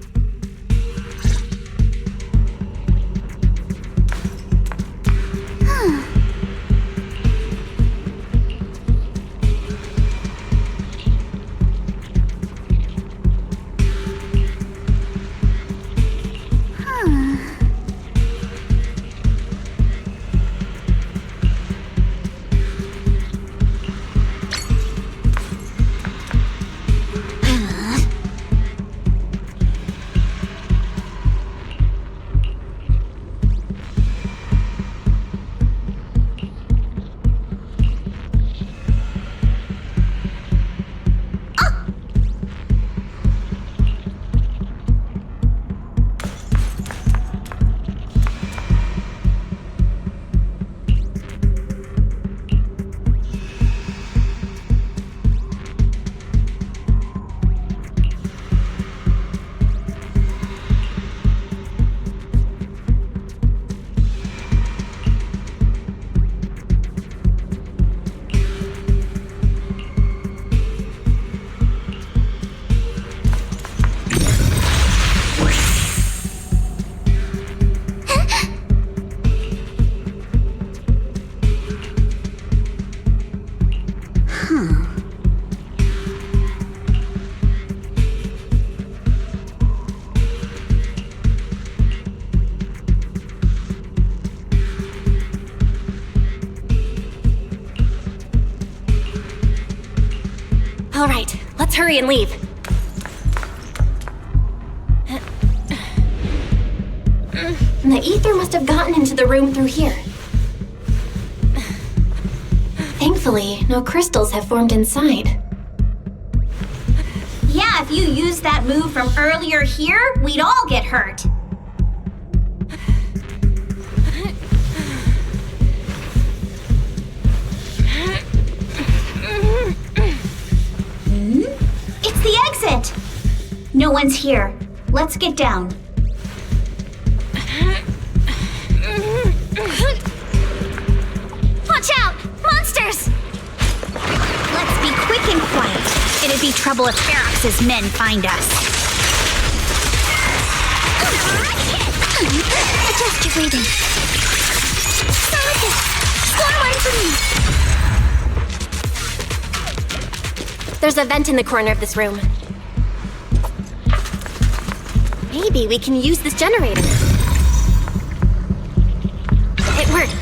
All right, let's hurry and leave. The ether must have gotten into the room through here. Thankfully, no crystals have formed inside. Yeah, if you used that move from earlier here, we'd all get hurt. It's the exit! No one's here. Let's get down. Watch out! Monsters! Let's be quick and quiet. It'd be trouble if Ferox's men find us. Adjust your breathing. Score one for me. There's a vent in the corner of this room. Maybe we can use this generator. It worked.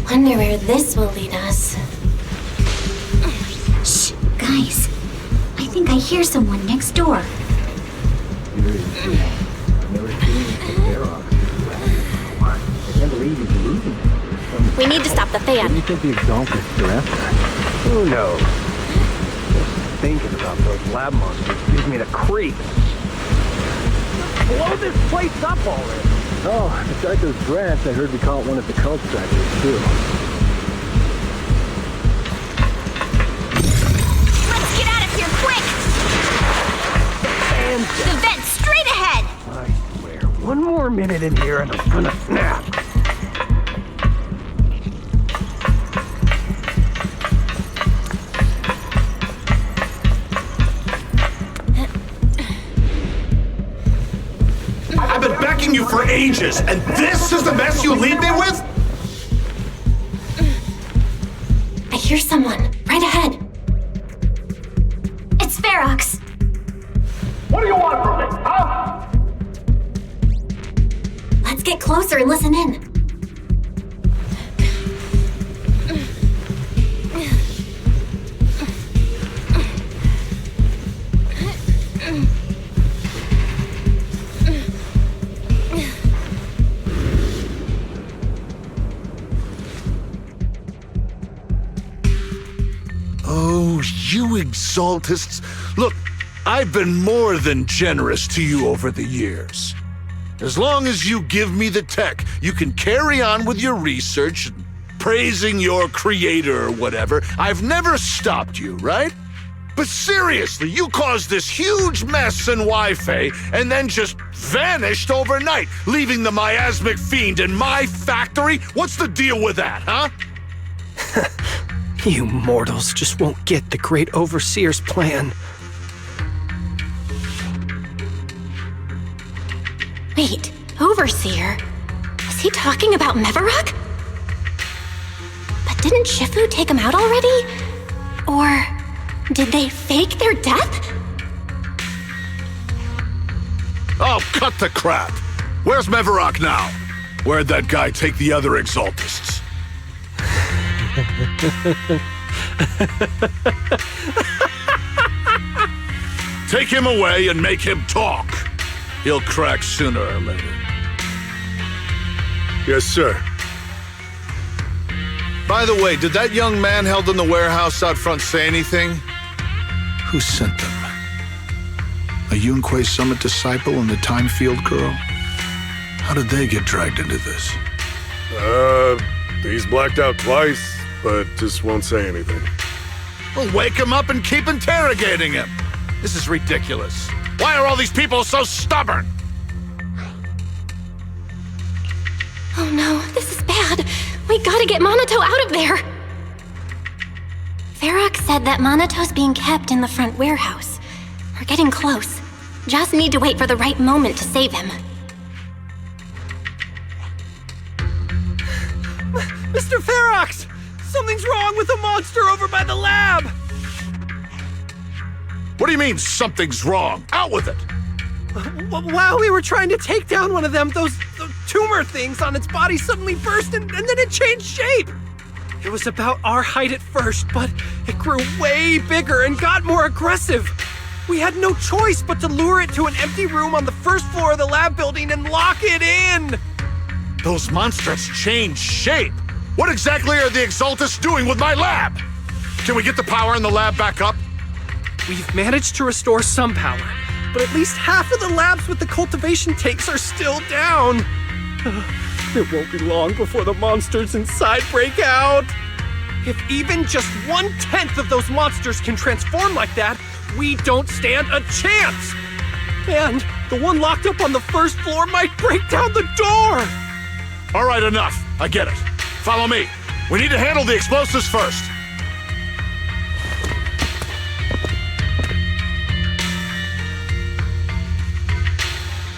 Wonder where this will lead us. Shh, guys. I think I hear someone next door. We need to stop the fan. What do you think the Exalted are after? Who knows? Just thinking about those lab monsters gives me the creeps. Blow this place up already! Oh, besides those drafts, I heard we caught one at the cult factory, too. Let's get out of here, quick! And the vent straight ahead! I swear, one more minute in here and I'm gonna snap. I've been backing asking you for ages, and this is the mess you leave me with? I hear someone. Right ahead. It's Ferox. What do you want from me, huh? Let's get closer and listen in. Oh, you exaltists. Look, I've been more than generous to you over the years. As long as you give me the tech, you can carry on with your research and praising your creator or whatever. I've never stopped you, right? But seriously, you caused this huge mess in Wi-Fi and then just vanished overnight, leaving the miasmic fiend in my factory? What's the deal with that, huh? You mortals just won't get the Great Overseer's plan. Wait, Overseer? Is he talking about Mevarok? But didn't Shifu take him out already? Or did they fake their death? Oh, cut the crap! Where's Mevarok now? Where'd that guy take the other exaltists? Take him away and make him talk. He'll crack sooner or later. Yes, sir. By the way, did that young man held in the warehouse out front say anything? Who sent them? A Yunque Summit disciple and the Time Field girl? How did they get dragged into this? He's blacked out twice, but just won't say anything. Well, wake him up and keep interrogating him. This is ridiculous. Why are all these people so stubborn? Oh no, this is bad. We gotta get Monato out of there. Ferox said that Monato's being kept in the front warehouse. We're getting close. Just need to wait for the right moment to save him. Mr. Ferox! Something's wrong with the monster over by the lab! What do you mean, something's wrong? Out with it! While we were trying to take down one of them, those tumor things on its body suddenly burst and then it changed shape! It was about our height at first, but it grew way bigger and got more aggressive. We had no choice but to lure it to an empty room on the first floor of the lab building and lock it in! Those monsters changed shape! What exactly are the Exaltists doing with my lab? Can we get the power in the lab back up? We've managed to restore some power, but at least half of the labs with the cultivation tanks are still down. It won't be long before the monsters inside break out. If even just 1/10 of those monsters can transform like that, we don't stand a chance. And the one locked up on the first floor might break down the door. All right, enough. I get it. Follow me. We need to handle the explosives first.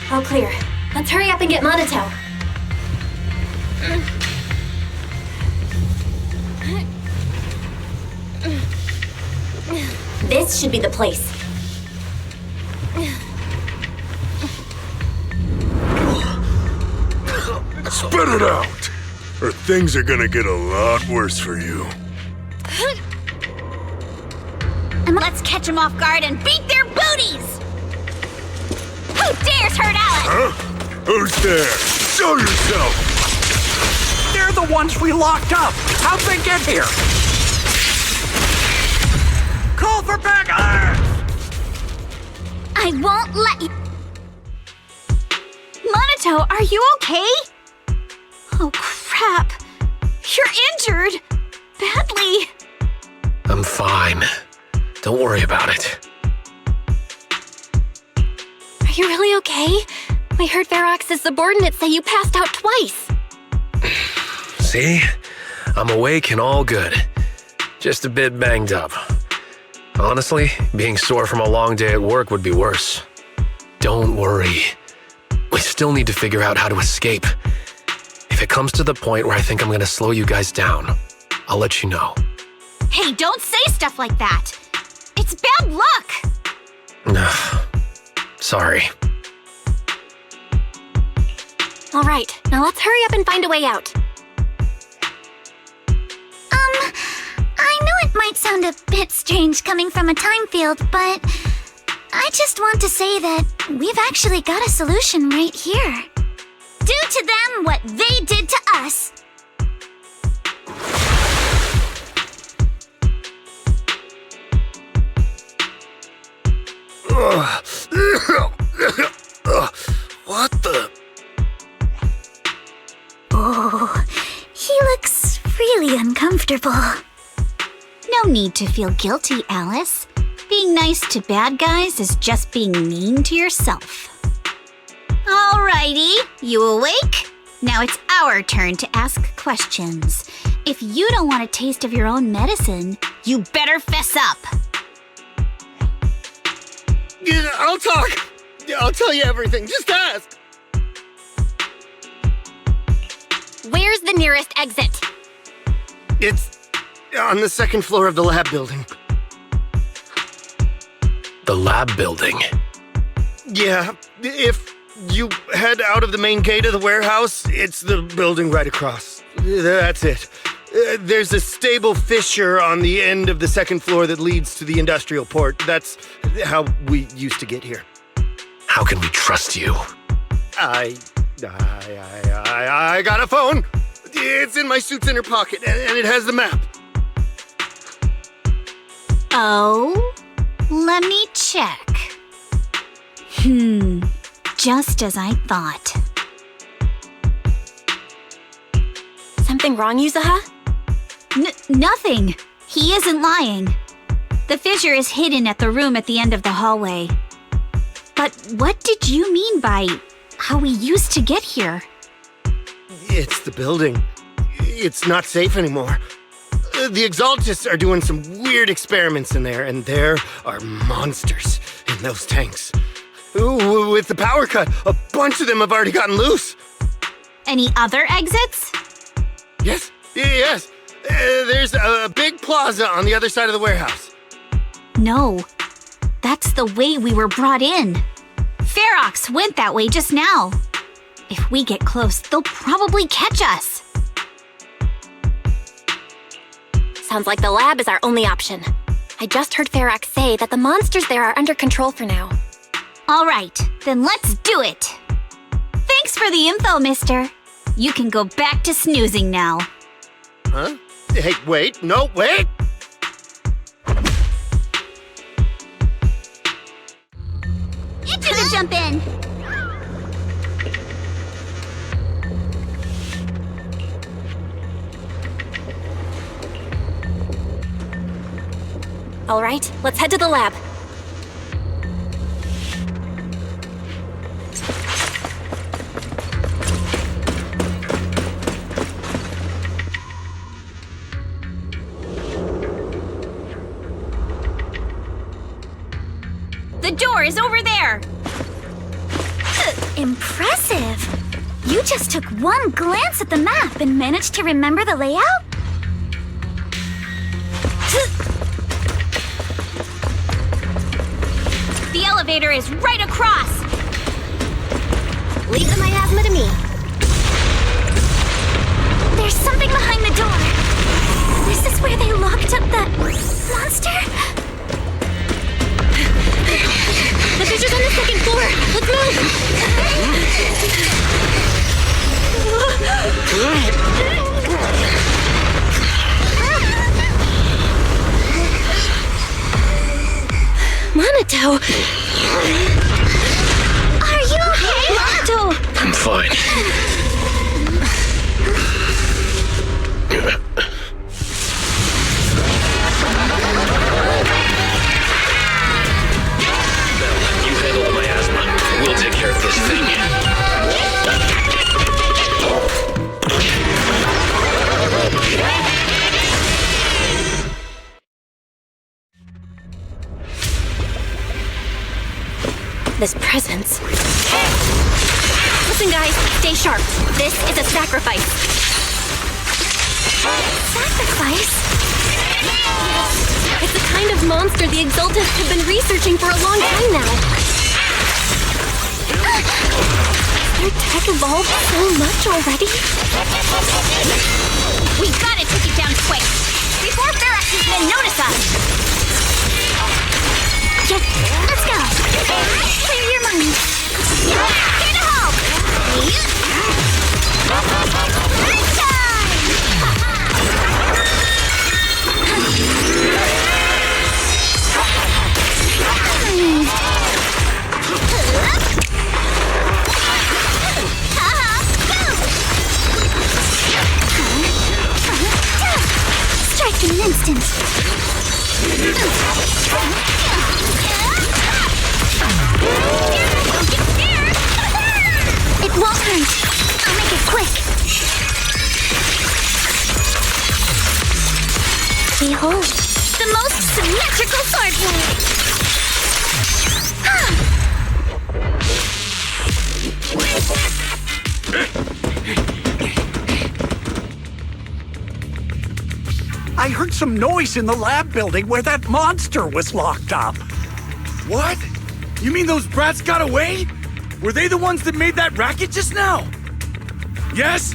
All clear. Let's hurry up and get Monato. This should be the place. Spit it out, or things are gonna get a lot worse for you. And let's catch them off guard and beat their booties! Who dares hurt Alex? Huh? Who's there? Show yourself! They're the ones we locked up. How'd they get here? Call for backup! I won't let you... Monato, are you okay? Oh, crap. You're injured. Badly. I'm fine. Don't worry about it. Are you really okay? We heard Ferox's subordinates say you passed out twice. See? I'm awake and all good. Just a bit banged up. Honestly, being sore from a long day at work would be worse. Don't worry. We still need to figure out how to escape. If it comes to the point where I think I'm gonna slow you guys down, I'll let you know. Hey, don't say stuff like that! It's bad luck! Sorry. All right, now let's hurry up and find a way out. I know it might sound a bit strange coming from a time field, but I just want to say that we've actually got a solution right here. Do to them what they did to us! What the? Oh, he looks really uncomfortable. No need to feel guilty, Alice. Being nice to bad guys is just being mean to yourself. Alrighty, you awake? Now it's our turn to ask questions. If you don't want a taste of your own medicine, you better fess up. Yeah, I'll talk. I'll tell you everything. Just ask. Where's the nearest exit? It's on the second floor of the lab building. The lab building? Yeah, if you head out of the main gate of the warehouse, it's the building right across. That's it. There's a stable fissure on the end of the second floor that leads to the industrial port. That's how we used to get here. How can we trust you? I got a phone. It's in my suit's inner pocket, and it has the map. Oh? Let me check. Just as I thought. Something wrong, Yuzuha? Nothing. He isn't lying. The fissure is hidden at the room at the end of the hallway. But what did you mean by how we used to get here? It's the building. It's not safe anymore. The Exaltists are doing some weird experiments in there, and there are monsters in those tanks. Ooh, with the power cut, a bunch of them have already gotten loose. Any other exits? Yes. There's a big plaza on the other side of the warehouse. No. That's the way we were brought in. Ferox went that way just now. If we get close, they'll probably catch us. Sounds like the lab is our only option. I just heard Ferox say that the monsters there are under control for now. All right, then let's do it. Thanks for the info, mister. You can go back to snoozing now. Huh? Hey, wait. No, wait! It's gonna jump in. All right, let's head to the lab. The door is over there. Impressive. You just took one glance at the map and managed to remember the layout? The elevator is right across. Leave the miasma to me. There's something behind the door. This is where they locked up that monster? The fissure's on the second floor. Let's move. Monato! Are you okay? Monato! I'm fine. You handle the miasma. We'll take care of this thing. This presence. Listen, guys, stay sharp. This is a sacrifice. Sacrifice? It's the kind of monster the Exaltists have been researching for a long time now. Their tech evolved so much already. We gotta take it down quick, before Verax's men notice us! Yes, let's go! Clear your mind! Here to help! Strike in an instant! It won't hurt. I'll make it quick. Behold, The most symmetrical swordplay! I heard some noise in the lab building where that monster was locked up. What? You mean those brats got away? Were they the ones that made that racket just now? Yes?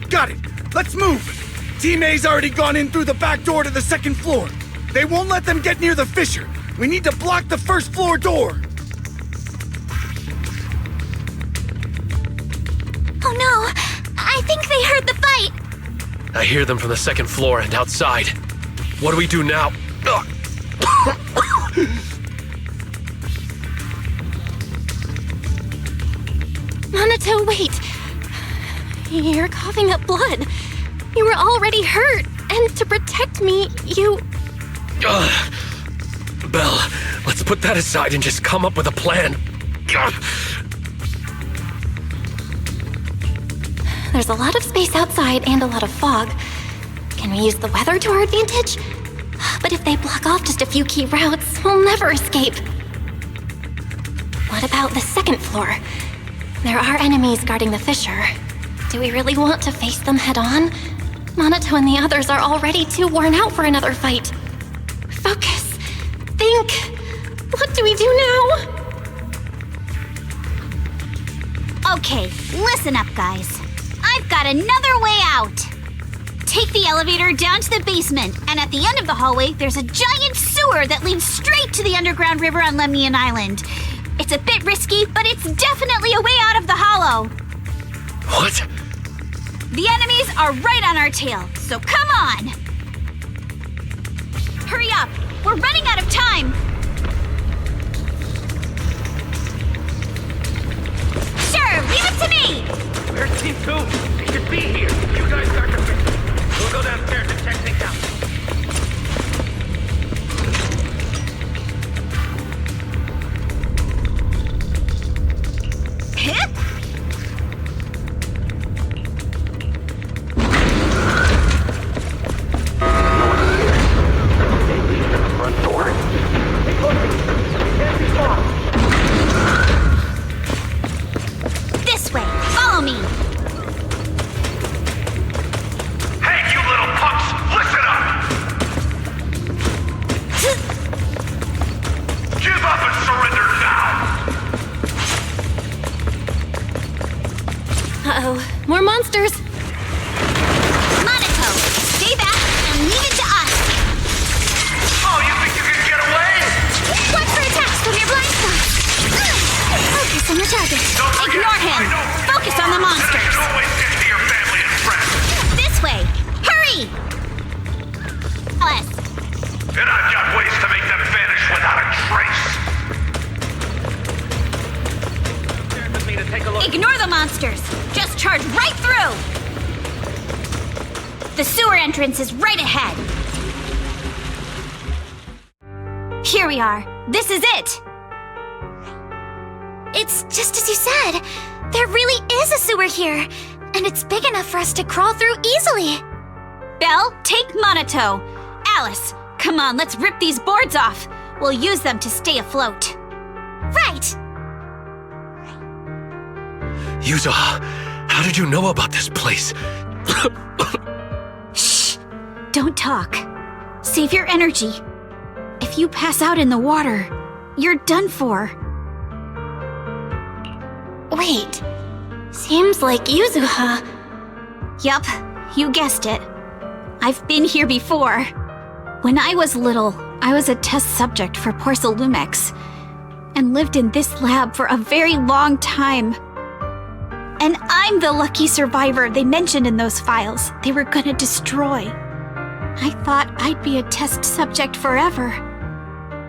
Got it. Let's move. Team A's already gone in through the back door to the second floor. They won't let them get near the fissure. We need to block the first floor door. oh no! I think they heard the fight! I hear them from the second floor and outside. What do we do now? Minato, wait. You're coughing up blood. You were already hurt, and to protect me, you... Belle, let's put that aside and just come up with a plan. There's a lot of space outside and a lot of fog. Can we use the weather to our advantage? But if they block off just a few key routes, we'll never escape. What about the second floor? There are enemies guarding the fissure. Do we really want to face them head-on? Minato and the others are already too worn out for another fight. Focus. Think. What do we do now? Okay, listen up, guys. I've got another way out. Take the elevator down to the basement, and at the end of the hallway, there's a giant sewer that leads straight to the underground river on Lemnian Island. It's a bit risky, but it's definitely a way out of the hollow. What? The enemies are right on our tail, so come on! Hurry up! We're running out of time! Sure, leave it to me! Where's Team 2? They should be here. You guys start to fix it. We'll go downstairs and check things out. Hip? Front door. Hey, look! It can't be far. This way! Follow me! Hey, you little punks! Listen up! Give up and surrender now! Uh-oh. More monsters! Minato, stay back and leave it to us! Oh, you think you can get away? Watch for attacks from your blind spot! Focus on the target. Ignore him! Focus on the monsters! Always get to your family and friends! This way! Hurry! Alice, And I've got ways to make them vanish without a trace! With me to take a look. ignore the monsters! Just charge right through! The sewer entrance is right ahead! Here we are. This is it! It's just as you said. There really is a sewer here, and it's big enough for us to crawl through easily. Belle, take Minato. Alice, come on, let's rip these boards off. We'll use them to stay afloat. Right. Yuzuha, how did you know about this place? Shh! Don't talk. Save your energy. If you pass out in the water, you're done for. Wait. Seems like Yuzuha. Yup, you guessed it. I've been here before. When I was little, I was a test subject for Porcelumex and lived in this lab for a very long time. And I'm the lucky survivor they mentioned in those files they were gonna destroy. I thought I'd be a test subject forever.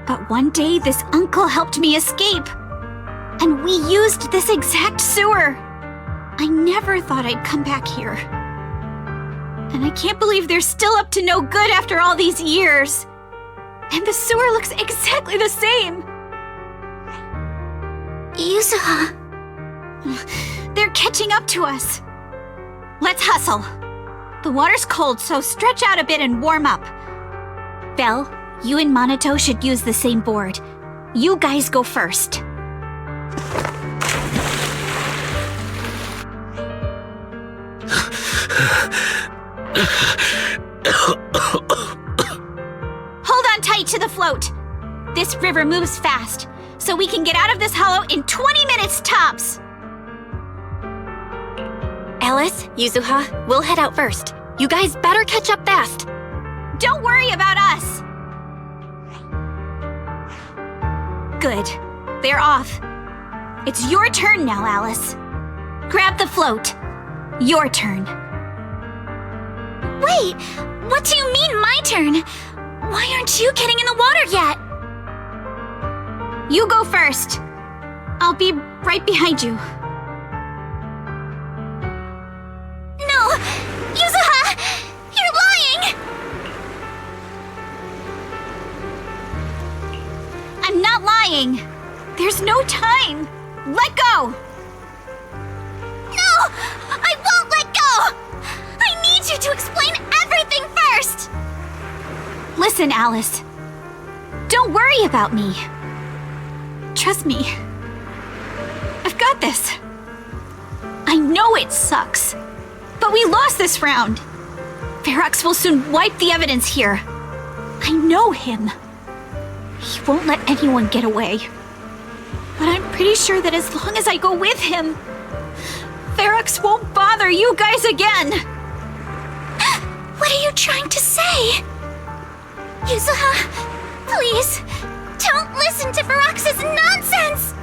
But one day this uncle helped me escape. And we used this exact sewer. I never thought I'd come back here. And I can't believe they're still up to no good after all these years. And the sewer looks exactly the same. Yuzuha. They're catching up to us. Let's hustle. The water's cold, so stretch out a bit and warm up. Belle, you and Monato should use the same board. You guys go first. Hold on tight to the float. This river moves fast, so we can get out of this hollow in 20 minutes tops. Alice, Yuzuha, we'll head out first. You guys better catch up fast. Don't worry about us. Good. They're off. It's your turn now, Alice. Grab the float. Your turn. Wait, what do you mean my turn? Why aren't you getting in the water yet? You go first. I'll be right behind you. No! Yuzuha! You're lying! I'm not lying. There's no time. Let go! No! I won't let go! I need you to explain everything first! Listen, Alice. Don't worry about me. Trust me. I've got this. I know it sucks, but we lost this round. Ferox will soon wipe the evidence here. I know him. He won't let anyone get away. But I'm pretty sure that as long as I go with him, Ferox won't bother you guys again. What are you trying to say? Yuzuha, please, don't listen to Ferox's nonsense!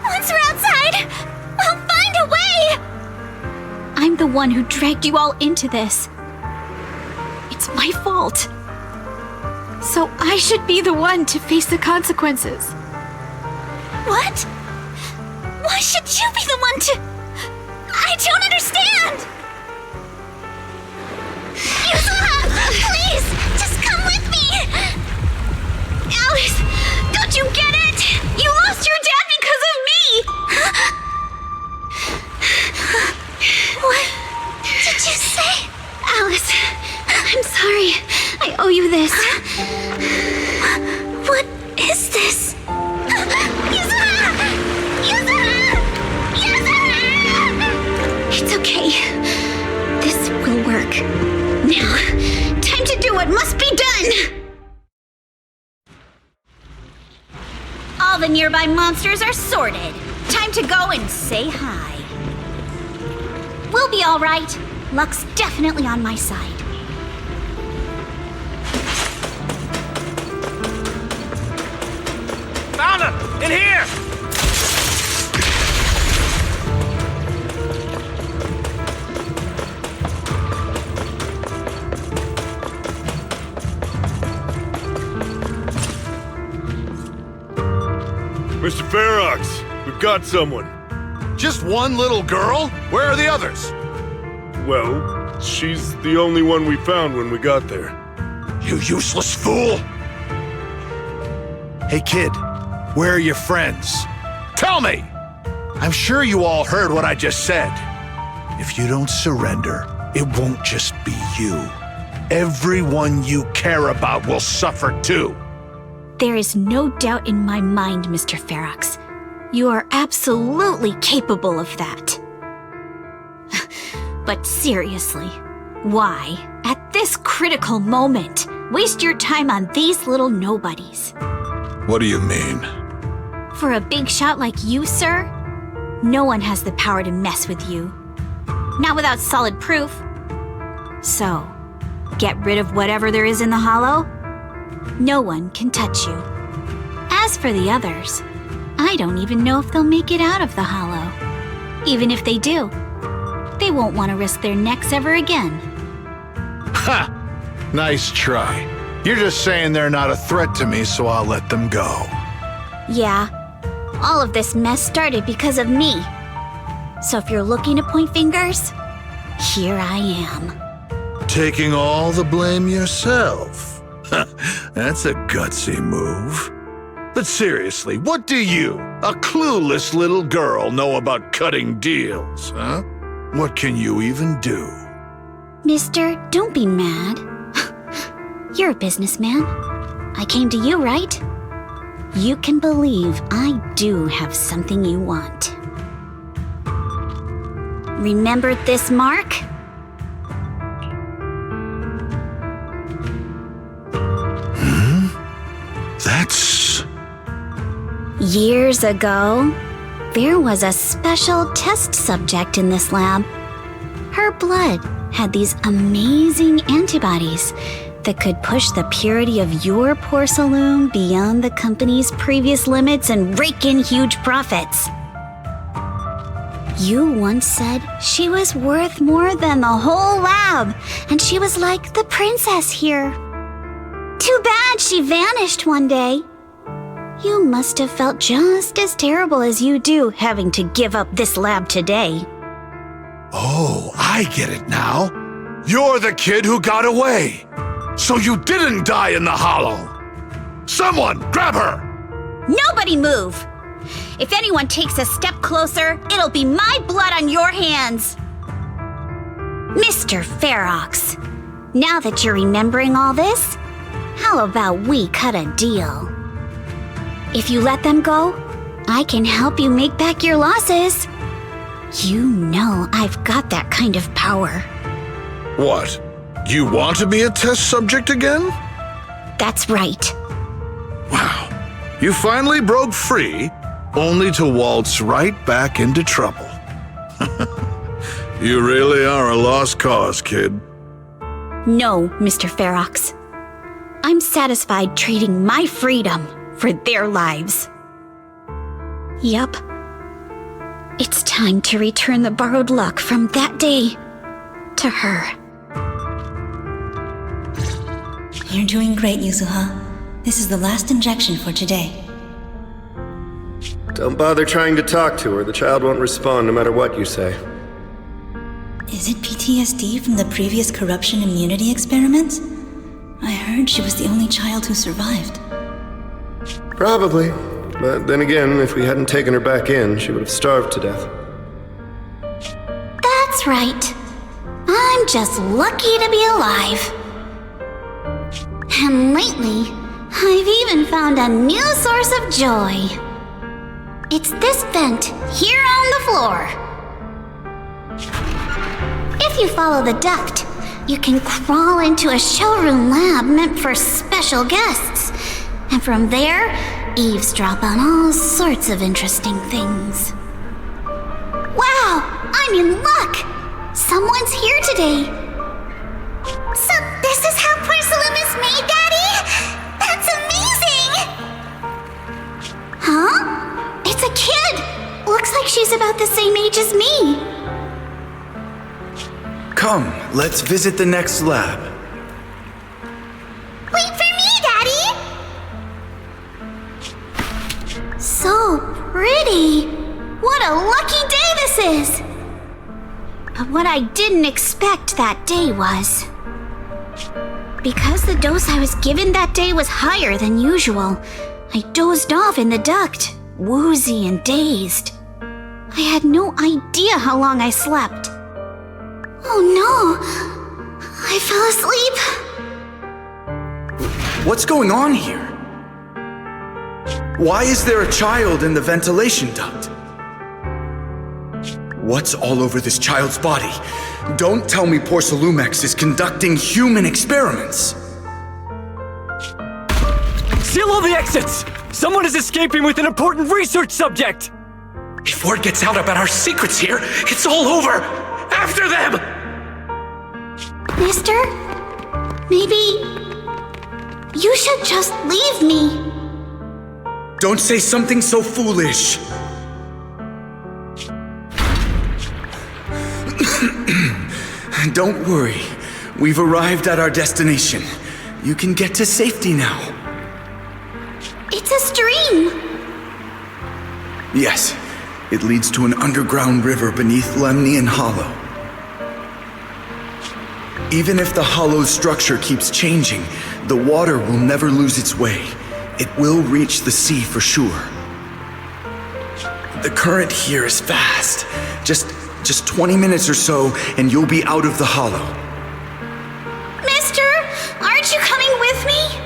Once we're outside, we'll find a way! I'm the one who dragged you all into this. It's my fault. So I should be the one to face the consequences. What? Why should you be the one to... I don't understand! Yuzuha, please, just come with me! Alice, don't you get it? You lost your dad because of me! What did you say? Alice, I'm sorry. I owe you this. What is this? Yuzuha! Yuzuha! Yuzuha! It's okay. This will work. Now, time to do what must be done! All the nearby monsters are sorted. Time to go and say hi. We'll be all right. Luck's definitely on my side. Found him! In here! Mr. Ferox, we've got someone. Just one little girl? Where are the others? Well, she's the only one we found when we got there. You useless fool! Hey kid, where are your friends? Tell me! I'm sure you all heard what I just said. If you don't surrender, it won't just be you. Everyone you care about will suffer too. There is no doubt in my mind, Mr. Ferox. You are absolutely capable of that. But seriously, why, at this critical moment, waste your time on these little nobodies? What do you mean? For a big shot like you, sir, no one has the power to mess with you. Not without solid proof. So, get rid of whatever there is in the hollow. No one can touch you. As for the others, I don't even know if they'll make it out of the hollow. Even if they do, they won't want to risk their necks ever again. Ha! Nice try. You're just saying they're not a threat to me, so I'll let them go. Yeah, all of this mess started because of me. So if you're looking to point fingers, here I am. Taking all the blame yourself. That's a gutsy move. But seriously, what do you, a clueless little girl, know about cutting deals, huh? What can you even do? Mister, don't be mad. You're a businessman. I came to you, right? You can believe I do have something you want. Remember this mark? That's... Years ago, there was a special test subject in this lab. Her blood had these amazing antibodies that could push the purity of your porcelain beyond the company's previous limits and rake in huge profits. You once said she was worth more than the whole lab, and she was like the princess here. Too bad she vanished one day. You must have felt just as terrible as you do having to give up this lab today. Oh, I get it now. You're the kid who got away. So you didn't die in the hollow. Someone, grab her! Nobody move! If anyone takes a step closer, it'll be my blood on your hands. Mr. Ferox, now that you're remembering all this, how about we cut a deal? If you let them go, I can help you make back your losses. You know I've got that kind of power. What? You want to be a test subject again? That's right. Wow. You finally broke free, only to waltz right back into trouble. You really are a lost cause, kid. No, Mr. Ferox. I'm satisfied trading my freedom for their lives. Yup. It's time to return the borrowed luck from that day to her. You're doing great, Yuzuha. This is the last injection for today. Don't bother trying to talk to her. The child won't respond no matter what you say. Is it PTSD from the previous corruption immunity experiments? I heard she was the only child who survived. Probably. But then again, if we hadn't taken her back in, she would have starved to death. That's right. I'm just lucky to be alive. And lately, I've even found a new source of joy. It's this vent here on the floor. If you follow the duct, you can crawl into a showroom lab meant for special guests. And from there, eavesdrop on all sorts of interesting things. Wow, I'm in luck! Someone's here today. So this is how porcelain is made, Daddy? That's amazing! Huh? It's a kid! Looks like she's about the same age as me. Come, let's visit the next lab. Wait for me, Daddy! So pretty! What a lucky day this is! But what I didn't expect that day was... Because the dose I was given that day was higher than usual, I dozed off in the duct, woozy and dazed. I had no idea how long I slept. Oh no! I fell asleep. What's going on here? Why is there a child in the ventilation duct? What's all over this child's body? Don't tell me Porcelumex is conducting human experiments. Seal all the exits! Someone is escaping with an important research subject! If word gets out about our secrets here, it's all over! After them! Mister? Maybe you should just leave me. Don't say something so foolish. Don't worry. We've arrived at our destination. You can get to safety now. It's a stream. Yes, it leads to an underground river beneath Lemnian Hollow. Even if the hollow's structure keeps changing, the water will never lose its way. It will reach the sea for sure. The current here is fast. Just 20 minutes or so, and you'll be out of the hollow. Mister, aren't you coming with me?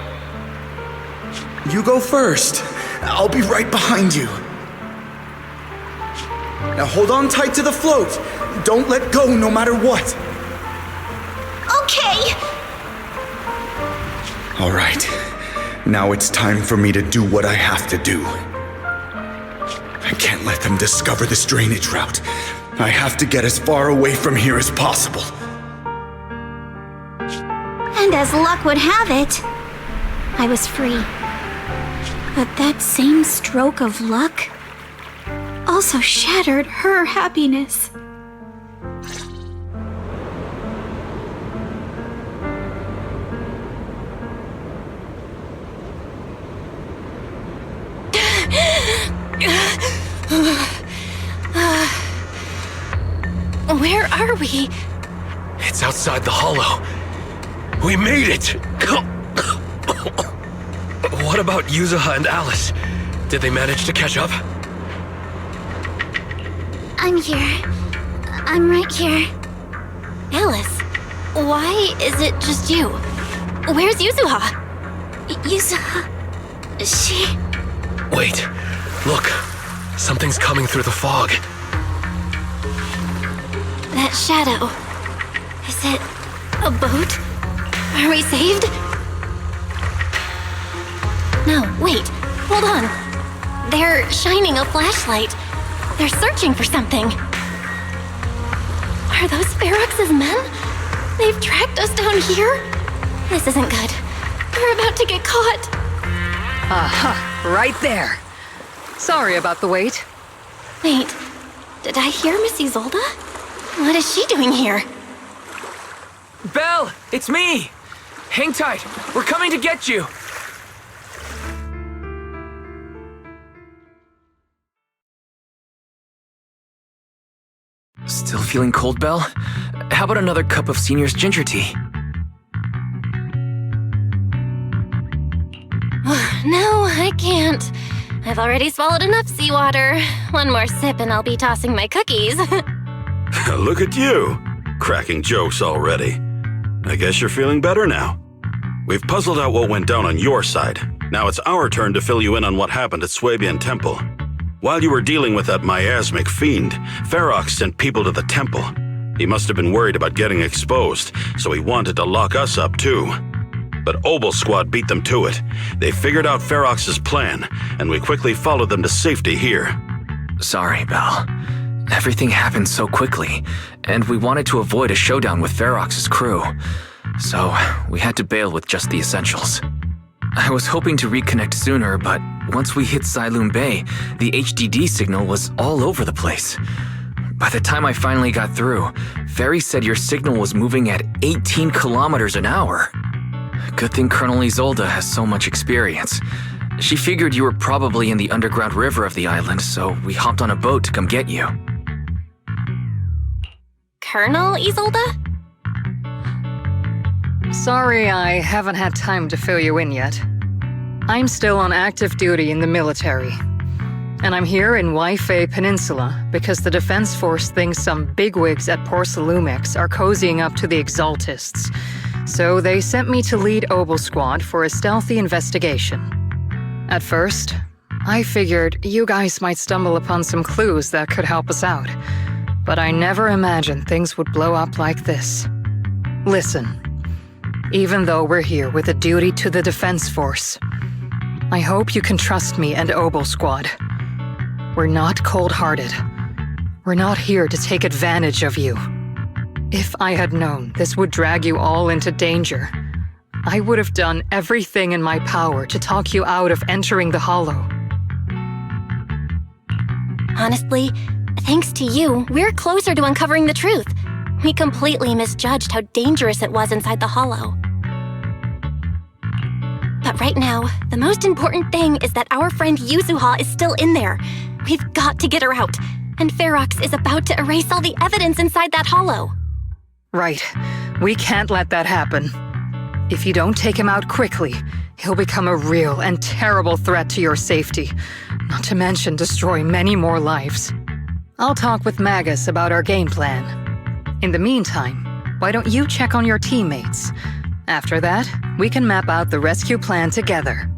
You go first. I'll be right behind you. Now hold on tight to the float. Don't let go no matter what. Okay. All right. Now it's time for me to do what I have to do. I can't let them discover this drainage route. I have to get as far away from here as possible. And as luck would have it, I was free. But that same stroke of luck also shattered her happiness. Where are we? It's outside the hollow. We made it! What about Yuzuha and Alice? Did they manage to catch up? I'm here. I'm right here. Alice, why is it just you? Where's Yuzuha? Yuzuha... she... Wait, look. Something's coming through the fog. That shadow. Is it a boat? Are we saved? No, wait. Hold on. They're shining a flashlight. They're searching for something. Are those Ferox's men? They've tracked us down here? This isn't good. We're about to get caught. Aha, right there. Sorry about the wait. Wait, did I hear Miss Isolde? What is she doing here? Belle, it's me! Hang tight, we're coming to get you! Still feeling cold, Belle? How about another cup of Senior's ginger tea? No, I can't. I've already swallowed enough seawater. One more sip and I'll be tossing my cookies. Look at you, cracking jokes already. I guess you're feeling better now. We've puzzled out what went down on your side. Now it's our turn to fill you in on what happened at Swabian Temple. While you were dealing with that miasmic fiend, Ferox sent people to the temple. He must have been worried about getting exposed, so he wanted to lock us up too. But Obel Squad beat them to it. They figured out Ferox's plan, and we quickly followed them to safety here. Sorry, Belle. Everything happened so quickly, and we wanted to avoid a showdown with Ferox's crew. So, we had to bail with just the essentials. I was hoping to reconnect sooner, but once we hit Siloon Bay, the HDD signal was all over the place. By the time I finally got through, Ferry said your signal was moving at 18 kilometers an hour. Good thing Colonel Isolde has so much experience. She figured you were probably in the underground river of the island, so we hopped on a boat to come get you. Colonel Isolde? Sorry I haven't had time to fill you in yet. I'm still on active duty in the military. And I'm here in Waifei Peninsula because the Defense Force thinks some bigwigs at Porcelumex are cozying up to the Exaltists. So they sent me to lead Obel Squad for a stealthy investigation. At first, I figured you guys might stumble upon some clues that could help us out. But I never imagined things would blow up like this. Listen, even though we're here with a duty to the Defense Force, I hope you can trust me and Obel Squad. We're not cold-hearted. We're not here to take advantage of you. If I had known this would drag you all into danger, I would have done everything in my power to talk you out of entering the Hollow. Honestly, thanks to you, we're closer to uncovering the truth. We completely misjudged how dangerous it was inside the Hollow. But right now, the most important thing is that our friend Yuzuha is still in there. We've got to get her out, and Ferox is about to erase all the evidence inside that Hollow. Right. We can't let that happen. If you don't take him out quickly, he'll become a real and terrible threat to your safety, not to mention destroy many more lives. I'll talk with Magus about our game plan. In the meantime, why don't you check on your teammates? After that, we can map out the rescue plan together.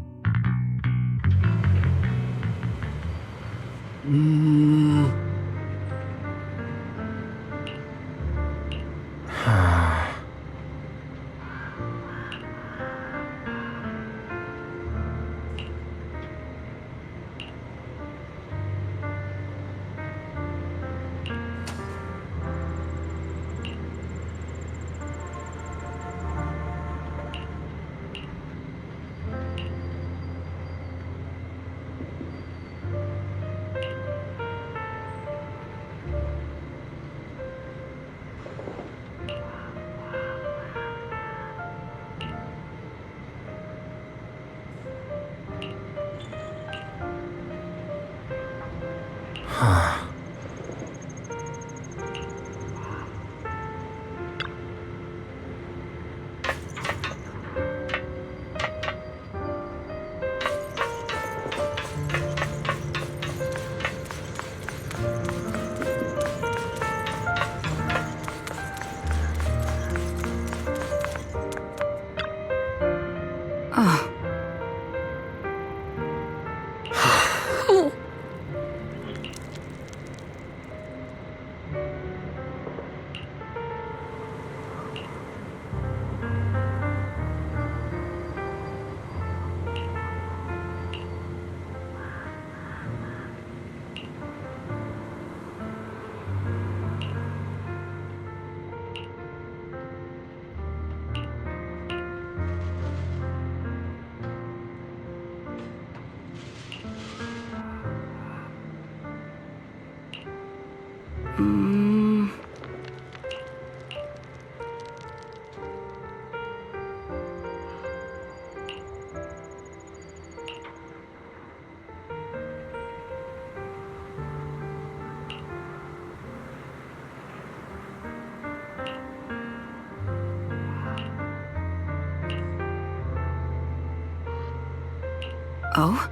Oh?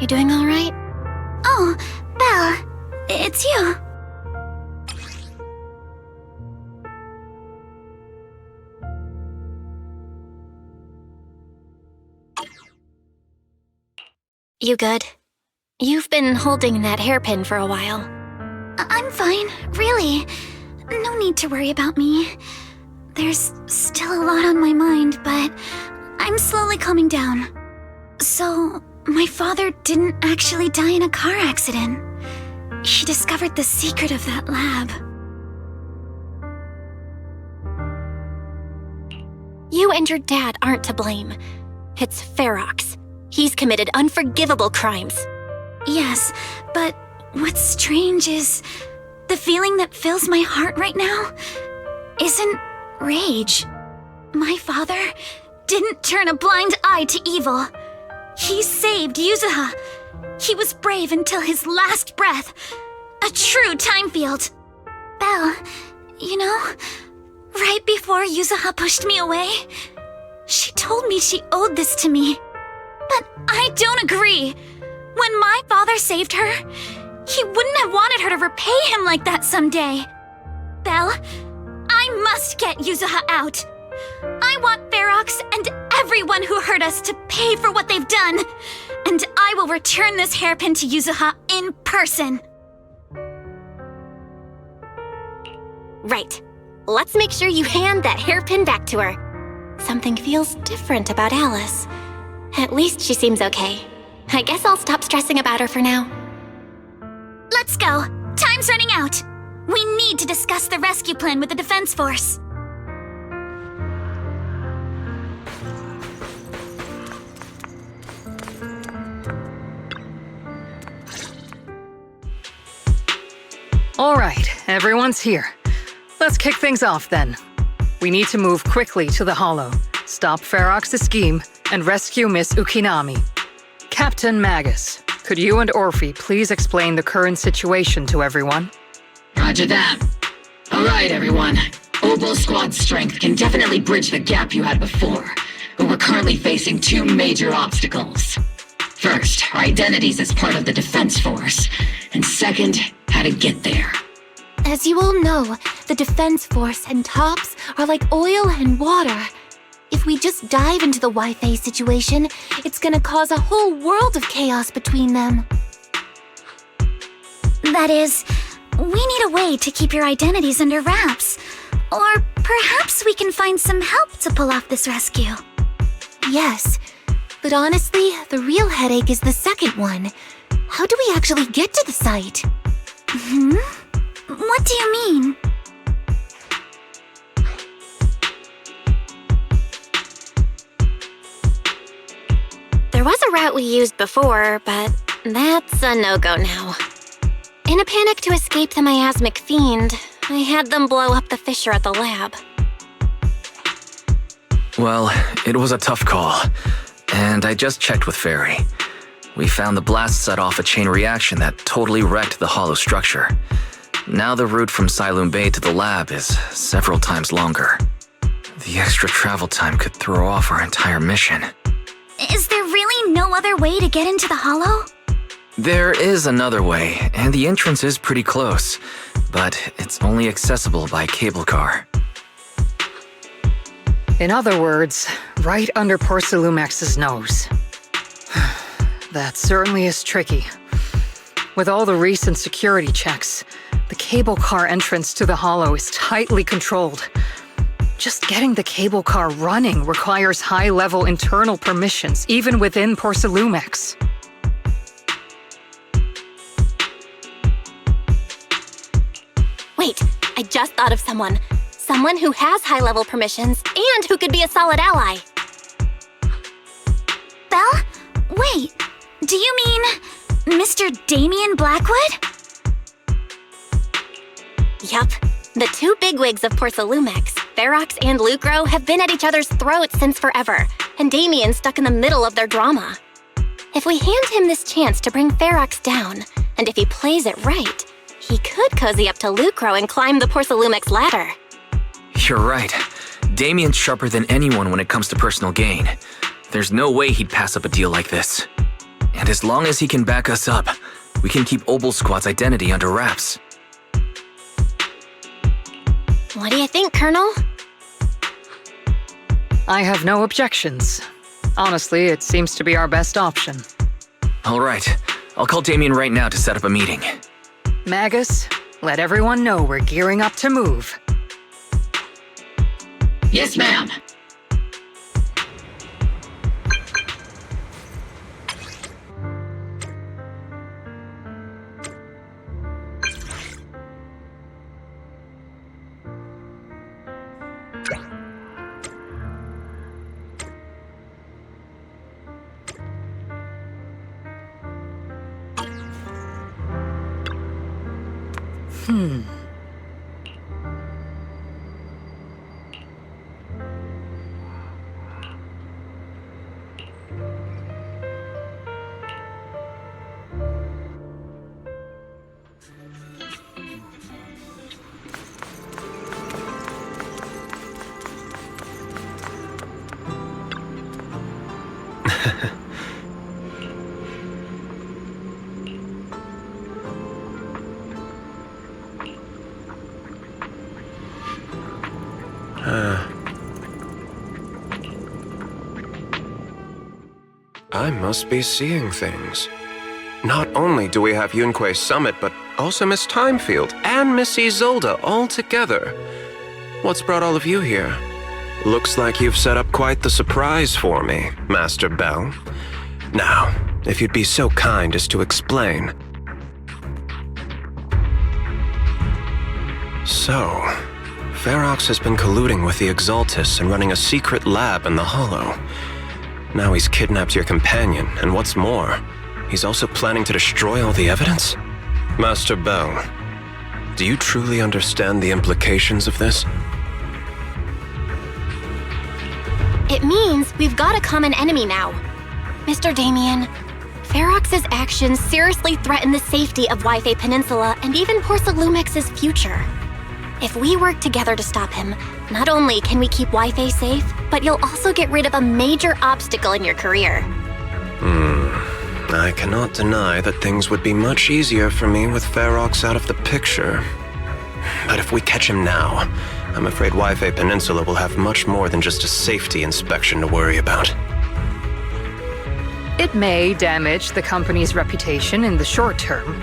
You doing all right? Oh, Belle, it's you. You good? You've been holding that hairpin for a while. I'm fine, really. No need to worry about me. There's still a lot on my mind, but I'm slowly calming down. So, my father didn't actually die in a car accident. He discovered the secret of that lab. You and your dad aren't to blame. It's Ferox. He's committed unforgivable crimes. Yes, but what's strange is the feeling that fills my heart right now isn't rage. My father didn't turn a blind eye to evil. He saved Yuzuha. He was brave until his last breath. A true time field. Belle, you know, right before Yuzuha pushed me away, she told me she owed this to me. But I don't agree. When my father saved her, he wouldn't have wanted her to repay him like that someday. Belle, I must get Yuzuha out. I want Ferox and everyone who hurt us to pay for what they've done. And I will return this hairpin to Yuzuha in person. Right. Let's make sure you hand that hairpin back to her. Something feels different about Alice. At least she seems okay. I guess I'll stop stressing about her for now. Let's go. Time's running out. We need to discuss the rescue plan with the Defense Force. All right, everyone's here. Let's kick things off then. We need to move quickly to the Hollow, stop Ferox's scheme, and rescue Miss Ukinami. Captain Magus, could you and Orphe please explain the current situation to everyone? Roger that. All right, everyone. Obel Squad's strength can definitely bridge the gap you had before, but we're currently facing two major obstacles. First, our identities as part of the Defense Force, and second, how to get there. As you all know, the Defense Force and TOPS are like oil and water. If we just dive into the Wi-Fi situation, it's gonna cause a whole world of chaos between them. That is, we need a way to keep your identities under wraps. Or perhaps we can find some help to pull off this rescue. Yes, but honestly, the real headache is the second one. How do we actually get to the site? What do you mean? There was a route we used before, but that's a no-go now. In a panic to escape the miasmic fiend, I had them blow up the fissure at the lab. Well, it was a tough call, and I just checked with Fairy. We found the blast set off a chain reaction that totally wrecked the hollow structure. Now the route from Siloam Bay to the lab is several times longer. The extra travel time could throw off our entire mission. Is there really no other way to get into the Hollow? There is another way, and the entrance is pretty close, but it's only accessible by cable car. In other words, right under Porcelumex's nose. That certainly is tricky. With all the recent security checks, the cable car entrance to the Hollow is tightly controlled. Just getting the cable car running requires high-level internal permissions, even within Porcelumex. Wait, I just thought of someone. Someone who has high-level permissions and who could be a solid ally. Belle? Wait, do you mean Mr. Damien Blackwood? Yup. The two bigwigs of Porcelumex, Ferox and Lucro, have been at each other's throats since forever, and Damien's stuck in the middle of their drama. If we hand him this chance to bring Ferox down, and if he plays it right, he could cozy up to Lucro and climb the Porcelumex ladder. You're right. Damien's sharper than anyone when it comes to personal gain. There's no way he'd pass up a deal like this. And as long as he can back us up, we can keep Obel Squad's identity under wraps. What do you think, Colonel? I have no objections. Honestly, it seems to be our best option. All right. I'll call Damien right now to set up a meeting. Magus, let everyone know we're gearing up to move. Yes, ma'am. I must be seeing things. Not only do we have Yunque's summit, but also Miss Timefield and Miss Isolde all together. What's brought all of you here? Looks like you've set up quite the surprise for me, Master Bell. Now, if you'd be so kind as to explain. So, Ferox has been colluding with the Exaltus and running a secret lab in the Hollow. Now he's kidnapped your companion, and what's more, he's also planning to destroy all the evidence? Master Bell, do you truly understand the implications of this? It means we've got a common enemy now. Mr. Damien, Ferox's actions seriously threaten the safety of Wi-Fi Peninsula and even Porsalumex's future. If we work together to stop him, not only can we keep Wi-Fi safe, but you'll also get rid of a major obstacle in your career. I cannot deny that things would be much easier for me with Ferox out of the picture. But if we catch him now, I'm afraid Wi-Fi Peninsula will have much more than just a safety inspection to worry about. It may damage the company's reputation in the short term,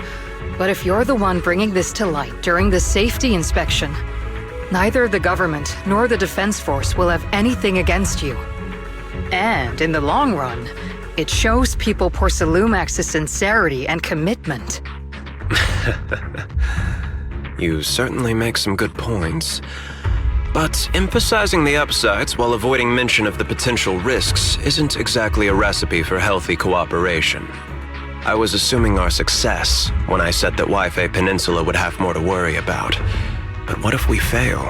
but if you're the one bringing this to light during the safety inspection, neither the government nor the Defense Force will have anything against you. And in the long run, it shows people Porsalumex's sincerity and commitment. You certainly make some good points. But emphasizing the upsides while avoiding mention of the potential risks isn't exactly a recipe for healthy cooperation. I was assuming our success when I said that Wi-Fi Peninsula would have more to worry about. But what if we fail?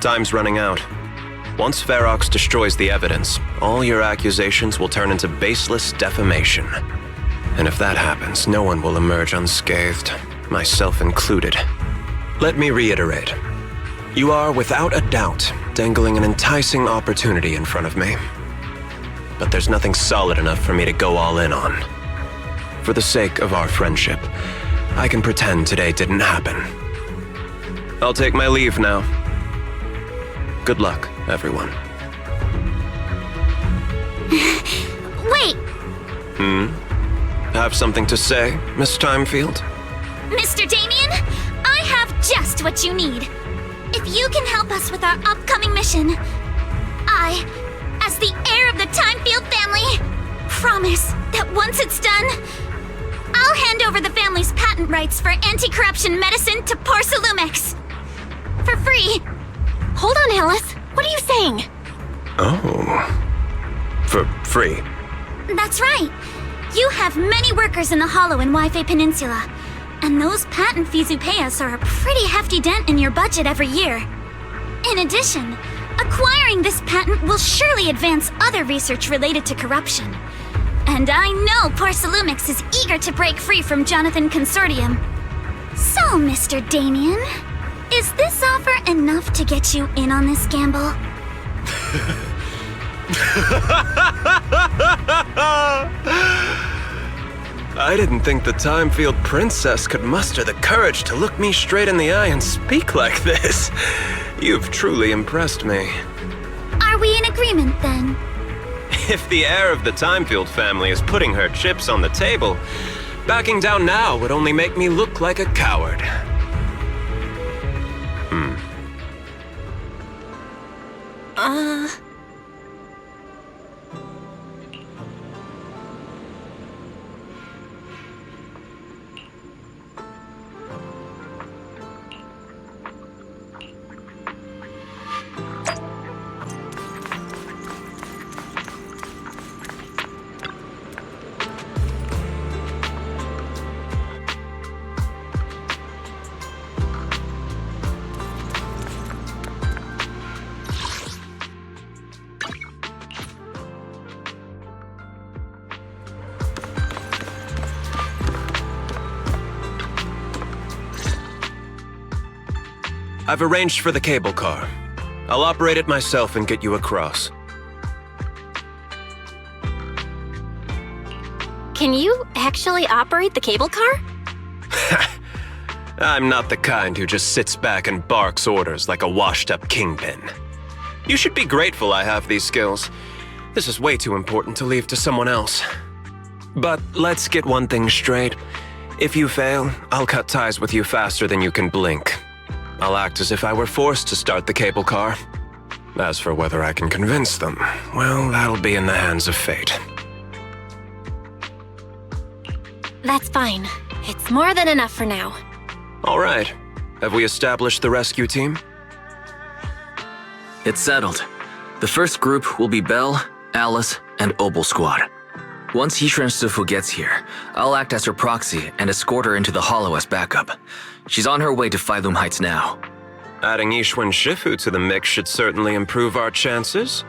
Time's running out. Once Ferox destroys the evidence, all your accusations will turn into baseless defamation. And if that happens, no one will emerge unscathed, myself included. Let me reiterate. You are, without a doubt, dangling an enticing opportunity in front of me. But there's nothing solid enough for me to go all in on. For the sake of our friendship, I can pretend today didn't happen. I'll take my leave now. Good luck, everyone. Wait! Have something to say, Miss Timefield? Mr. Damien, I have just what you need. If you can help us with our upcoming mission, I, as the heir of the Timefield family, promise that once it's done, I'll hand over the family's patent rights for anti-corruption medicine to Porsalumex. For free. Hold on, Alice. What are you saying? Oh. For free? That's right. You have many workers in the Hollow and Wi-Fi Peninsula, and those patent fees you pay us are a pretty hefty dent in your budget every year. In addition, acquiring this patent will surely advance other research related to corruption. And I know Porsalumix is eager to break free from Jonathan Consortium. So, Mr. Damien, is this offer enough to get you in on this gamble? I didn't think the Timefield Princess could muster the courage to look me straight in the eye and speak like this. You've truly impressed me. Are we in agreement then? If the heir of the Timefield family is putting her chips on the table, backing down now would only make me look like a coward. I've arranged for the cable car. I'll operate it myself and get you across. Can you actually operate the cable car? I'm not the kind who just sits back and barks orders like a washed-up kingpin. You should be grateful I have these skills. This is way too important to leave to someone else. But let's get one thing straight. If you fail, I'll cut ties with you faster than you can blink. I'll act as if I were forced to start the cable car. As for whether I can convince them, well, that'll be in the hands of fate. That's fine. It's more than enough for now. All right. Have we established the rescue team? It's settled. The first group will be Belle, Alice, and Obel Squad. Once Yishan Sifu gets here, I'll act as her proxy and escort her into the Hollow as backup. She's on her way to Phylum Heights now. Adding Yishuan Shifu to the mix should certainly improve our chances.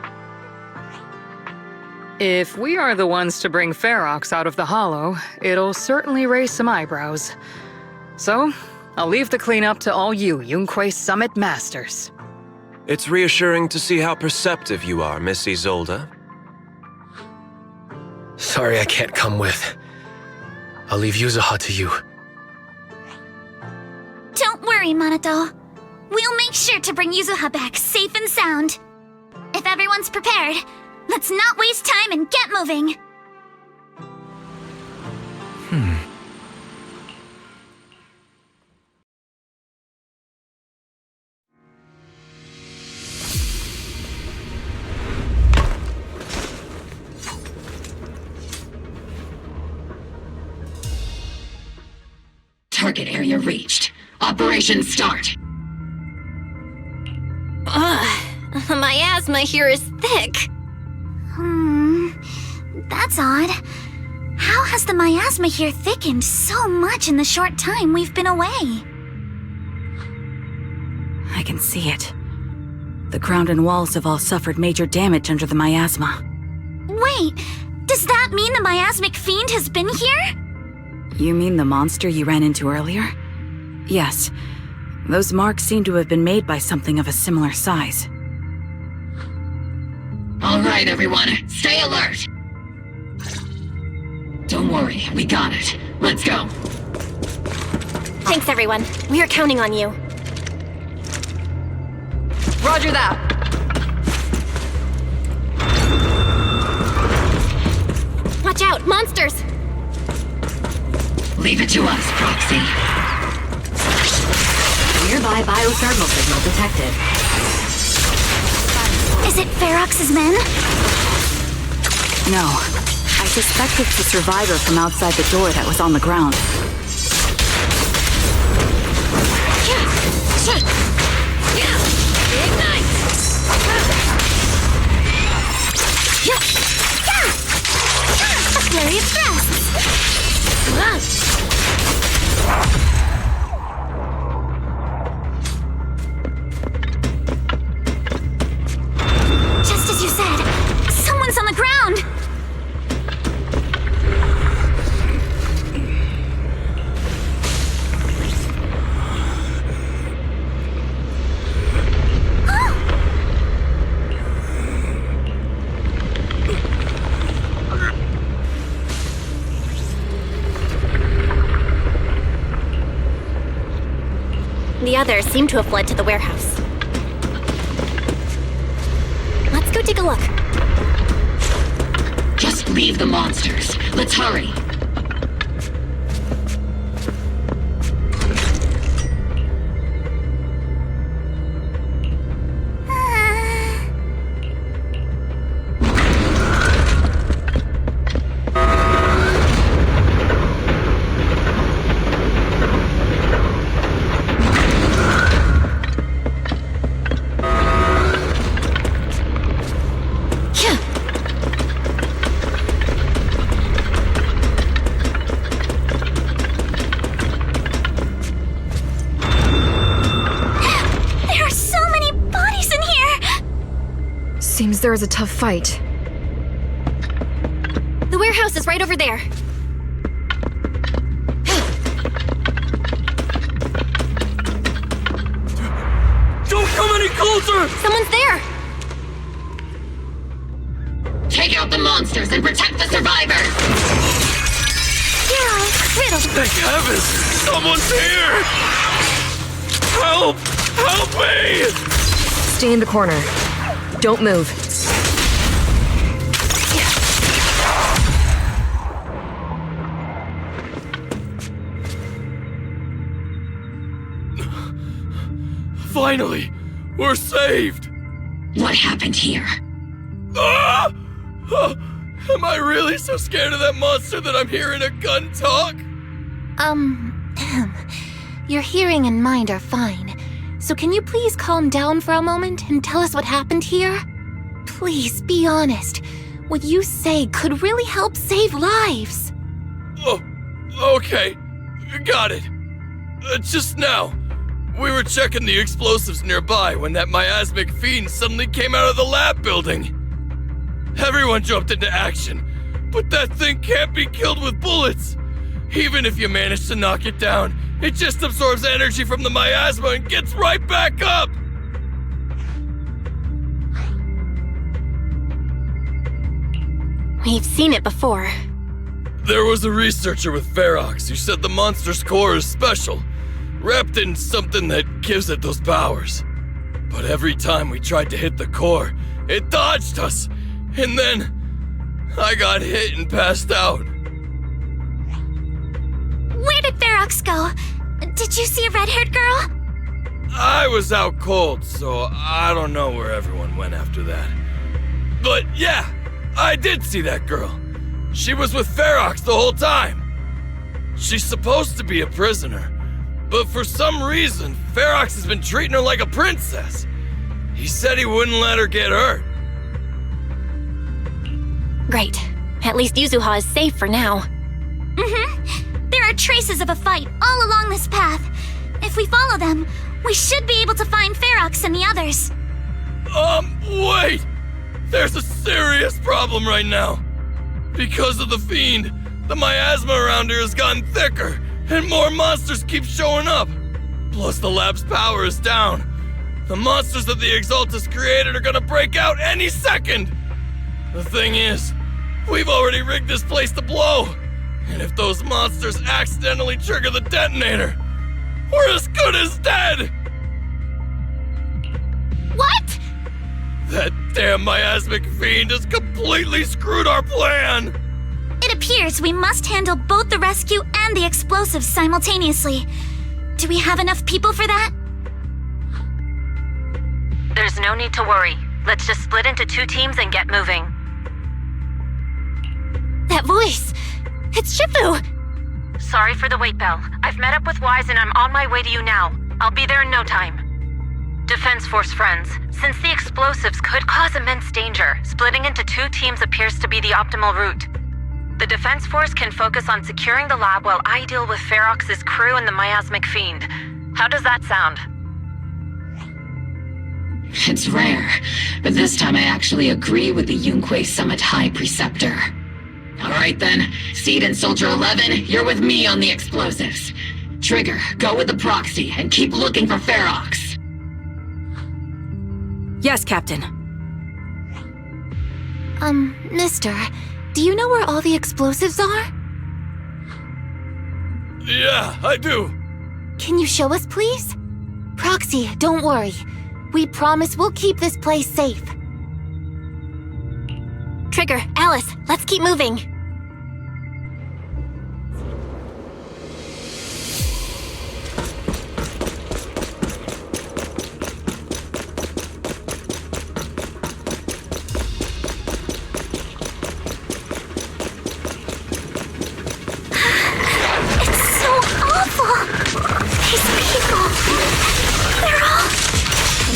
If we are the ones to bring Ferox out of the Hollow, it'll certainly raise some eyebrows. So, I'll leave the cleanup to all you Yunque Summit Masters. It's reassuring to see how perceptive you are, Miss Isolde. Sorry I can't come with. I'll leave Yuzuha to you. Don't worry, Minato. We'll make sure to bring Yuzuha back safe and sound. If everyone's prepared, let's not waste time and get moving. Target area reached. Operation start. My asthma here is thick. That's odd. How has the miasma here thickened so much in the short time we've been away? I can see it. The ground and walls have all suffered major damage under the miasma. Wait, does that mean the miasmic fiend has been here? You mean the monster you ran into earlier? Yes. Those marks seem to have been made by something of a similar size. All right, everyone, stay alert. Don't worry, we got it. Let's go. Thanks, everyone. We are counting on you. Roger that. Watch out, monsters! Leave it to us, Proxy. Nearby biothermal signal detected. Is it Ferox's men? No. I suspect it's the survivor from outside the door that was on the ground. Ignite! A flurry of thrusts! Just as you said, someone's on the ground! The others seem to have fled to the warehouse. Let's go take a look. Just leave the monsters. Let's hurry. Seems there is a tough fight. The warehouse is right over there. Don't come any closer! Someone's there! Take out the monsters and protect the survivors! Yeah, riddle. Thank heavens! Someone's here! Help! Help me! Stay in the corner. Don't move. Finally! We're saved! What happened here? Ah! Oh, am I really so scared of that monster that I'm hearing a gun talk? Your hearing and mind are fine. So can you please calm down for a moment and tell us what happened here? Please, be honest. What you say could really help save lives. Oh, okay. Got it. Just now, we were checking the explosives nearby when that miasmic fiend suddenly came out of the lab building. Everyone jumped into action, but that thing can't be killed with bullets. Even if you manage to knock it down, it just absorbs energy from the miasma and gets right back up! We've seen it before. There was a researcher with Ferox who said the monster's core is special, wrapped in something that gives it those powers. But every time we tried to hit the core, it dodged us, and then I got hit and passed out. Where did Ferox go? Did you see a red-haired girl? I was out cold, so I don't know where everyone went after that. But yeah, I did see that girl. She was with Ferox the whole time. She's supposed to be a prisoner, but for some reason, Ferox has been treating her like a princess. He said he wouldn't let her get hurt. Great. At least Yuzuha is safe for now. There are traces of a fight all along this path. If we follow them, we should be able to find Ferox and the others. Wait! There's a serious problem right now. Because of the fiend, the miasma around here has gotten thicker, and more monsters keep showing up. Plus the lab's power is down. The monsters that the Exaltus created are gonna break out any second! The thing is, we've already rigged this place to blow. And if those monsters accidentally trigger the detonator, we're as good as dead! What? That damn miasmic fiend has completely screwed our plan! It appears we must handle both the rescue and the explosives simultaneously. Do we have enough people for that? There's no need to worry. Let's just split into 2 teams and get moving. That voice! It's Shifu! Sorry for the wait, Belle. I've met up with Wise and I'm on my way to you now. I'll be there in no time. Defense Force friends, since the explosives could cause immense danger, splitting into 2 teams appears to be the optimal route. The Defense Force can focus on securing the lab while I deal with Ferox's crew and the miasmic fiend. How does that sound? It's rare, but this time I actually agree with the Yunque Summit High Preceptor. Alright then, Seed and Soldier 11, you're with me on the explosives. Trigger, go with the proxy and keep looking for Ferox. Yes, Captain. Mister, do you know where all the explosives are? Yeah, I do. Can you show us, please? Proxy, don't worry. We promise we'll keep this place safe. Trigger, Alice, let's keep moving.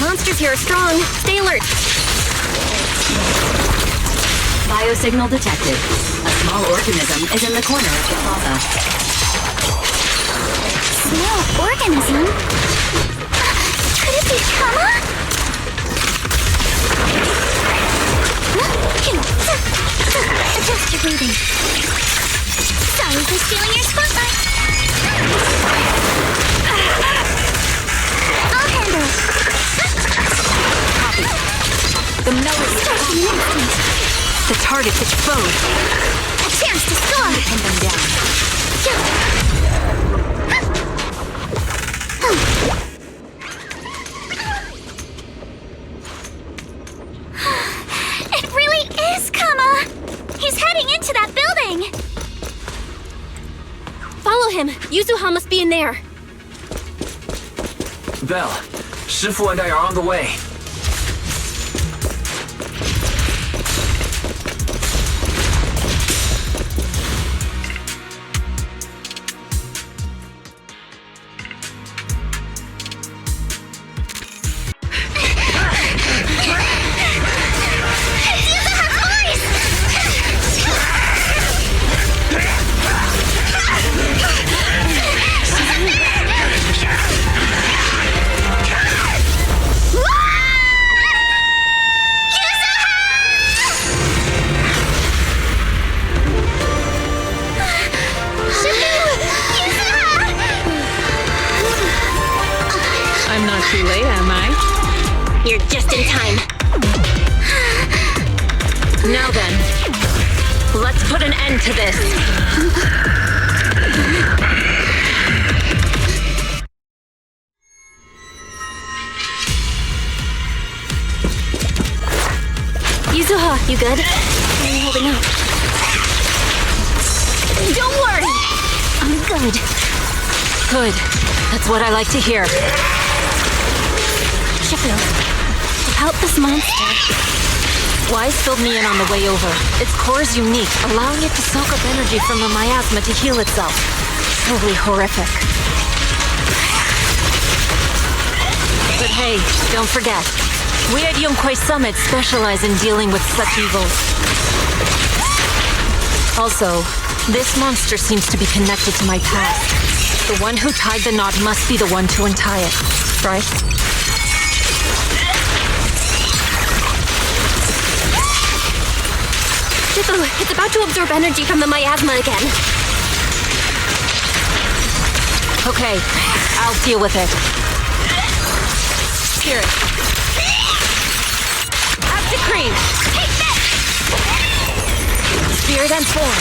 Monsters here are strong. Stay alert. Biosignal detected. A small organism is in the corner of the plaza. Small organism? Could it be Kama? Adjust your breathing. Sorry for stealing your spotlight. I'll handle it. The melody starts in an instant. The target's exposed. A chance to score. Pin them down. It really is Kama. He's heading into that building. Follow him. Yuzuha must be in there. Belle, Shifu and I are on the way. Too late, am I? You're just in time. Now then, let's put an end to this. Yuzuha, you good? How are you holding up? Don't worry! I'm good. Good. That's what I like to hear. Shifu, about this monster. Wise filled me in on the way over. Its core is unique, allowing it to soak up energy from the miasma to heal itself. Totally horrific. But hey, don't forget, we at Yonkwei Summit specialize in dealing with such evils. Also, this monster seems to be connected to my past. The one who tied the knot must be the one to untie it, right? Shifu, it's about to absorb energy from the miasma again. Okay, I'll deal with it. Here. Have to cream. Take this! Spirit and form.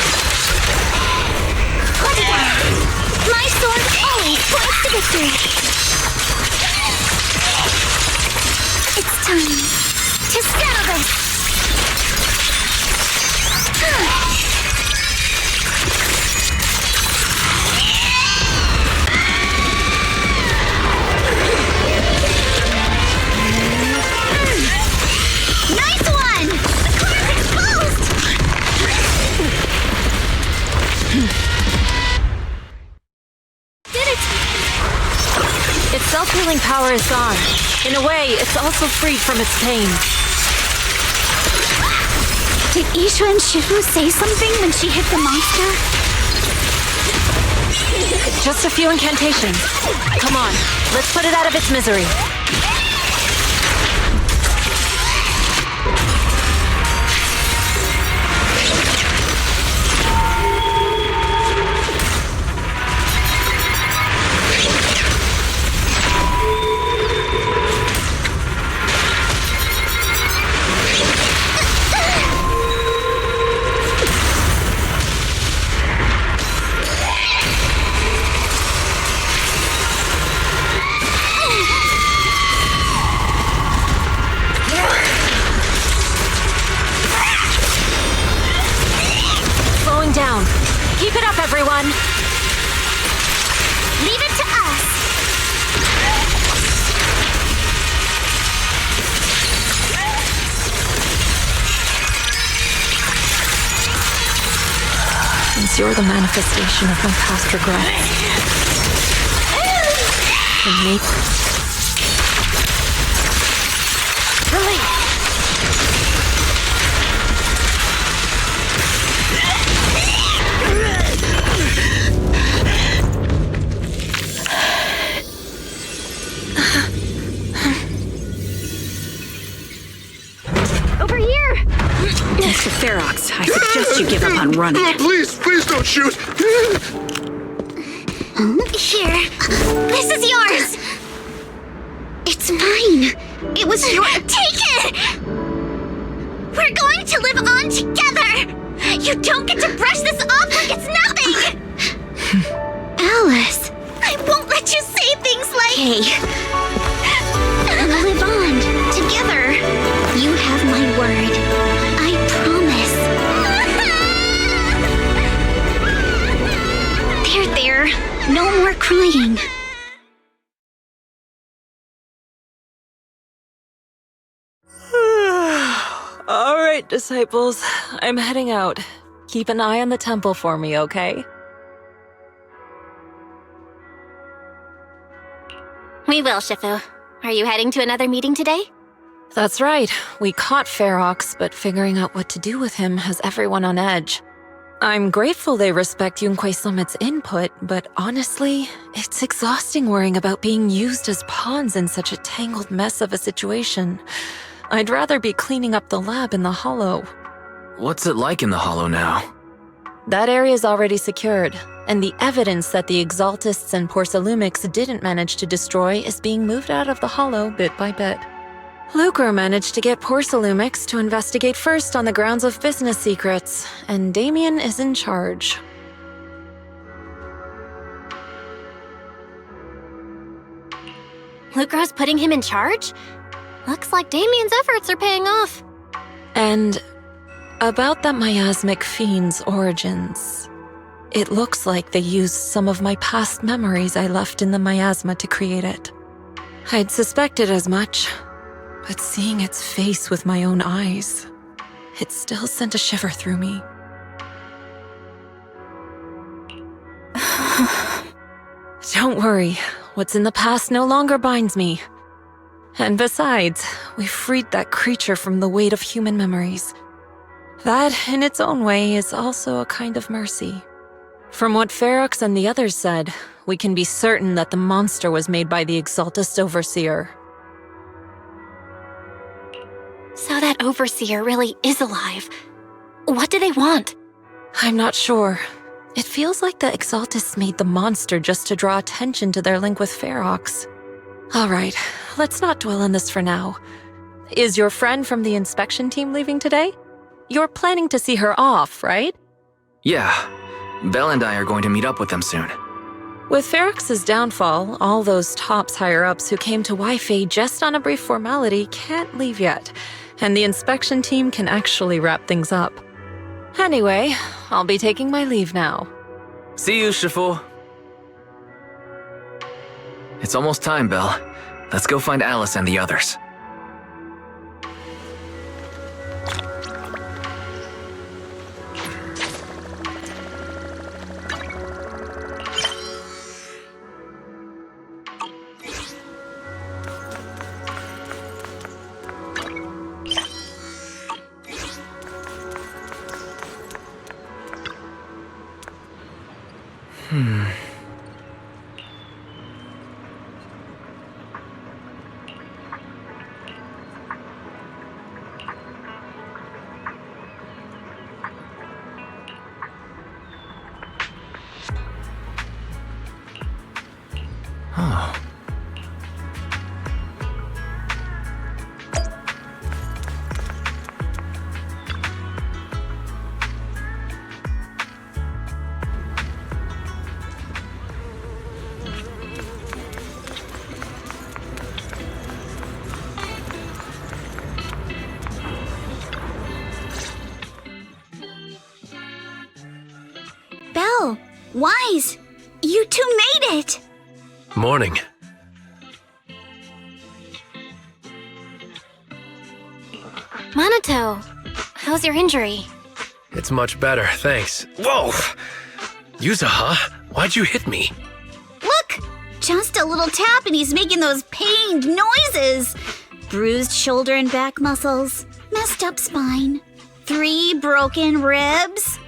Put it down. My sword always points to victory. It's time to settle this. Nice one! The core's exposed! Did it! Its self-healing power is gone. In a way, it's also freed from its pain. Did Isha and Shifu say something when she hit the monster? Just a few incantations. Come on, let's put it out of its misery. the manifestation of my past regrets. And maybe... Over here! Mr. Ferox, I suggest you give up on running. Please don't shoot! Here. This is yours! It's mine! It was your... Take it! We're going to live on together! You don't get to brush this off like it's nothing! Alice, I won't let you say things like... Hey. We'll live on, together. You have my word. I promise. There. No more crying. All right, disciples. I'm heading out. Keep an eye on the temple for me, okay? We will, Shifu. Are you heading to another meeting today? That's right. We caught Ferox, but figuring out what to do with him has everyone on edge. I'm grateful they respect Yunque Summit's input, but honestly, it's exhausting worrying about being used as pawns in such a tangled mess of a situation. I'd rather be cleaning up the lab in the Hollow. What's it like in the Hollow now? That area's already secured, and the evidence that the Exaltists and Porcelumics didn't manage to destroy is being moved out of the Hollow bit by bit. Lucre managed to get Porcelumix to investigate first on the grounds of business secrets, and Damien is in charge. Lucro's putting him in charge? Looks like Damien's efforts are paying off. And about that miasmic fiend's origins, it looks like they used some of my past memories I left in the miasma to create it. I'd suspected as much. But seeing its face with my own eyes, it still sent a shiver through me. Don't worry, what's in the past no longer binds me. And besides, we freed that creature from the weight of human memories. That, in its own way, is also a kind of mercy. From what Ferox and the others said, we can be certain that the monster was made by the Exaltist Overseer. So that Overseer really is alive. What do they want? I'm not sure. It feels like the Exaltists made the monster just to draw attention to their link with Ferox. All right, let's not dwell on this for now. Is your friend from the inspection team leaving today? You're planning to see her off, right? Yeah. Belle and I are going to meet up with them soon. With Ferox's downfall, all those tops higher-ups who came to Wi-Fi just on a brief formality can't leave yet, and the inspection team can actually wrap things up. Anyway, I'll be taking my leave now. See you, Shifu. It's almost time, Belle. Let's go find Alice and the others. Belle, Wise, you two made it! Morning. Minato, how's your injury? It's much better, thanks. Whoa! Yuzuha, why'd you hit me? Look! Just a little tap and he's making those pained noises. Bruised shoulder and back muscles. Messed up spine. 3 broken ribs.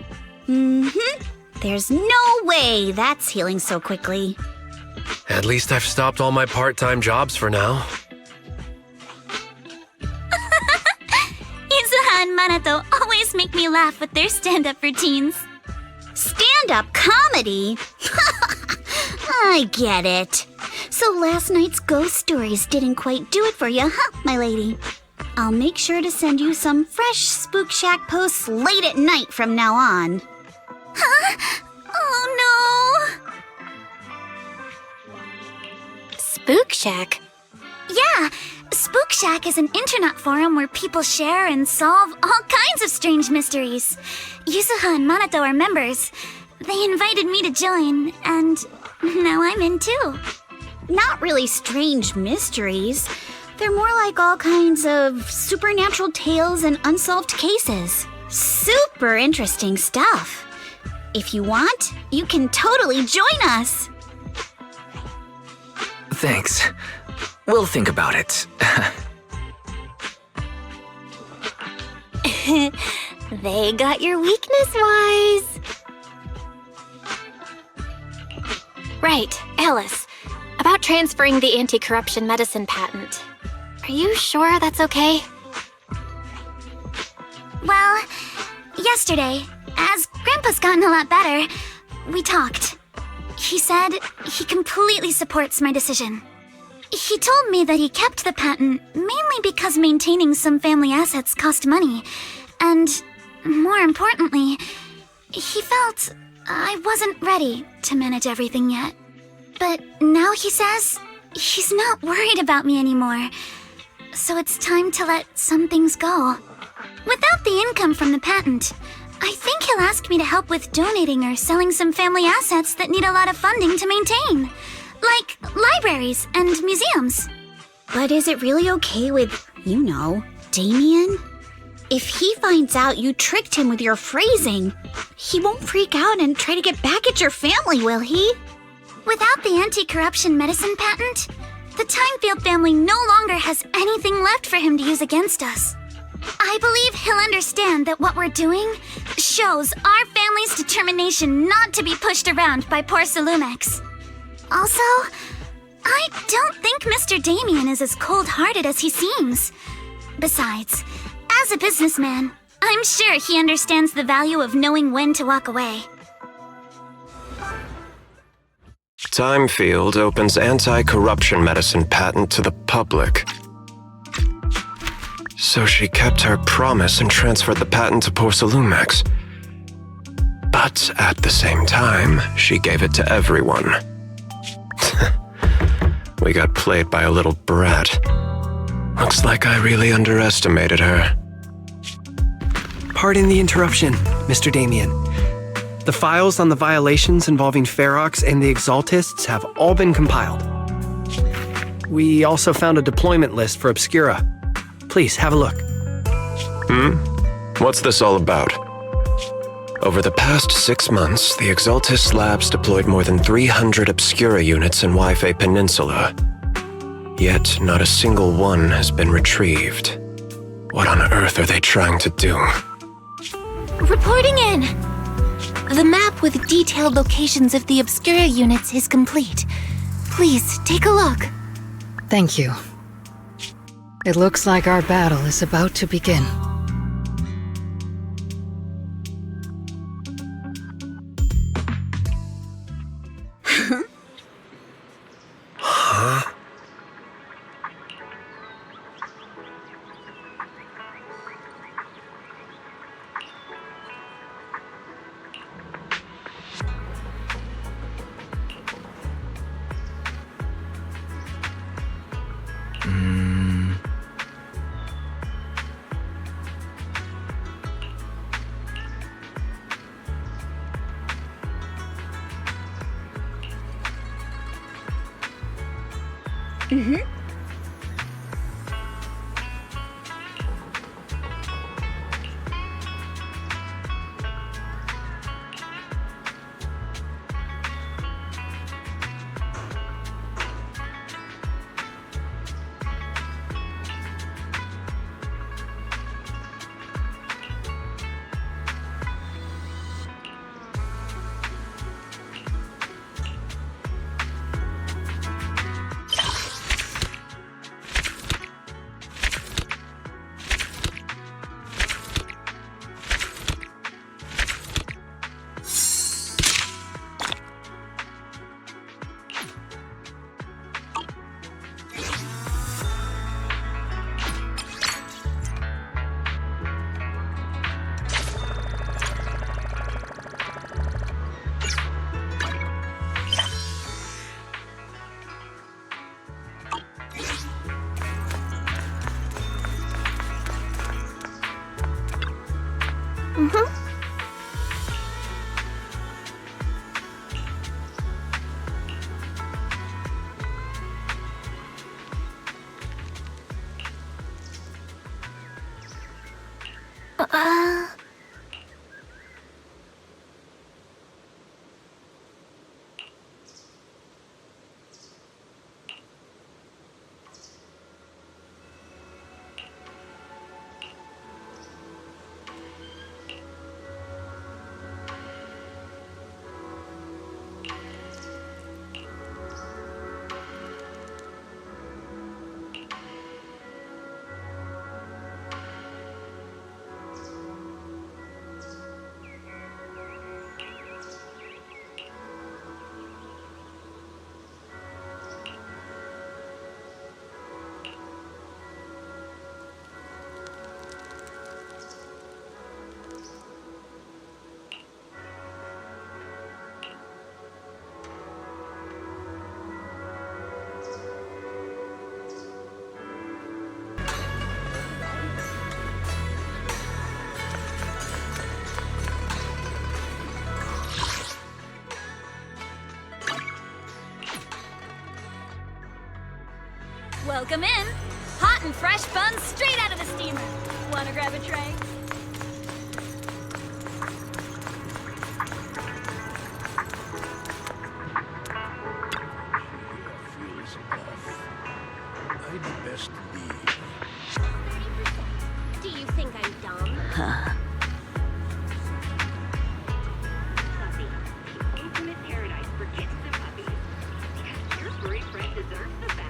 There's no way that's healing so quickly. At least I've stopped all my part-time jobs for now. Yuzuha and Manato always make me laugh with their stand-up routines. Stand-up comedy? I get it. So last night's ghost stories didn't quite do it for you, huh, my lady? I'll make sure to send you some fresh Spook Shack posts late at night from now on. Huh? Oh no! Spook Shack? Yeah, Spook Shack is an internet forum where people share and solve all kinds of strange mysteries. Yuzuha and Manato are members. They invited me to join, and now I'm in too. Not really strange mysteries. They're more like all kinds of supernatural tales and unsolved cases. Super interesting stuff. If you want, you can totally join us. Thanks. We'll think about it. They got your weakness wise. Right, Alice. About transferring the anti-corruption medicine patent. Are you sure that's okay? Well, yesterday, as Grandpa's gotten a lot better, we talked. He said he completely supports my decision. He told me that he kept the patent mainly because maintaining some family assets cost money, and more importantly, he felt I wasn't ready to manage everything yet. But now he says he's not worried about me anymore, so it's time to let some things go. Without the income from the patent, I think he'll ask me to help with donating or selling some family assets that need a lot of funding to maintain, like libraries and museums. But is it really okay with, you know, Damien? If he finds out you tricked him with your phrasing, he won't freak out and try to get back at your family, will he? Without the anti-corruption medicine patent, the Timefield family no longer has anything left for him to use against us. I believe he'll understand that what we're doing shows our family's determination not to be pushed around by poor Salumex. Also, I don't think Mr. Damien is as cold-hearted as he seems. Besides, as a businessman, I'm sure he understands the value of knowing when to walk away. Timefield opens anti-corruption medicine patent to the public. So she kept her promise and transferred the patent to poor Salumex. But at the same time, she gave it to everyone. We got played by a little brat. Looks like I really underestimated her. Pardon the interruption, Mr. Damien. The files on the violations involving Ferox and the Exaltists have all been compiled. We also found a deployment list for Obscura. Please, have a look. What's this all about? Over the past 6 months, the Exaltist Labs deployed more than 300 Obscura units in Wi-Fi Peninsula. Yet, not a single one has been retrieved. What on earth are they trying to do? Reporting in! The map with detailed locations of the Obscura units is complete. Please, take a look. Thank you. It looks like our battle is about to begin. Huh? Welcome in! Hot and fresh buns straight out of the steamer. Wanna grab a tray? I'd best leave. 30%. Do you think I'm dumb? Huh. The ultimate paradise for kittens and puppies. Because your furry friend deserves the best.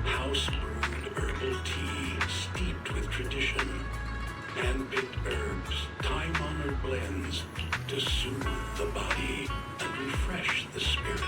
House-brewed herbal tea steeped with tradition. Hand-picked herbs, time-honored blends to soothe the body and refresh the spirit.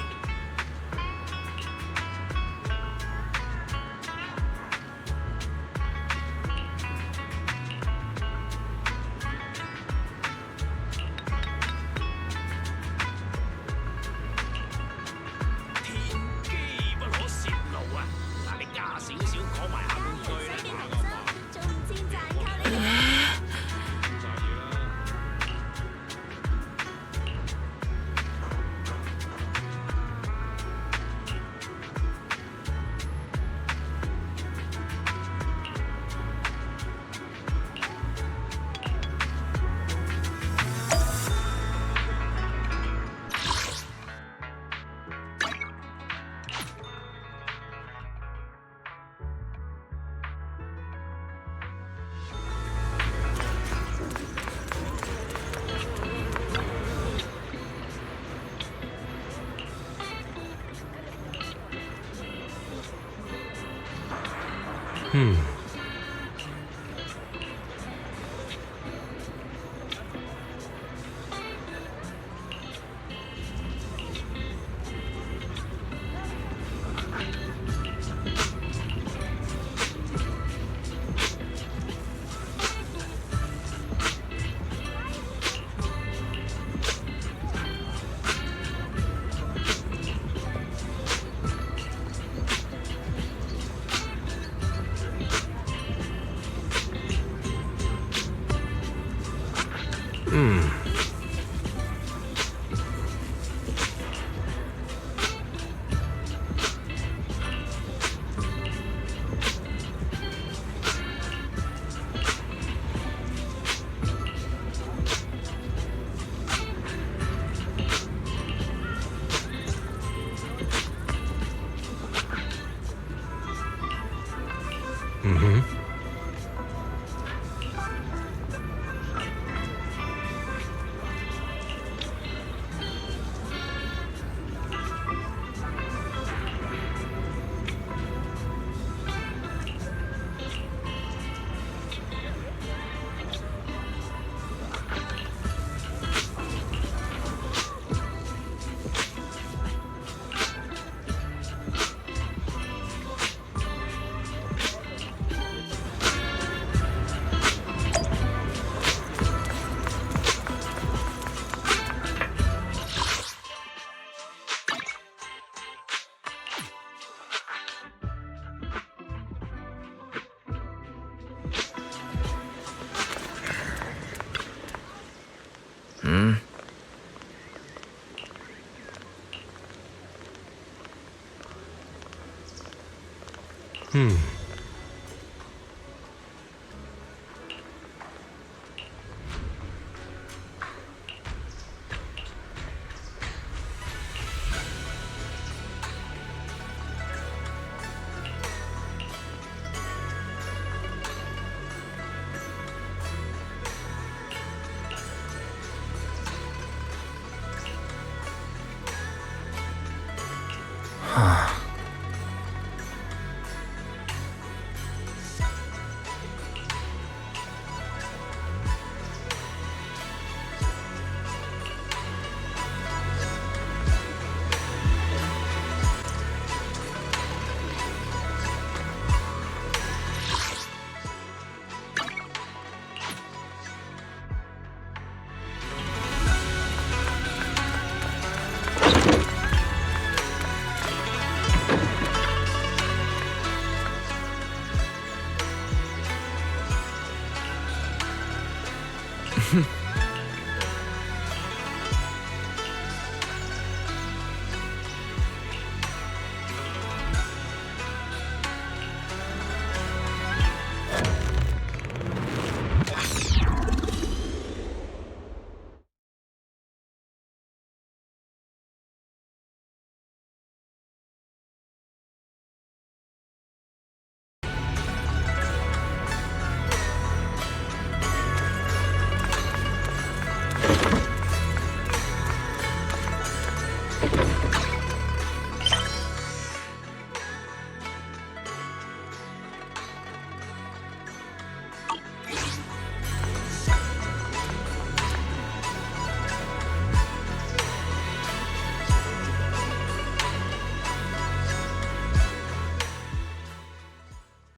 Hmm.